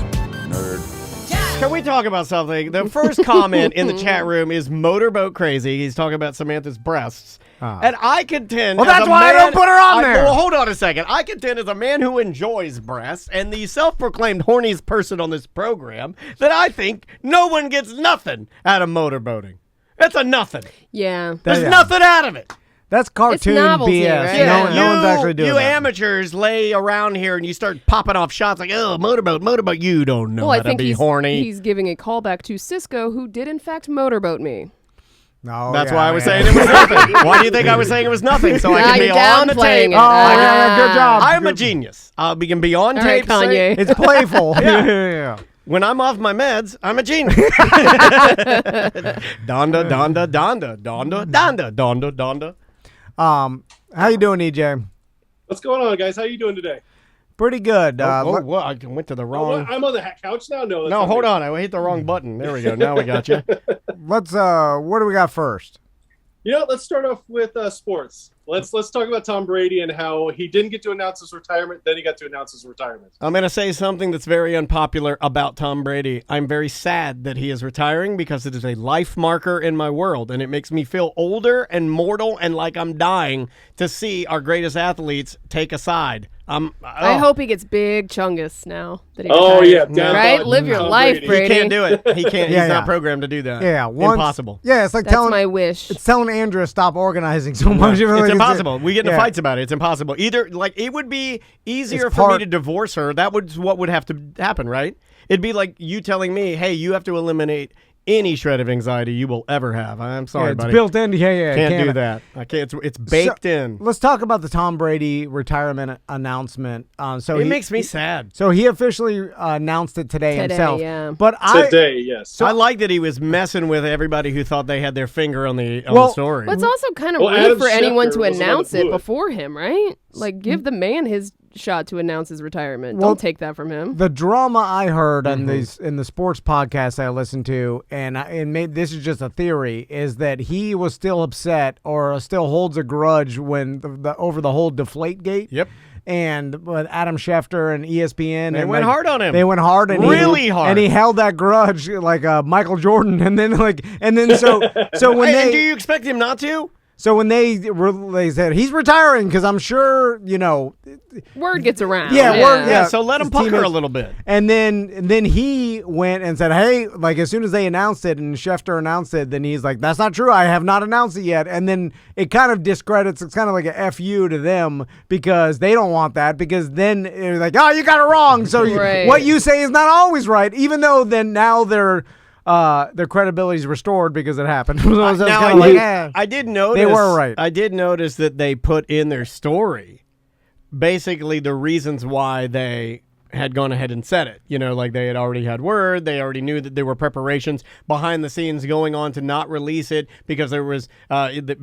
nerd. Can we talk about something? The first comment in the chat room is motorboat crazy. He's talking about Samantha's breasts. And I contend. Well, as that's a why I man- don't put her on there. Well, hold on a second. I contend as a man who enjoys breasts and the self-proclaimed horniest person on this program that I think no one gets nothing out of motorboating. That's a nothing. Yeah. There's Yeah. nothing out of it. That's cartoon novelty, BS. right? No one's actually doing you that. amateurs lay around here and you start popping off shots like, oh, motorboat. You don't know Well, I how to think be horny. he's giving a callback to Cisco, who did in fact motorboat me. No, That's yeah, why I was yeah. saying it was nothing. Why do you think I was saying it was nothing? So I Now can be you're on the downplaying tape. it. Oh, yeah, good job. I'm a genius. We can be on All right, tape. say- Kanye. It's playful. yeah. when I'm off my meds, I'm a genius. Donda, donda, donda, donda, donda, donda, donda. How you doing, EJ? What's going on, guys? How you doing today? Pretty good. Well, I went to the wrong. I'm on the couch now. No, that's No, not hold me. on. I hit the wrong button. There we go. Now we got you. Let's. What do we got first? You know, let's start off with sports. Let's talk about Tom Brady and how he didn't get to announce his retirement. Then he got to announce his retirement. I'm going to say something that's very unpopular about Tom Brady. I'm very sad that he is retiring because it is a life marker in my world, and it makes me feel older and mortal and like I'm dying to see our greatest athletes take a side I hope he gets big chungus now. That he Oh, retires. yeah. Down Right? dog Live your Tom life, Brady. Brady. He can't do it. He can't. Yeah, He's not yeah. programmed to do that. Yeah, once, impossible. Yeah, it's like That's telling my wish. It's telling Andrew to stop organizing so much. It's impossible. We get into yeah. fights about it. It's impossible. Either like it would be easier It's for me part- to divorce her. That was what would have to happen, right? It'd be like you telling me, "Hey, you have to eliminate any shred of anxiety you will ever have." I'm sorry, Yeah, it's buddy. built in. Yeah, Can't do that. I can't. It's baked in. Let's talk about the Tom Brady retirement announcement. It makes me sad. So he officially announced it today himself. Yeah. But Today, yes. I like that he was messing with everybody who thought they had their finger on the story. But it's also kind of Well, rude Adam for anyone Schefter to was the one that announce it blew it. before him, right? Like, give the man his shot to announce his retirement. Well, Don't take that from him. the drama I heard on these in the sports podcast I listened to, this is just a theory, is that he was still upset or still holds a grudge when over the whole Deflategate. Yep. And with Adam Schefter and ESPN, They and went hard on him. They went hard, and Really hard. and he held that grudge like Michael Jordan. And then so when And they do you expect him not to? So when they said he's retiring, because I'm sure Word gets around. Yeah, word. Yeah, So let him his pucker teammates- a little bit. And then he went and said, "Hey," like as soon as they announced it and Schefter announced it, then he's like, "That's not true. I have not announced it yet." And then it kind of discredits. It's kind of like a FU to them because they don't want that, because then it's like, "Oh, you got it wrong." So Right. what you say is not always right, even though then now their credibility is restored because it happened. So it's Now, kinda like, eh. I did notice They were right. I did notice that they put in their story basically the reasons why they had gone ahead and said it. Like they had already had word. They already knew that there were preparations behind the scenes going on to not release it because there was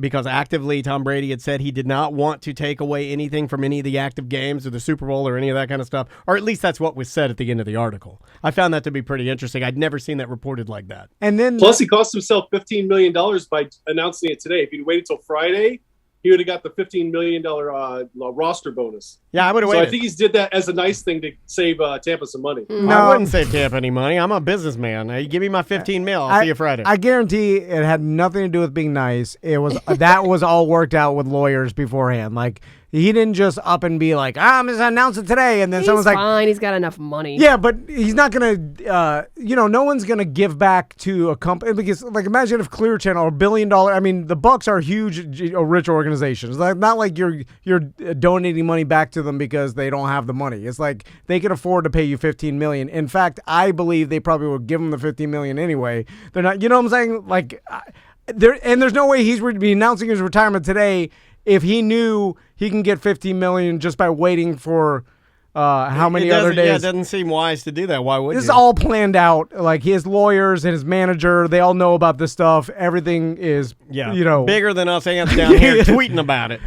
because actively Tom Brady had said he did not want to take away anything from any of the active games or the Super Bowl or any of that kind of stuff. Or at least that's what was said at the end of the article. I found that to be pretty interesting. I'd never seen that reported like that. And then Plus, he cost himself $15 million by announcing it today. If he'd waited till Friday, he would have got the $15 million roster bonus. Yeah, I would have So waited. I think he's did that as a nice thing to save Tampa some money. I wouldn't save Tampa any money. I'm a businessman. Hey, give me my 15 mil. I'll see you Friday. I guarantee it had nothing to do with being nice. It was that was all worked out with lawyers beforehand. Like he didn't just up and be like, "I'm just announce it today," and then He's someone's like, fine. He's got enough money. "Yeah, but he's not gonna, no one's gonna give back to a company because, like, imagine if Clear Channel, $1 billion. I mean, the Bucks are huge, rich organizations. Like, not like you're donating money back to them because they don't have the money. It's like they can afford to pay you $15 million. In fact, I believe they probably would give him the $15 million anyway. They're not, you know what I'm saying? Like, there's no way he's be announcing his retirement today if he knew he can get $15 million just by waiting for how many other days. Yeah, it doesn't seem wise to do that. Why would This you? is all planned out. Like his lawyers and his manager, they all know about this stuff. Everything is, bigger than us ants down here tweeting about it.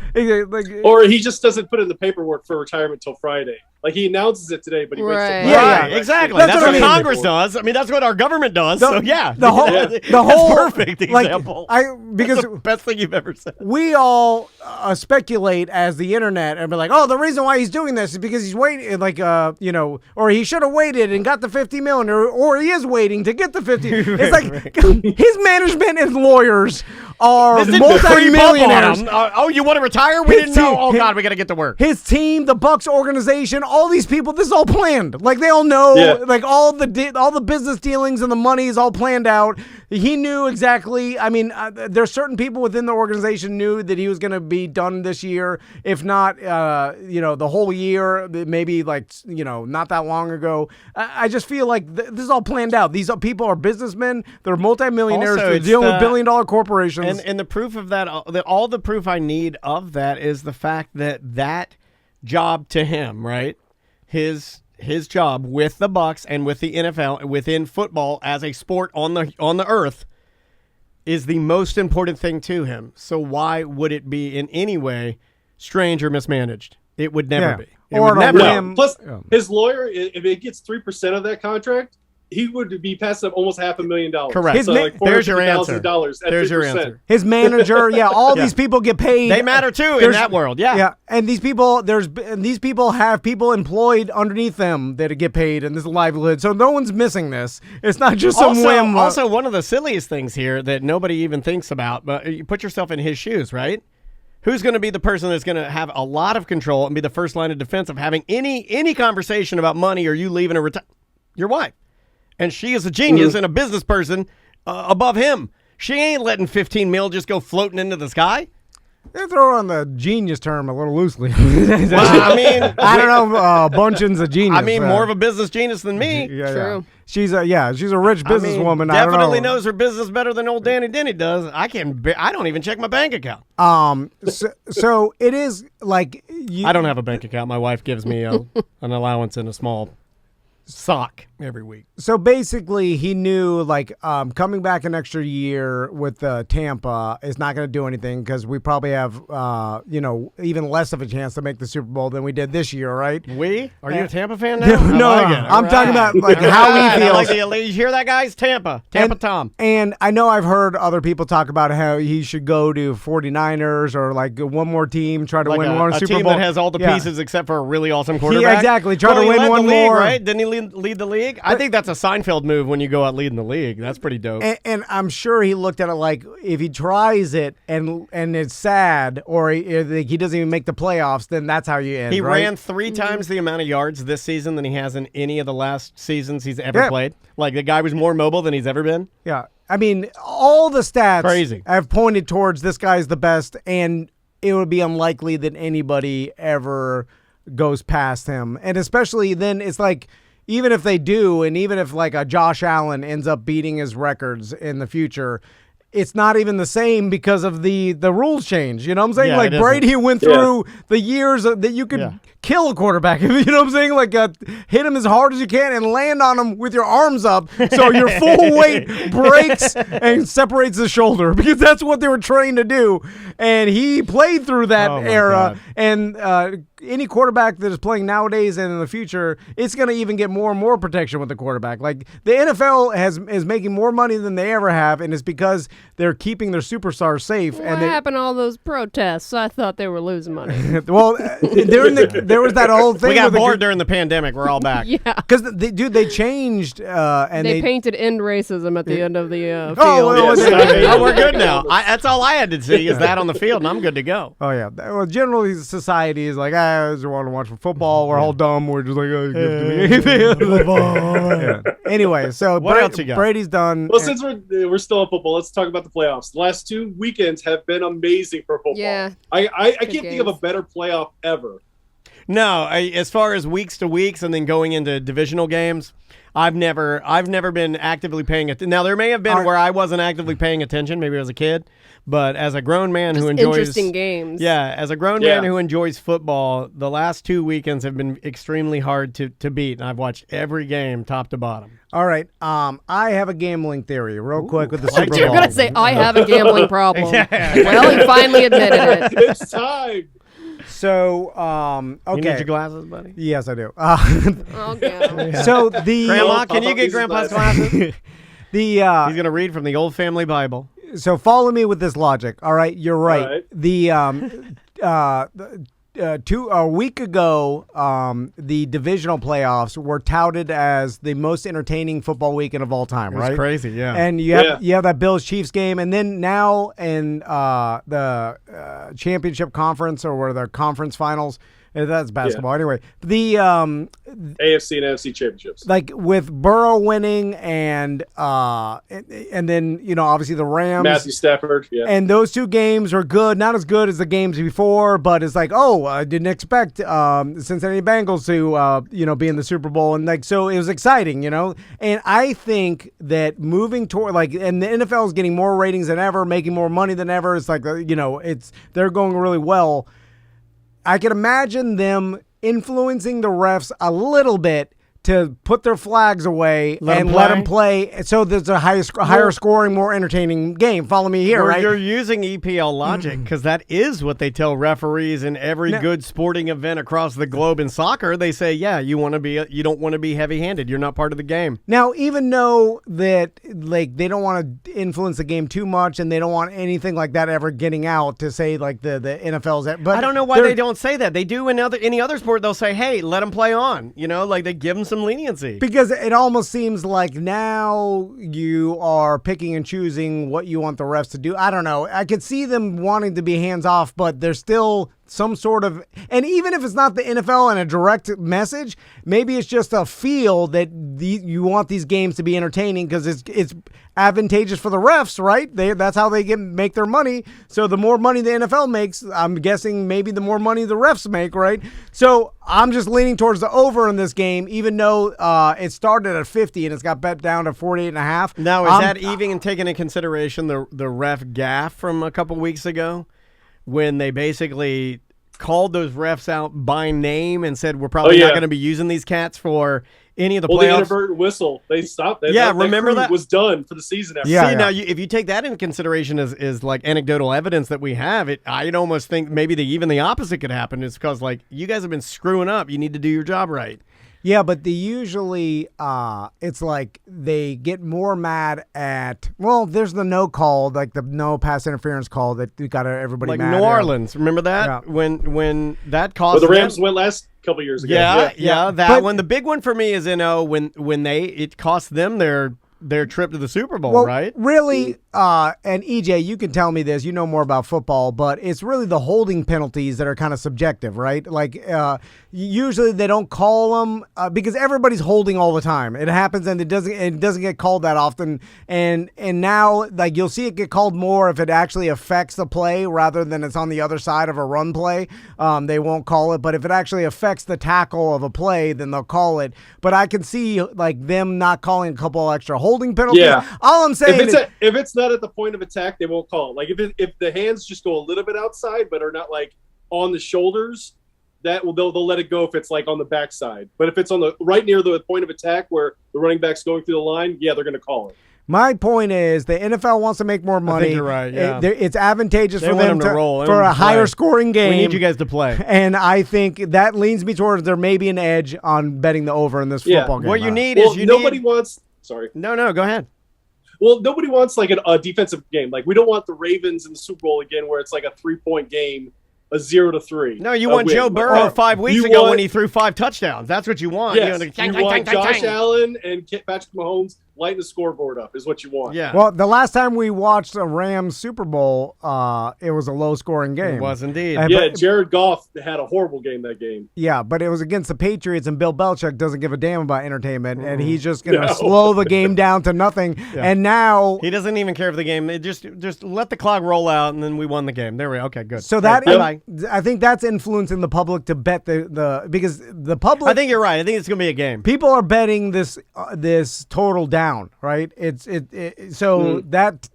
Or he just doesn't put in the paperwork for retirement till Friday. Like he announces it today, but he waits Right. till Yeah, Friday. exactly. That's That's what what I mean. Congress does. I mean, that's what our government does. The- So yeah, the whole- that's the whole- perfect like, example. because That's the best thing you've ever said. we all speculate as the internet and be like, "Oh, the reason why he's doing this is because he's waiting, like, or he should have waited and got the $50 million, or he is waiting to get the 50." It's like his management and lawyers are This didn't creep up on multi-millionaires. him. Oh, you want to retire? We His didn't know. team- Oh his- God, we got to get to work. His team, the Bucks organization, all these people, this is all planned. Like they all know, like all the business dealings and the money is all planned out. He knew exactly. I mean, there's certain people within the organization knew that he was going to be done this year, if not, the whole year, maybe like, not that long ago. I just feel like this is all planned out. These people are businessmen. They're multimillionaires. Also, They're it's dealing with the- billion-dollar corporations. And the proof of that, all the proof I need of that is the fact that job to him, right? His job with the Bucks and with the NFL within football as a sport on the earth is the most important thing to him. So why would it be in any way strange or mismanaged? It would never be. It Or would to never. whim. Plus, his lawyer, if it gets 3% of that contract, he would be passing up almost $500,000. Correct. So like There's your answer. $450,000 at There's 3%. your answer. His manager, all these people get paid. They matter too in There's- that world. Yeah. Yeah, and these people, these people have people employed underneath them that get paid, and this is a livelihood. So no one's missing this. It's not just some whim. Also, one of the silliest things here that nobody even thinks about, but you put yourself in his shoes, right? Who's going to be the person that's going to have a lot of control and be the first line of defense of having any conversation about money or you leaving a your wife? And she is a genius and a business person above him. She ain't letting 15 mil just go floating into the sky. They throw on the genius term a little loosely. Well, I mean, I don't know. Bunchin's a genius. I mean, more of a business genius than me. Yeah, True. Yeah. She's a rich businesswoman. Definitely knows her business better than old Danny Denny does. I don't even check my bank account. So it is like I don't have a bank account. My wife gives me an allowance in a small sock every week. So basically, he knew like coming back an extra year with Tampa is not going to do anything because we probably have even less of a chance to make the Super Bowl than we did this year, right? Are you a Tampa fan now? No, I'm talking about like how he feels. You hear that, guys? Tampa Tom. And I know I've heard other people talk about how he should go to 49ers or like one more team, try to win one Super team Bowl that has all the pieces except for a really awesome quarterback. Yeah, exactly. Try to win one more. Right? Didn't he lead the league? I think that's a Seinfeld move when you go out leading the league. That's pretty dope. And I'm sure he looked at it like if he tries it and it's sad or he doesn't even make the playoffs, then that's how you end. He right? ran 3 times the amount of yards this season than he has in any of the last seasons he's ever played. Like the guy was more mobile than he's ever been. Yeah. I mean, all the stats have pointed towards this guy's the best, and it would be unlikely that anybody ever goes past him. And especially then it's like, even if they do, and even if like a Josh Allen ends up beating his records in the future, it's not even the same because of the rules change. You know what I'm saying? Yeah, like Brady went through the years that you could kill a quarterback. You know what I'm saying? Like hit him as hard as you can and land on him with your arms up so your full weight breaks and separates the shoulder because that's what they were trained to do. And he played through that era. God. And any quarterback that is playing nowadays and in the future, it's going to even get more and more protection with the quarterback. Like the NFL is making more money than they ever have, and it's because they're keeping their superstars safe. What and happened to all those protests? I thought they were losing money. Well, there was that whole thing. We got bored during the pandemic. We're all back. Yeah, because they changed and they painted "End Racism" at the end of the field. Oh, we're good now. That's all I had to see is that on the field, and I'm good to go. Oh yeah. Well, generally society is like, I just want to watch football. We're all dumb. We're just like, give it to me. Anyway, so what else you got? Brady's done. Well, since we're still on football, let's talk about the playoffs. The last 2 weekends have been amazing for football. Yeah, I can't think of a better playoff ever. No, as far as weeks to weeks and then going into divisional games, I've never been actively paying attention. Now there may have been where I wasn't actively paying attention, maybe as a kid, but as a grown man who enjoys interesting games. Yeah, as a grown man who enjoys football, the last 2 weekends have been extremely hard to beat, and I've watched every game top to bottom. All right, I have a gambling theory, real quick with the Super Bowl. You're gonna say I have a gambling problem. Well, he finally admitted it. It's time. So, okay. You need your glasses, buddy? Yes, I do. Okay. So the Grandma, can you get Grandpa's glasses? He's going to read from the old family Bible. So follow me with this logic. All right, you're right. All right. A week ago, the divisional playoffs were touted as the most entertaining football weekend of all time, right? It's crazy, yeah. And you have that Bills-Chiefs game, and then now in the championship conference or the conference finals, that's basketball. Anyway, the AFC and NFC championships. like with Burrow winning and then obviously the Rams, Matthew Stafford, and those 2 games are good, not as good as the games before, but it's like, I didn't expect Cincinnati Bengals to be in the Super Bowl, and like so it was exciting, and I think that moving toward and the NFL is getting more ratings than ever, making more money than ever. It's like they're going really well. I can imagine them influencing the refs a little bit to put their flags away and let them play so there's a higher scoring, more entertaining game. Follow me here, right? You're using EPL logic because that is what they tell referees in every good sporting event across the globe in soccer. They say, you don't want to be heavy-handed. You're not part of the game. Now, even though that they don't want to influence the game too much and they don't want anything like that ever getting out to say like the NFL's, but I don't know why they don't say that. They do in any other sport. They'll say, hey, let them play on. They give them some leniency. Because it almost seems like now you are picking and choosing what you want the refs to do. I don't know. I could see them wanting to be hands off, but there's still some sort of, and even if it's not the NFL and a direct message, maybe it's just a feel that you want these games to be entertaining because it's advantageous for the refs, right? That's how they make their money. So the more money the NFL makes, I'm guessing maybe the more money the refs make, right? So I'm just leaning towards the over in this game, even though it started at 50 and it's got bet down to 48.5. Now, is that even taking into consideration the ref gaffe from a couple weeks ago? When they basically called those refs out by name and said, we're probably not going to be using these cats for any of the playoffs. The inadvertent whistle, they stopped. Remember that was done for the season. After. Now if you take that into consideration as like anecdotal evidence that we have, I'd almost think maybe even the opposite could happen. It's because like you guys have been screwing up. You need to do your job right. Yeah, but usually it's like they get more mad at, well, there's the no call, like the no pass interference call that got everybody like mad. New Orleans, remember that? Yeah. When that caused the Rams went last couple years ago. Yeah, that one. The big one for me is when it cost them their trip to the Super Bowl, right? Really, and EJ, you can tell me this. You know more about football, but it's really the holding penalties that are kind of subjective, right? Like usually they don't call them because everybody's holding all the time. It happens, and it doesn't get called that often. And now, like you'll see it get called more if it actually affects the play rather than it's on the other side of a run play. They won't call it, but if it actually affects the tackle of a play, then they'll call it. But I can see like them not calling a couple extra holding penalties. Yeah. All I'm saying if it's not at the point of attack, they won't call it. Like if the hands just go a little bit outside but are not like on the shoulders, they'll let it go if it's like on the backside. But if it's on the right near the point of attack where the running back's going through the line, they're going to call it. My point is the NFL wants to make more money. I think you're right, yeah. It's advantageous for want them to roll. for a higher scoring game. We need you guys to play. And I think that leans me towards there may be an edge on betting the over in this football game. What you need is nobody wants. Sorry. No, go ahead. Well, nobody wants like a defensive game. Like we don't want the Ravens in the Super Bowl again, where it's like a 3-point game, a 0-3. No, you want Joe Burrow 5 weeks ago when he threw 5 touchdowns. That's what you want. Yes, you want Josh Allen and Patrick Mahomes lighting the scoreboard up is what you want. Yeah. Well, the last time we watched a Rams Super Bowl, it was a low-scoring game. It was indeed. Jared Goff had a horrible game that game. Yeah, but it was against the Patriots, and Bill Belichick doesn't give a damn about entertainment, and he's just going to slow the game down to nothing. Yeah. And now he doesn't even care for the game. It just let the clock roll out, and then we won the game. There we go. Okay, good. So I think that's influencing the public to bet because the public. I think you're right. I think it's going to be a game. People are betting this total down. Right? So that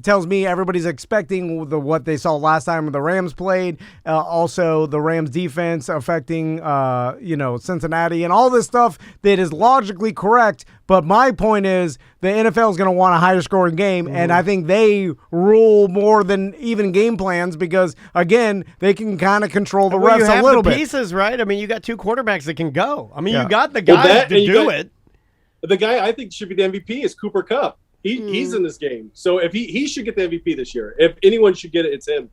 tells me everybody's expecting what they saw last time when the Rams played. Also, the Rams defense affecting Cincinnati and all this stuff that is logically correct. But my point is the NFL is going to want a higher scoring game, and I think they rule more than even game plans because again they can kind of control the refs a little bit. Pieces, right? I mean, you got 2 quarterbacks that can go. I mean, you got the guys to do it. The guy I think should be the MVP is Cooper Kupp. He's in this game, so if he should get the MVP this year. If anyone should get it, it's him.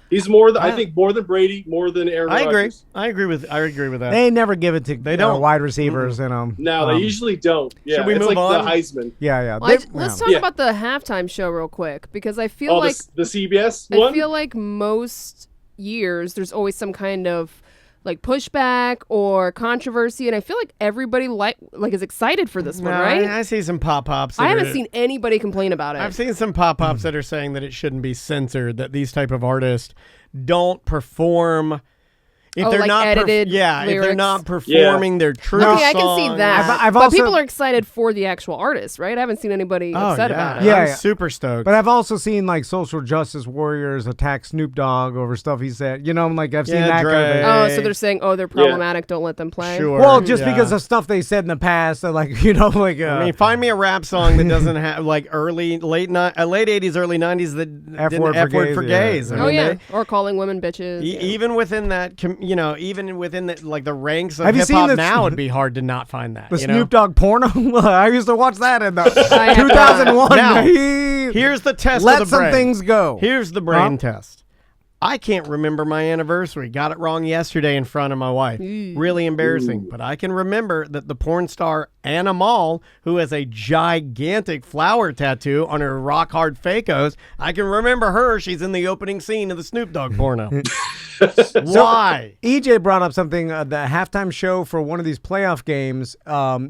He's I think more than Brady, more than Aaron Rodgers. I agree with that. They never give it to wide receivers. No, they usually don't. Yeah, should we move on? The Heisman. Yeah. Well, let's talk about the halftime show real quick because I feel like the CBS one. I feel like most years there's always some kind of like pushback or controversy, and I feel like everybody is excited for this one, right? I see some pop-ups. I haven't seen anybody complain about it. I've seen some pop-ups that are saying that it shouldn't be censored, that these type of artists don't perform if they're not edited if they're not performing their true song. Okay, I can see that. But people are excited for the actual artist, right? I haven't seen anybody upset about it. Yeah, I'm super stoked. But I've also seen like social justice warriors attack Snoop Dogg over stuff he said. You know, I've seen that kind of thing. Oh, so they're saying, they're problematic. Don't let them play. Sure. Well, just because of stuff they said in the past, I mean, find me a rap song that doesn't have like late 80s, early 90s that F word for gays. Or calling women bitches. Even within that, even within the ranks of hip hop now, it'd be hard to not find that. The Snoop Dogg porno. I used to watch that in 2001. Now, here's the test. Let some things go. Here's the brain test. I can't remember my anniversary. Got it wrong yesterday in front of my wife. Really embarrassing. But I can remember that the porn star Anna Mall, who has a gigantic flower tattoo on her rock hard Facos, I can remember her. She's in the opening scene of the Snoop Dogg porno. Why? EJ brought up something, the halftime show for one of these playoff games.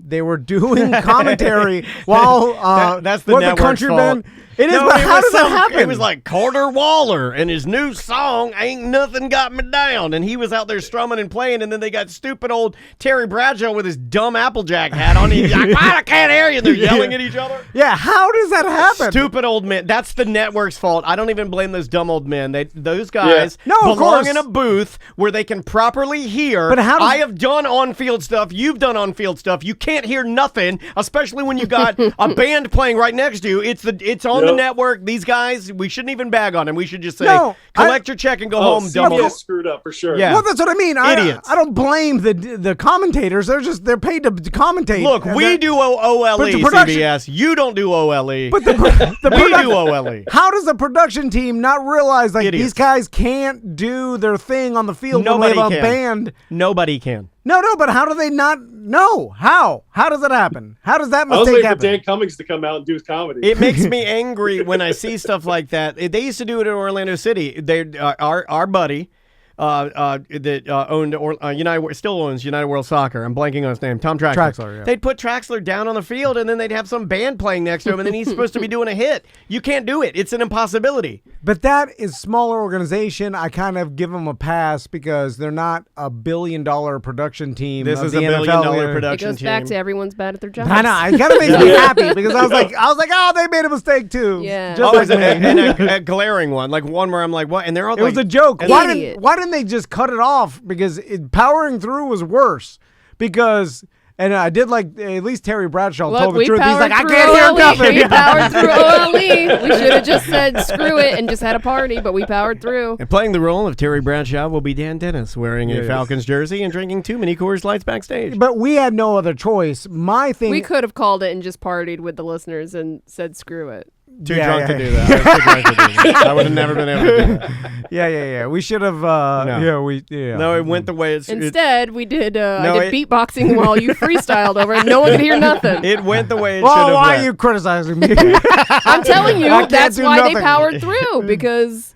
They were doing commentary while that's the what, network's country fault. band. It is, but how does that happen? It was like Carter Waller and his new song, Ain't Nothing Got Me Down. And he was out there strumming and playing, and then they got stupid old Terry Bradshaw with his dumb Applejack hat on. He's like, I can't hear you. They're yelling at each other. Yeah, how does that happen? Stupid old men. That's the network's fault. I don't even blame those dumb old men. Those guys No, of belong course. in a booth where they can properly hear. But how does- I have done on-field stuff. You've done on-field stuff. You can't hear nothing, especially when you got a band playing right next to you. It's on the network. These guys, we shouldn't even bag on them. We should just say, collect your check and go home, dumb. CBS screwed up for sure. Yeah. Well, that's what I mean. Idiots. I don't blame the commentators. They're paid to commentate. Look, we do OLE, but the production- CBS. You don't do OLE. But the we do OLE. How does the production team not realize like Idiots. these guys can't do their thing on the field Nobody when they have a can. band? Nobody can. No, but how do they not know? How does it happen? How does that I was mistake waiting for happen? Dan Cummings to come out and do his comedy. It makes me angry when I see stuff like that. They used to do it in Orlando City. They our buddy that owned United, still owns United World Soccer. I'm blanking on his name. Tom Traxler. Traxler, yeah. They'd put Traxler down on the field, and then they'd have some band playing next to him, and then he's supposed to be doing a hit. You can't do it. It's an impossibility. But that is smaller organization. I kind of give them a pass because they're not $1 billion production team. This of is the $1 NFL billion here. It production goes team. back to everyone's bad at their jobs. I know. It kind of makes me happy because I was like, oh, they made a mistake too. Yeah. Just Oh, like and me. a glaring one, like one where I'm like, what? And they're all It was a joke. and Idiot. Why didn't they just cut it off? Because powering through was worse. Because, and I did like, at least Terry Bradshaw Look, told the we truth. He's powered like, I through can't hear OLE. nothing. We powered through OLE. We should have just said screw it and just had a party, but we powered through. And playing the role of Terry Bradshaw will be Dan Dennis, wearing a Yeah. Falcons jersey and drinking too many Coors Lights backstage. But we had no other choice. My thing. We could have called it and just partied with the listeners and said screw it. Too Yeah, drunk yeah. to do that. I was too drunk to do that. I would have never been able to do that. Yeah. We should have. Yeah. No, it went the way it's. Instead, we did. No, I did beatboxing while you freestyled over it. No one could hear nothing. It went the way it should Well, have why went. are you criticizing me? I'm telling you, I can't that's do why nothing. they powered through because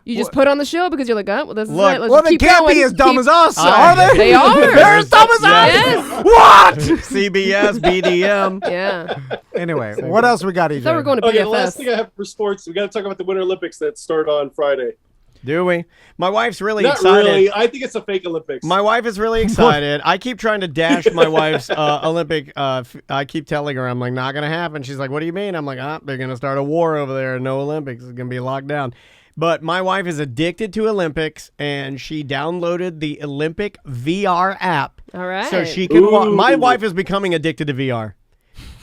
you just put on the show because you're like, oh, well, this is Look, it. Let's Well, they keep can't going. be as dumb as us, I- are they? They are. They're as dumb as Yes. us. What? CBS, BDM. Yeah. Anyway, what else we got, EJ? I thought we were going to Okay, the last BFS. thing I have for sports, we got to talk about the Winter Olympics that start on Friday. Do we? My wife's really Not excited. really. I think it's a fake Olympics. My wife is really excited. I keep trying to dash my wife's Olympic. I keep telling her, I'm like, not going to happen. She's like, what do you mean? I'm like, they're going to start a war over there. No Olympics. It's going to be locked down. But my wife is addicted to Olympics, and she downloaded the Olympic VR app. All right. So she can watch. Ooh. My wife is becoming addicted to VR.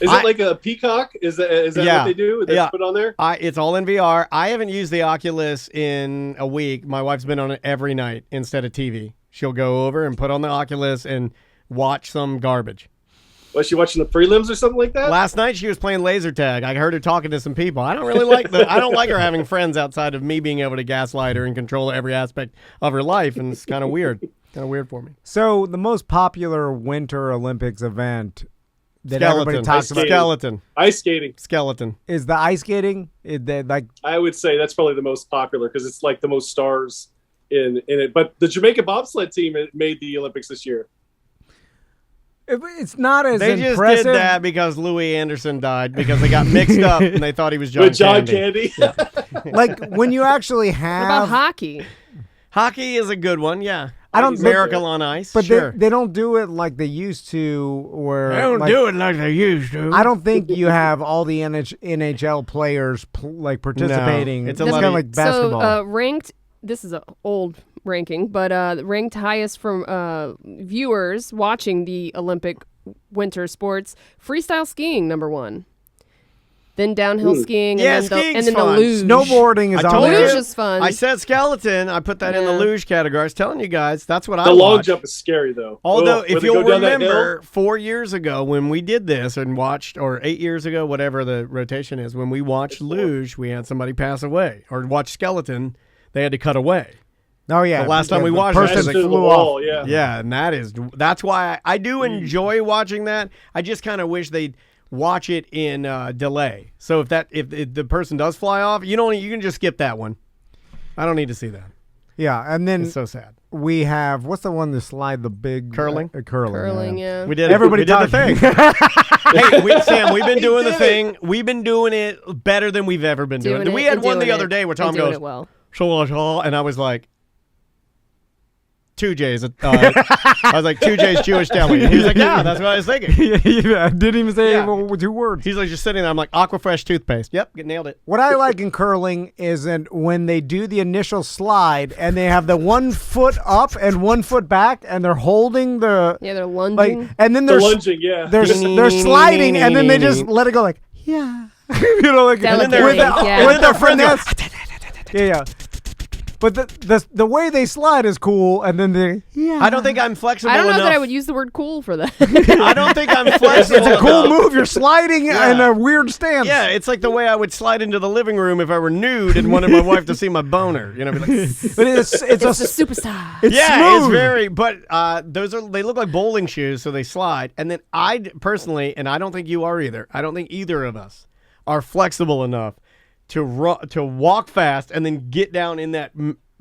Is it like a peacock? Is that Yeah. what they do? That's Yeah. put on there? It's all in VR. I haven't used the Oculus in a week. My wife's been on it every night instead of TV. She'll go over and put on the Oculus and watch some garbage. Was she watching the prelims or something like that? Last night she was playing laser tag. I heard her talking to some people. I don't really like I don't like her having friends outside of me being able to gaslight her and control every aspect of her life, and it's kind of weird. Kind of weird for me. So the most popular Winter Olympics event that everybody Skeleton. talks about Skeleton. Ice skating. Skeleton. is the ice skating. Like I would say that's probably the most popular because it's like the most stars in it. But the Jamaica bobsled team made the Olympics this year. it's not as They just impressive. did that because Louis Anderson died because they got mixed up and they thought he was John With John Candy. Candy. Like when you actually What about have. hockey? Hockey is a good one, yeah. I don't- Miracle on Ice, But sure. they don't do it like they used to. Where They don't like, do it like they used to. I don't think you have all the NHL players participating. it's it's a lot kind of of- like basketball. So ranked. This is an old ranking, but ranked highest from viewers watching the Olympic winter sports. Freestyle skiing #1. Then downhill skiing, Yeah, and then skiing's the fun. luge. Snowboarding is I on told there. Luge you. is fun. I said skeleton. I put that in the Yeah. luge category. I was telling you guys, that's what I The long watch. jump is scary though. Although, Where if they you'll go down that remember, hill. 4 years ago when we did this and watched, or 8 years ago, whatever the rotation is, when we watched luge, we had somebody pass away. Or watched skeleton, they had to cut away. Oh yeah, The last time we watched person that, Smashed that into the flew off. wall, yeah. Yeah, and that's why I do enjoy watching that. I just kind of wish they'd watch it in delay. So if the person does fly off, you can just skip that one. I don't need to see that. Yeah, and then It's so sad. we have what's the one that slide the big Curling? curling. Yeah. We did Everybody we did the thing. Sam, we've been doing the did thing. We've been doing it better than we've ever been doing it. We had one the other day where Tom goes, well. and I was like, 2J's. I was like, 2J's Jewish deli. And he was like, yeah, that's what I was thinking. Yeah, I didn't even say Yeah. 2 words. He's like just sitting there. I'm like, Aquafresh toothpaste. Yep, nailed it. What I like in curling is when they do the initial slide and they have the 1 foot up and 1 foot back and they're holding the Yeah, they're lunging. and then The they're lunging, yeah. they're sliding and then they just let it go like yeah, like Delicately, with the, yeah. with the finesse. Yeah. But the way they slide is cool, and then they I don't think I'm flexible I don't know enough. that I would use the word cool for that. I don't think I'm flexible it's a cool enough. move. You're sliding in a weird stance. Yeah, it's like the way I would slide into the living room if I were nude and wanted my wife to see my boner. Be like, But it's it's a superstar. it's yeah, it's smooth. very. But they look like bowling shoes, so they slide. And then I personally, and I don't think you are either. I don't think either of us are flexible enough to walk fast and then get down in that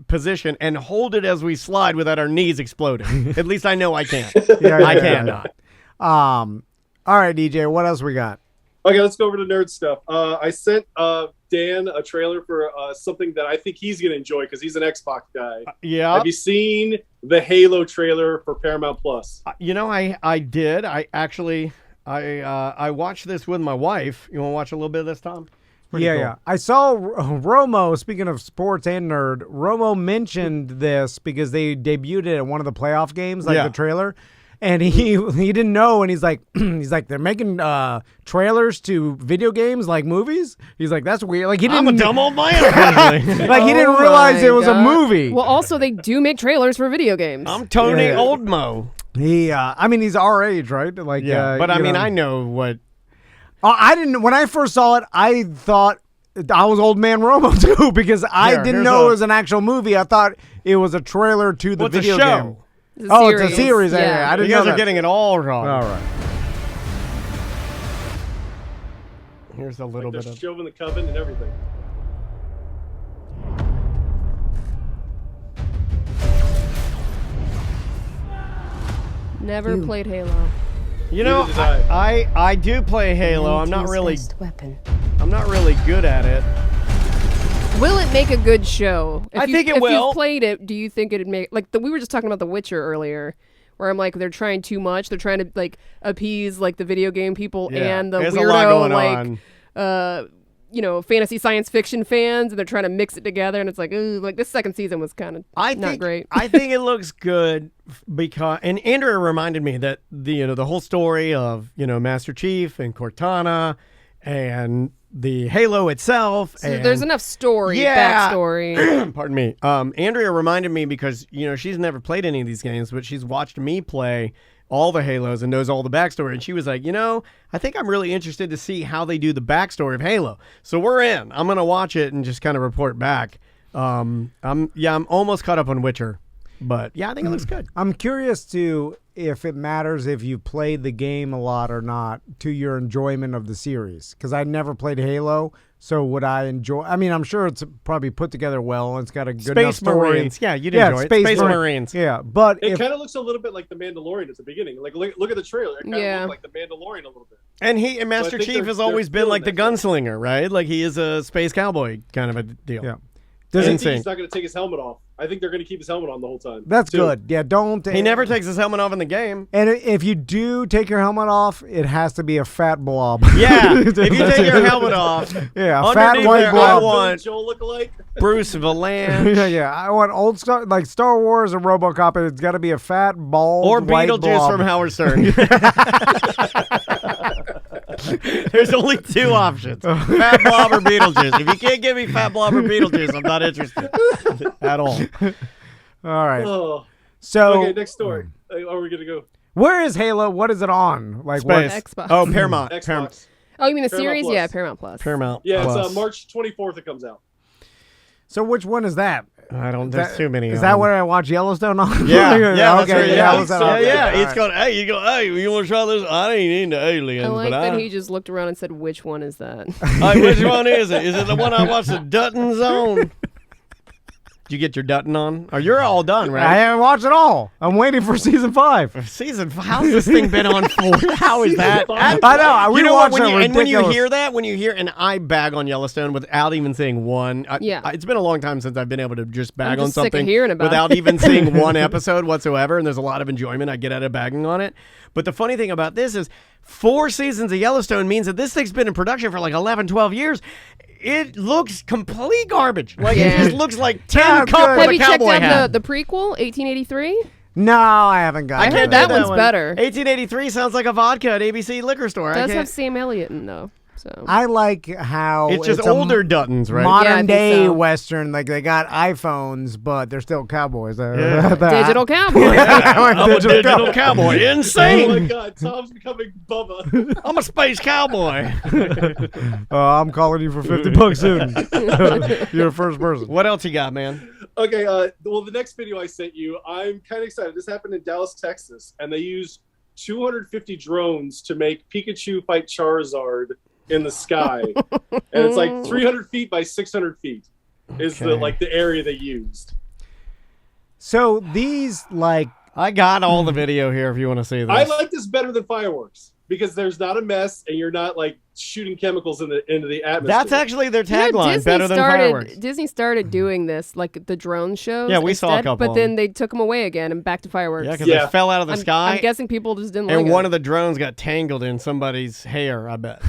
position and hold it as we slide without our knees exploding. At least I know I can't. I cannot. All right, DJ. What else we got? Okay, let's go over to nerd stuff. I sent Dan a trailer for something that I think he's going to enjoy because he's an Xbox guy. Yeah. Have you seen the Halo trailer for Paramount Plus? I did. I actually I watched this with my wife. You want to watch a little bit of this, Tom? Pretty cool. Yeah. I saw Romo, speaking of sports and nerd, Romo mentioned this because they debuted it at one of the playoff games, like the trailer. And he didn't know, and he's like they're making trailers to video games like movies. He's like, that's weird. Like he didn't. I'm a dumb old man. Apparently. Like he didn't realize it was a movie. Well, also they do make trailers for video games. I'm Tony Oldmo. He's our age, right? Like, but I know what. I didn't. When I first saw it, I thought I was Old Man Romo too because I didn't know it was an actual movie. I thought it was a trailer to the video it's a show. game. It's a series. It's a series. Yeah. I didn't You guys know are getting it all wrong. All right. Here's a little They're bit of. shoving the coven and everything. Never played Halo. You know, Neither did I do play Halo. I'm not really good at it. Will it make a good show? I think it will. If you've played it, do you think it'd make we were just talking about The Witcher earlier, where I'm like they're trying too much. They're trying to like appease like the video game people and the There's a lot going weirdo on. fantasy science fiction fans, and they're trying to mix it together. And it's like, ooh, like this second season was kind of not great. I think it looks good because, and Andrea reminded me that the whole story of Master Chief and Cortana and the Halo itself. So there's enough backstory. Pardon me. Andrea reminded me because she's never played any of these games, but she's watched me play all the Halos and knows all the backstory. And she was like, I think I'm really interested to see how they do the backstory of Halo. So we're in. I'm gonna watch it and just kind of report back. I'm almost caught up on Witcher, but I think it looks good. I'm curious if it matters if you played the game a lot or not to your enjoyment of the series. Because I never played Halo, so would I enjoy? I mean, I'm sure it's probably put together well and it's got a good enough story. Marines. Yeah, you'd enjoy it. Space Marines. Yeah, but it kind of looks a little bit like the Mandalorian at the beginning. Like look at the trailer. It kind of looks like the Mandalorian a little bit. And Master Chief has always been like the gunslinger, right? Like he is a space cowboy kind of a deal. Yeah. I think he's not going to take his helmet off. I think they're going to keep his helmet on the whole time. That's good. Yeah, don't. He never takes his helmet off in the game. And if you do take your helmet off, it has to be a fat blob. Yeah, if you take your helmet off, a fat white blob. I want Joel look-alike. Bruce Valanche. Yeah. I want old Star Wars or RoboCop. It's got to be a fat, bald, or white Beetlejuice blob. from Howard Stern. There's only two options: Fat Blob or Beetlejuice. If you can't give me Fat Blob or Beetlejuice, I'm not interested at all. All right. Oh. So okay, next story. Are we gonna go? Where is Halo? What is it on? Like what? Xbox. Oh, Paramount. Xbox. Oh, you mean the Paramount series? Plus. Yeah, Paramount Plus. Paramount. Yeah, Plus. it's March 24th. It comes out. So which one is that? I don't. There's too many. Is that where I watch Yellowstone on? Yeah, yeah, okay, yeah. yeah. It's called. Hey, you go. Hey, you want to try this? I ain't into aliens, I like but that he just looked around and said, "Which one is that?" Hey, which one is it? Is it the one I watched the Duttons on? Did you get your Dutton on? Oh, you're all done, right? I haven't watched it all. I'm waiting for season 5. Season 5? How's this thing been on for? How is that? I know. We watched it. And when you hear that, and I bag on Yellowstone without even seeing one. It's been a long time since I've been able to just bag on something sick of hearing about without it. even seeing one episode whatsoever. And there's a lot of enjoyment I get out of bagging on it. But the funny thing about this is 4 seasons of Yellowstone means that this thing's been in production for like 11, 12 years. It looks complete garbage. Like it just looks like 10 cup with Have a you checked cowboy hat. out the prequel, 1883? No, I haven't got it. I heard that one's better. 1883 sounds like a vodka at ABC liquor store. It does have Sam Elliott in though. So I like how it's just a older Duttons, right? Modern day so. Western, like they got iPhones, but they're still cowboys. digital cowboy. I'm a digital cowboy. Insane. Oh my God, Tom's becoming Bubba. I'm a space cowboy. I'm calling you for $50 soon. You're the first person. What else you got, man? Okay, well, the next video I sent you, I'm kind of excited. This happened in Dallas, Texas, and they used 250 drones to make Pikachu fight Charizard in the sky. And it's like 300 feet by 600 feet is the area they used. So these, like... I got all the video here if you want to see this. I like this better than fireworks because there's not a mess and you're not like shooting chemicals into the atmosphere. That's actually their tagline, better than fireworks. Disney started doing this, like the drone shows. Yeah, we saw a couple but then they took them away again and back to fireworks. Yeah, because they fell out of the sky. I'm guessing people just didn't and like one it. of the drones got tangled in somebody's hair, I bet.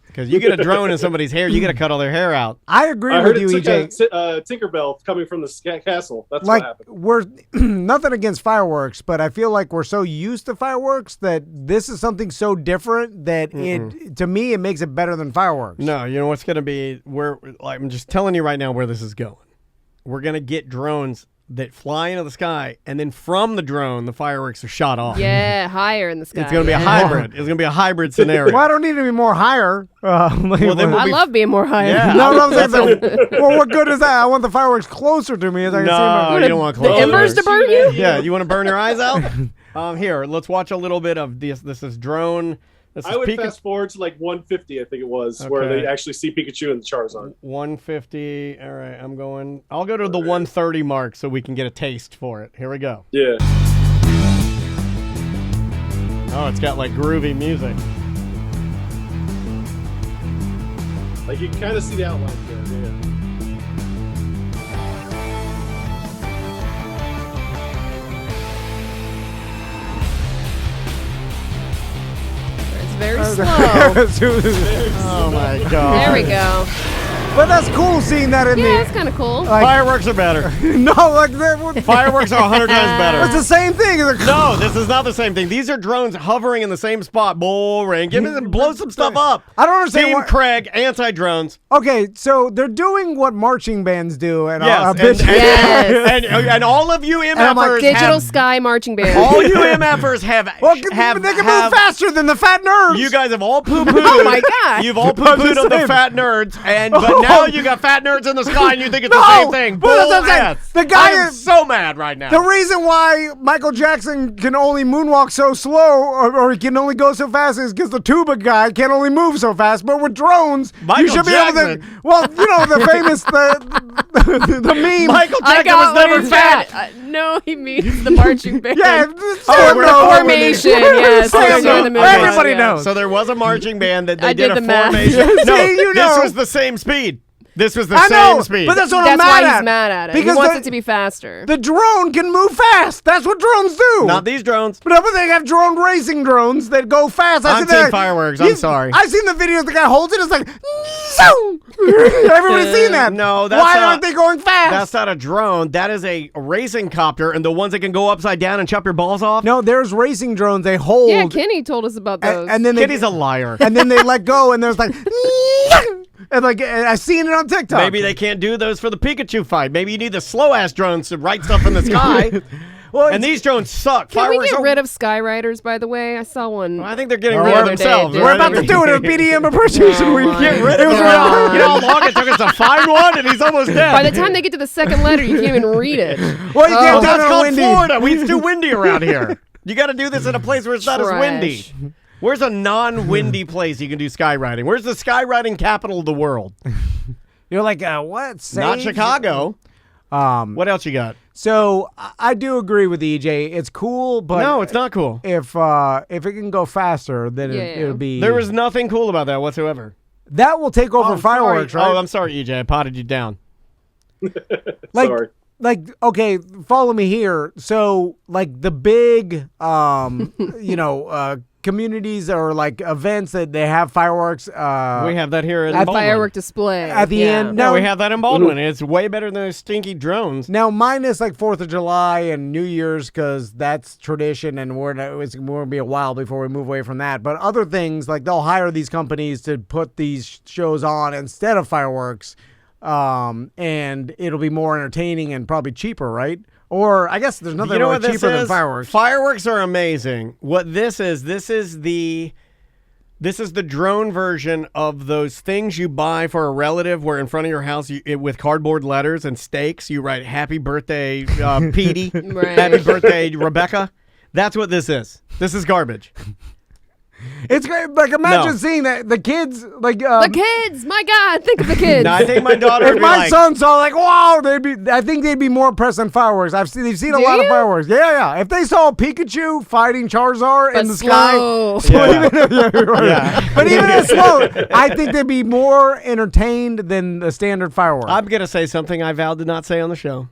Because you get a drone in somebody's hair, you got to cut all their hair out. I agree I with heard you, it EJ. took a Tinkerbell coming from the castle. That's Like, what happened. we're nothing against fireworks, but I feel like we're so used to fireworks that this is something so different that to me, it makes it better than fireworks. No, you know what's going to be, I'm just telling you right now where this is going. We're going to get drones that fly into the sky, and then from the drone, the fireworks are shot off. Yeah, higher in the sky. It's going to be a hybrid. It's going to be a hybrid scenario. Well, I don't need to be more higher. then I love being more higher. Yeah. No, I'm saying, well, what good is that? I want the fireworks closer to me as I can see No, them. you don't want The close. embers to burn you? Yeah, you want to burn your eyes out? Here, let's watch a little bit of this. This is drone. This is I would Pikachu. fast forward to like 150, I think it was, where Okay. they actually see Pikachu and Charizard. 150. All right, I'll go to the 130 mark so we can get a taste for it. Here we go. Yeah. Oh, it's got like groovy music. Like you can kind of see the outline there. Yeah. It's very slow. Oh my god. There we go. But that's cool seeing that in Yeah, that's kind of cool. Fireworks are better. no, like that. Fireworks are 100 times better. It's the same thing. No, this is not the same thing. These are drones hovering in the same spot. Boring. Give me some, blow some stuff up. I don't understand Team why- Craig, anti-drones. Okay, so they're doing what marching bands do, and Yes, and all of you I'm like, MFers Digital have, Sky marching band. all you MFers have well, they can move faster than the fat nerds. You guys have all poo-pooed. Oh my God. You've all I'm poo-pooed just on the saying. fat nerds, but now you got fat nerds in the sky, and you think it's the same thing. but that's what I'm saying. Bull-ass. The guy I am is- so mad right now. The reason why Michael Jackson can only moonwalk so slow, or he can only go so fast, is because the tuba guy can only move so fast. But with drones, Michael you should be able Jackson. to. Well, you know the famous the meme. Michael I Jackson got was what never he fat. said. No, he means the marching band. Yeah, formation, yes. Sam They're doing the knows. movie. Everybody Yeah. knows. So there was a marching band that they I did a the math. formation. No, See, you this know. was the same speed. This was the I same know, speed. but that's what That's I'm why mad he's at. mad at it. Because he wants the- it to be faster. The drone can move fast. That's what drones do. Not these drones. But they have drone racing drones that go fast. I'm team fireworks. I'm sorry. I've seen the videos. The guy holds it. It's like, zoom. Everybody's seen that. No, that's why not- aren't they going fast? That's not a drone. That is a racing copter, and the ones that can go upside down and chop your balls off. No, there's racing drones. They hold. Yeah, Kenny told us about those. and then Kitty's a liar. and then they let go, and there's like, and like I've seen it on TikTok. Maybe they can't do those for the Pikachu fight. Maybe you need the slow ass drones to write stuff in the sky. And these drones suck. Can we Fireworks get are- rid of Skyriders, by the way? I saw one. I think they're getting Oh, rid we're- of themselves. We're We're about to do it at BDM Appreciation Week. Get rid of it. God. You know how long it took us to find one, and he's almost dead. By the time they get to the second letter, you can't even read it. Well, you can't do it That's on called windy. Florida. It's too windy around here. You got to do this in a place where it's not as windy. Trash. Where's a non-windy place you can do skywriting? Where's the skywriting capital of the world? You're like, what? Not Sage? Chicago. What else you got? So I do agree with EJ. It's cool, but No, it's not cool. if it can go faster, then Yeah. it'll be. There was nothing cool about that whatsoever. that will take over I'm fireworks, sorry. right? Oh, I'm sorry, EJ. I potted you down. like, Sorry. like okay, follow me here. So like the big, communities or like events that they have fireworks. We have that here in At Baldwin. Firework display. At the end, No, no. we have that in Baldwin. It's way better than those stinky drones. Now mine is like 4th of July and New Year's because that's tradition, and it's going to be a while before we move away from that. But other things like they'll hire these companies to put these shows on instead of fireworks, and it'll be more entertaining and probably cheaper, right? Or I guess there's nothing You know more what this cheaper than is? fireworks. Fireworks are amazing. What this is the drone version of those things you buy for a relative where in front of your house with cardboard letters and stakes you write happy birthday Petey, Right. happy birthday Rebecca. That's what this is. This is garbage. It's great. Like imagine No. seeing that the kids like The kids, my God, think of the kids. No, I think my daughter would If be my like, son saw like, wow, I think they'd be more impressed than fireworks. They've seen a Do lot of you? fireworks. Yeah. If they saw Pikachu fighting Charizard But in the slow. sky, Yeah. but even as slow, I think they'd be more entertained than the standard firework. I'm going to say something I vowed to not say on the show.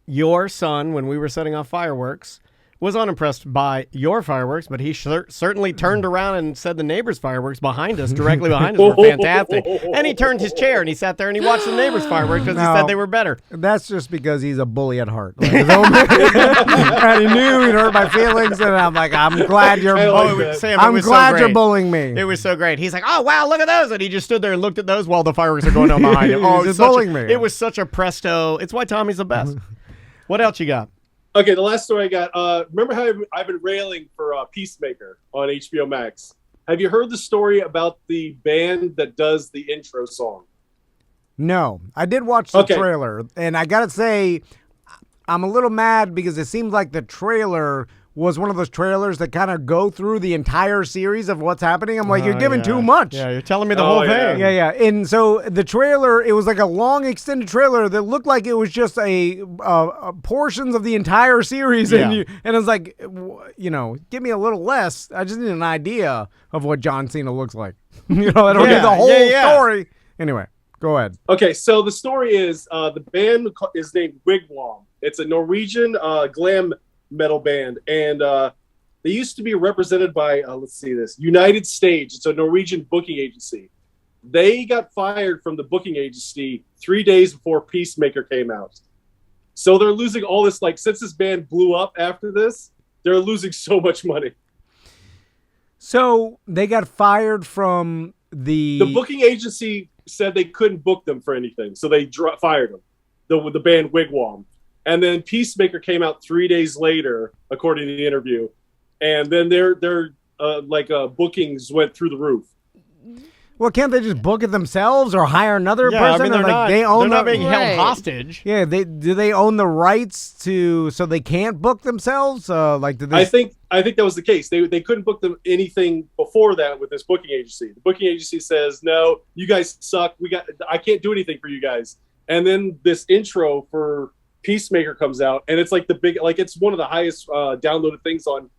Your son, when we were setting off fireworks, was unimpressed by your fireworks, but he certainly turned around and said the neighbor's fireworks behind us, directly behind us, were fantastic. And he turned his chair and he sat there and he watched the neighbor's fireworks because he No. said they were better. That's just because he's a bully at heart. Like, his own and he knew he'd hurt my feelings, and I'm like, I'm glad you're. I like Oh, that. Sam, it I'm was so glad you're great. bullying me. It was so great. He's like, oh, wow, look at those. And he just stood there and looked at those while the fireworks are going on behind him. Oh, He's it's just bullying me. It was such a presto. It's why Tommy's the best. What else you got? Okay, the last story I got. Remember how I've been railing for Peacemaker on HBO Max? Have you heard the story about the band that does the intro song? No, I did watch the Okay. trailer, and I gotta say, I'm a little mad because it seems like the trailer was one of those trailers that kind of go through the entire series of what's happening. I'm like, you're giving too much. Yeah, you're telling me the Oh, whole yeah. thing. Yeah. And so the trailer, it was like a long extended trailer that looked like it was just a portions of the entire series. Yeah. And it's like, give me a little less. I just need an idea of what John Cena looks like. I don't need the whole story. Anyway, go ahead. Okay, so the story is the band is named Wigwam. It's a Norwegian glam metal band, and they used to be represented by United Stage. It's a Norwegian booking agency. They got fired from the booking agency 3 days before Peacemaker came out. So they're losing all this, like, since this band blew up after this, they're losing so much money. So they got fired from the booking agency said they couldn't book them for anything, so they fired them. The band Wigwam. And then Peacemaker came out 3 days later, according to the interview, and then their bookings went through the roof. Well, can't they just book it themselves or hire another Yeah, person? I mean, they're And, not, they own they're not the, being Right. held hostage. Yeah, do they own the rights to so they can't book themselves? Do they? I think that was the case. They couldn't book them anything before that with this booking agency. The booking agency says, "No, you guys suck. I can't do anything for you guys." And then this intro for Peacemaker comes out, and it's like it's one of the highest downloaded things on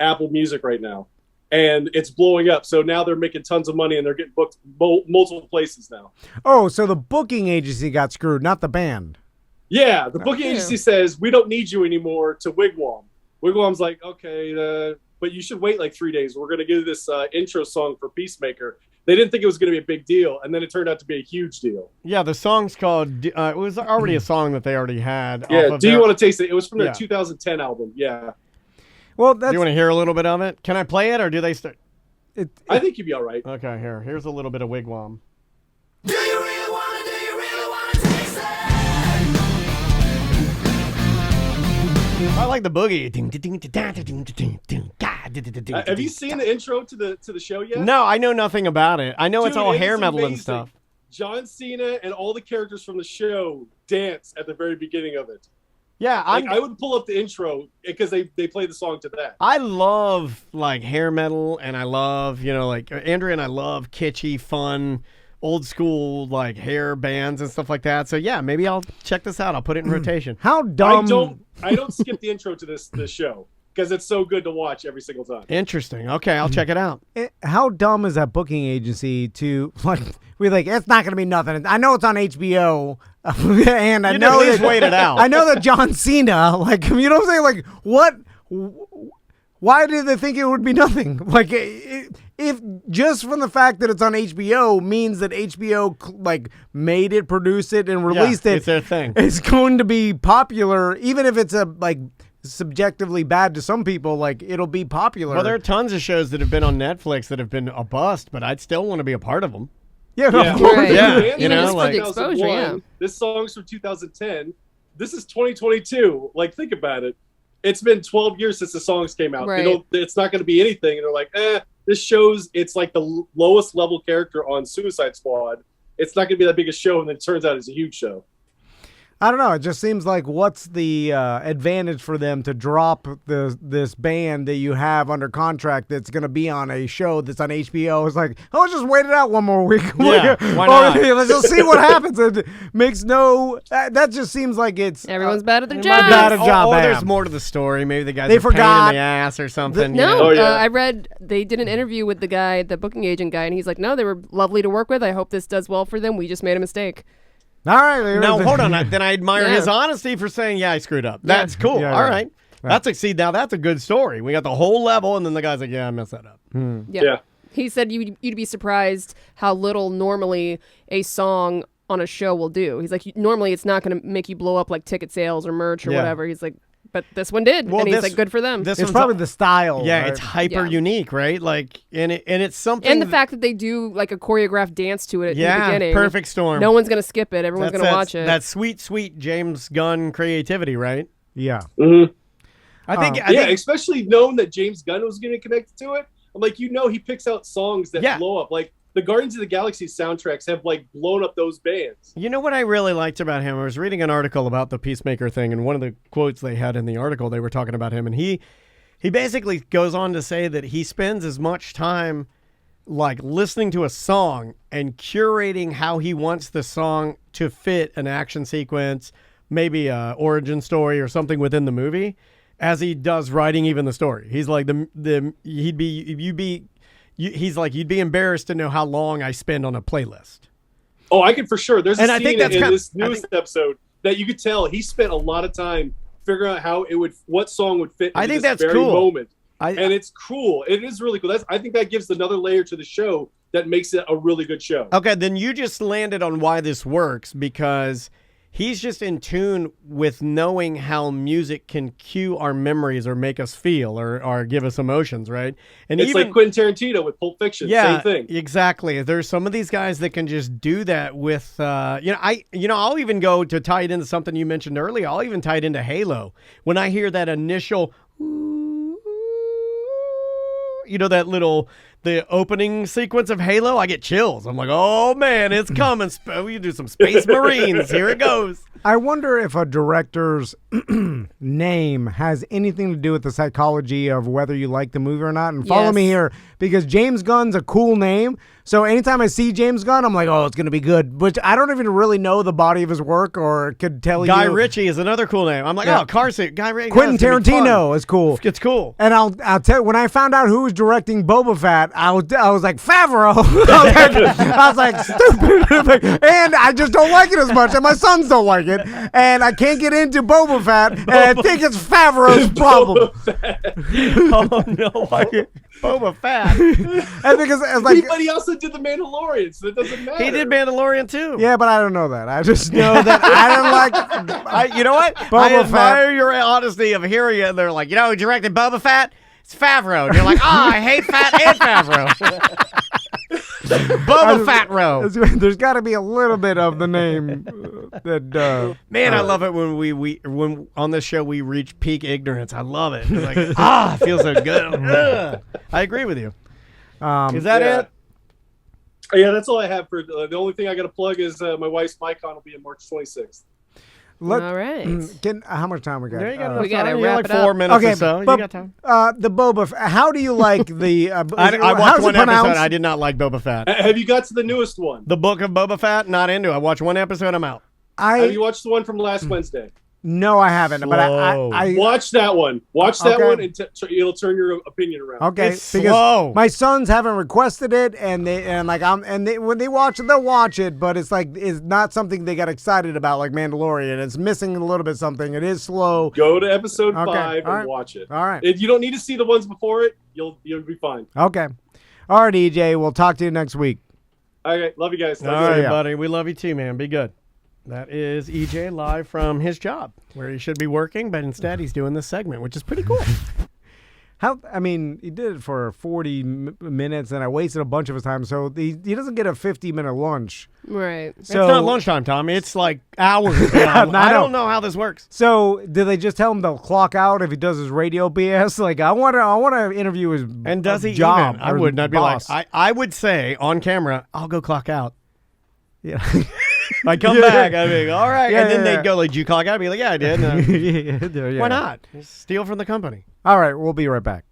Apple Music right now, and it's blowing up. So now they're making tons of money, and they're getting booked multiple places now. Oh, so the booking agency got screwed, not the band. Yeah, the booking agency says, "We don't need you anymore," to Wigwam. Wigwam's like, "Okay, but you should wait like 3 days. We're going to give this intro song for Peacemaker." They didn't think it was going to be a big deal, and then it turned out to be a huge deal. Yeah, the song's called. It was already a song that they already had. Yeah, off of Do You their- Want to Taste It? It was from their Yeah. 2010 album. Yeah, Well, Do you want to hear a little bit of it? Can I play it, or do they start? I think you'd be all right. Okay, here's a little bit of Wigwam. Do you really wanna taste it? I like the boogie. Have you seen the intro to the show yet? No, I know nothing about it. I know it's Dude, all it hair is metal and amazing. stuff. John Cena and all the characters from the show dance at the very beginning of it. Yeah, I would pull up the intro because they play the song to that. I love like hair metal, and I love, like Andrea and I love kitschy, fun, old school like hair bands and stuff like that. So yeah, maybe I'll check this out. I'll put it in rotation. How dumb? I don't skip the intro to this show because it's so good to watch every single time. Interesting. Okay, I'll check it out. How dumb is that booking agency to we're like, it's not going to be nothing. I know it's on HBO, and I know at least wait it out. I know that John Cena, you know what I'm saying? Like, what? Why did they think it would be nothing? Like, if just from the fact that it's on HBO means that HBO made it, produced it, and released it, it's their thing. It's going to be popular, even if it's subjectively bad to some people. It'll be popular. Well, there are tons of shows that have been on Netflix that have been a bust, but I'd still want to be a part of them. Yeah, Right. Yeah, Even just for the exposure, yeah. This song's from 2010. This is 2022. Think about it. It's been 12 years since the songs came out. Right. It's not going to be anything. And they're like, this shows it's like the lowest level character on Suicide Squad. It's not going to be that big a show, and then it turns out it's a huge show. I don't know. It just seems like what's the advantage for them to drop this band that you have under contract that's going to be on a show that's on HBO? It's like, let's just wait it out one more week. Yeah, why not? Let's just see what happens. It makes no. That just seems like it's Everyone's bad at their job. bad at job. Or bam. there's more to the story. Maybe the guys They are forgot. pain in the ass or something. No, Oh, yeah. I read they did an interview with the guy, the booking agent guy, and he's like, no, they were lovely to work with. I hope this does well for them. We just made a mistake. All right. Now, hold on. Then I admire Yeah. his honesty for saying, yeah, I screwed up. That's cool. Yeah, All yeah. right. That's a good story. We got the whole level, and then the guy's like, yeah, I messed that up. Yeah. He said you'd be surprised how little normally a song on a show will do. He's like, normally it's not going to make you blow up like ticket sales or merch or Yeah. whatever. He's like, but this one did. Well, and he's this- like, good for them. This It's one's probably the style. Yeah, right? it's hyper Yeah. unique, right? And it's something. And the fact that they do like a choreographed dance to it in the beginning. perfect storm. No one's going to skip it. Everyone's That's going to watch it. That sweet, sweet James Gunn creativity, right? Yeah. Mm-hmm. I think. Especially knowing that James Gunn was going to connect to it. I'm like, he picks out songs that blow up. Like the Guardians of the Galaxy soundtracks have blown up those bands. You know what I really liked about him? I was reading an article about the Peacemaker thing, and one of the quotes they had in the article, they were talking about him, and he basically goes on to say that he spends as much time listening to a song and curating how he wants the song to fit an action sequence, maybe a origin story or something within the movie, as he does writing even the story. He's like you'd be embarrassed to know how long I spend on a playlist. Oh, I can for sure. There's a And I scene think that's in this newest episode that you could tell he spent a lot of time figuring out what song would fit. I into think this that's very cool. moment, And it's cool. It is really cool. I think that gives another layer to the show that makes it a really good show. Okay, then you just landed on why this works, because he's just in tune with knowing how music can cue our memories or make us feel or give us emotions, right? And It's like Quentin Tarantino with Pulp Fiction. yeah, Same thing. Exactly. There's some of these guys that can just do that with, I'll even go to tie it into something you mentioned earlier. I'll even tie it into Halo. When I hear that initial, the opening sequence of Halo, I get chills. I'm like, oh man, it's coming. We do some Space Marines. Here it goes. I wonder if a director's name has anything to do with the psychology of whether you like the movie or not. And follow me here, because James Gunn's a cool name. So anytime I see James Gunn, I'm like, oh, it's going to be good. But I don't even really know the body of his work or could tell Guy you. Ritchie is another cool name. I'm like, Yeah. oh, car suit. Guy Ritchie. Quentin Tarantino is cool. It's cool. And I'll tell you, when I found out who was directing Boba Fett, I was like, Favreau. I was like, stupid. And I just don't like it as much, and my sons don't like it, and I can't get into Boba Fett, and I think it's Favreau's problem. Oh no, Boba Fett. And because it's like, But he also did The Mandalorian, so it doesn't matter. He did Mandalorian too. yeah, but I don't know that. I just know that I don't like. You know what? Boba I Fett. admire your honesty of hearing it. And they're like, who directed Boba Fett? It's Favreau. And you're like, I hate Fat and Favreau. Boba Fat Row. There's got to be a little bit of the name that. Man, I love it when on this show we reach peak ignorance. I love it. It's like, it feels so good. Ugh. I agree with you. Is that it? Yeah, that's all I have for the only thing I got to plug is my wife's MyCon will be on March 26th. All right. How much time we got? There you go. We gotta You got wrap like it up. 4 minutes Okay, or so. but, You got time. The Boba. How do you like the? I how's watched it one episode. pronounced? I did not like Boba Fett. Have you got to the newest one? The Book of Boba Fett, not into. I watched one episode. I'm out. Have you watched the one from last Wednesday? No, I haven't. But I watch that one. Watch that Okay. one, and it'll turn your opinion around. Okay, It's because slow. my sons haven't requested it, and when they watch it, they'll watch it. But it's not something they got excited about like Mandalorian. It's missing a little bit something. It is slow. Go to episode 5 All and right. watch it. All right. If you don't need to see the ones before it, you'll be fine. Okay. All right, EJ. We'll talk to you next week. Okay, love you guys. All right, buddy. We love you too, man. Be good. That is EJ live from his job, where he should be working, but instead he's doing this segment, which is pretty cool. He did it for 40 minutes, and I wasted a bunch of his time. So he doesn't get a 50-minute lunch. Right. It's not lunchtime, Tommy. It's like hours. I don't know how this works. So did they just tell him to clock out if he does his radio BS? Like I want to interview his And does he job? even? I or wouldn't. I'd be boss. like, I would say on camera, I'll go clock out. Yeah. I come back. I'd be like, all right. Yeah, and then yeah, they'd go, like, did you clock out? I'd be like, yeah, I did. Yeah. Why not? Just steal from the company. All right, we'll be right back.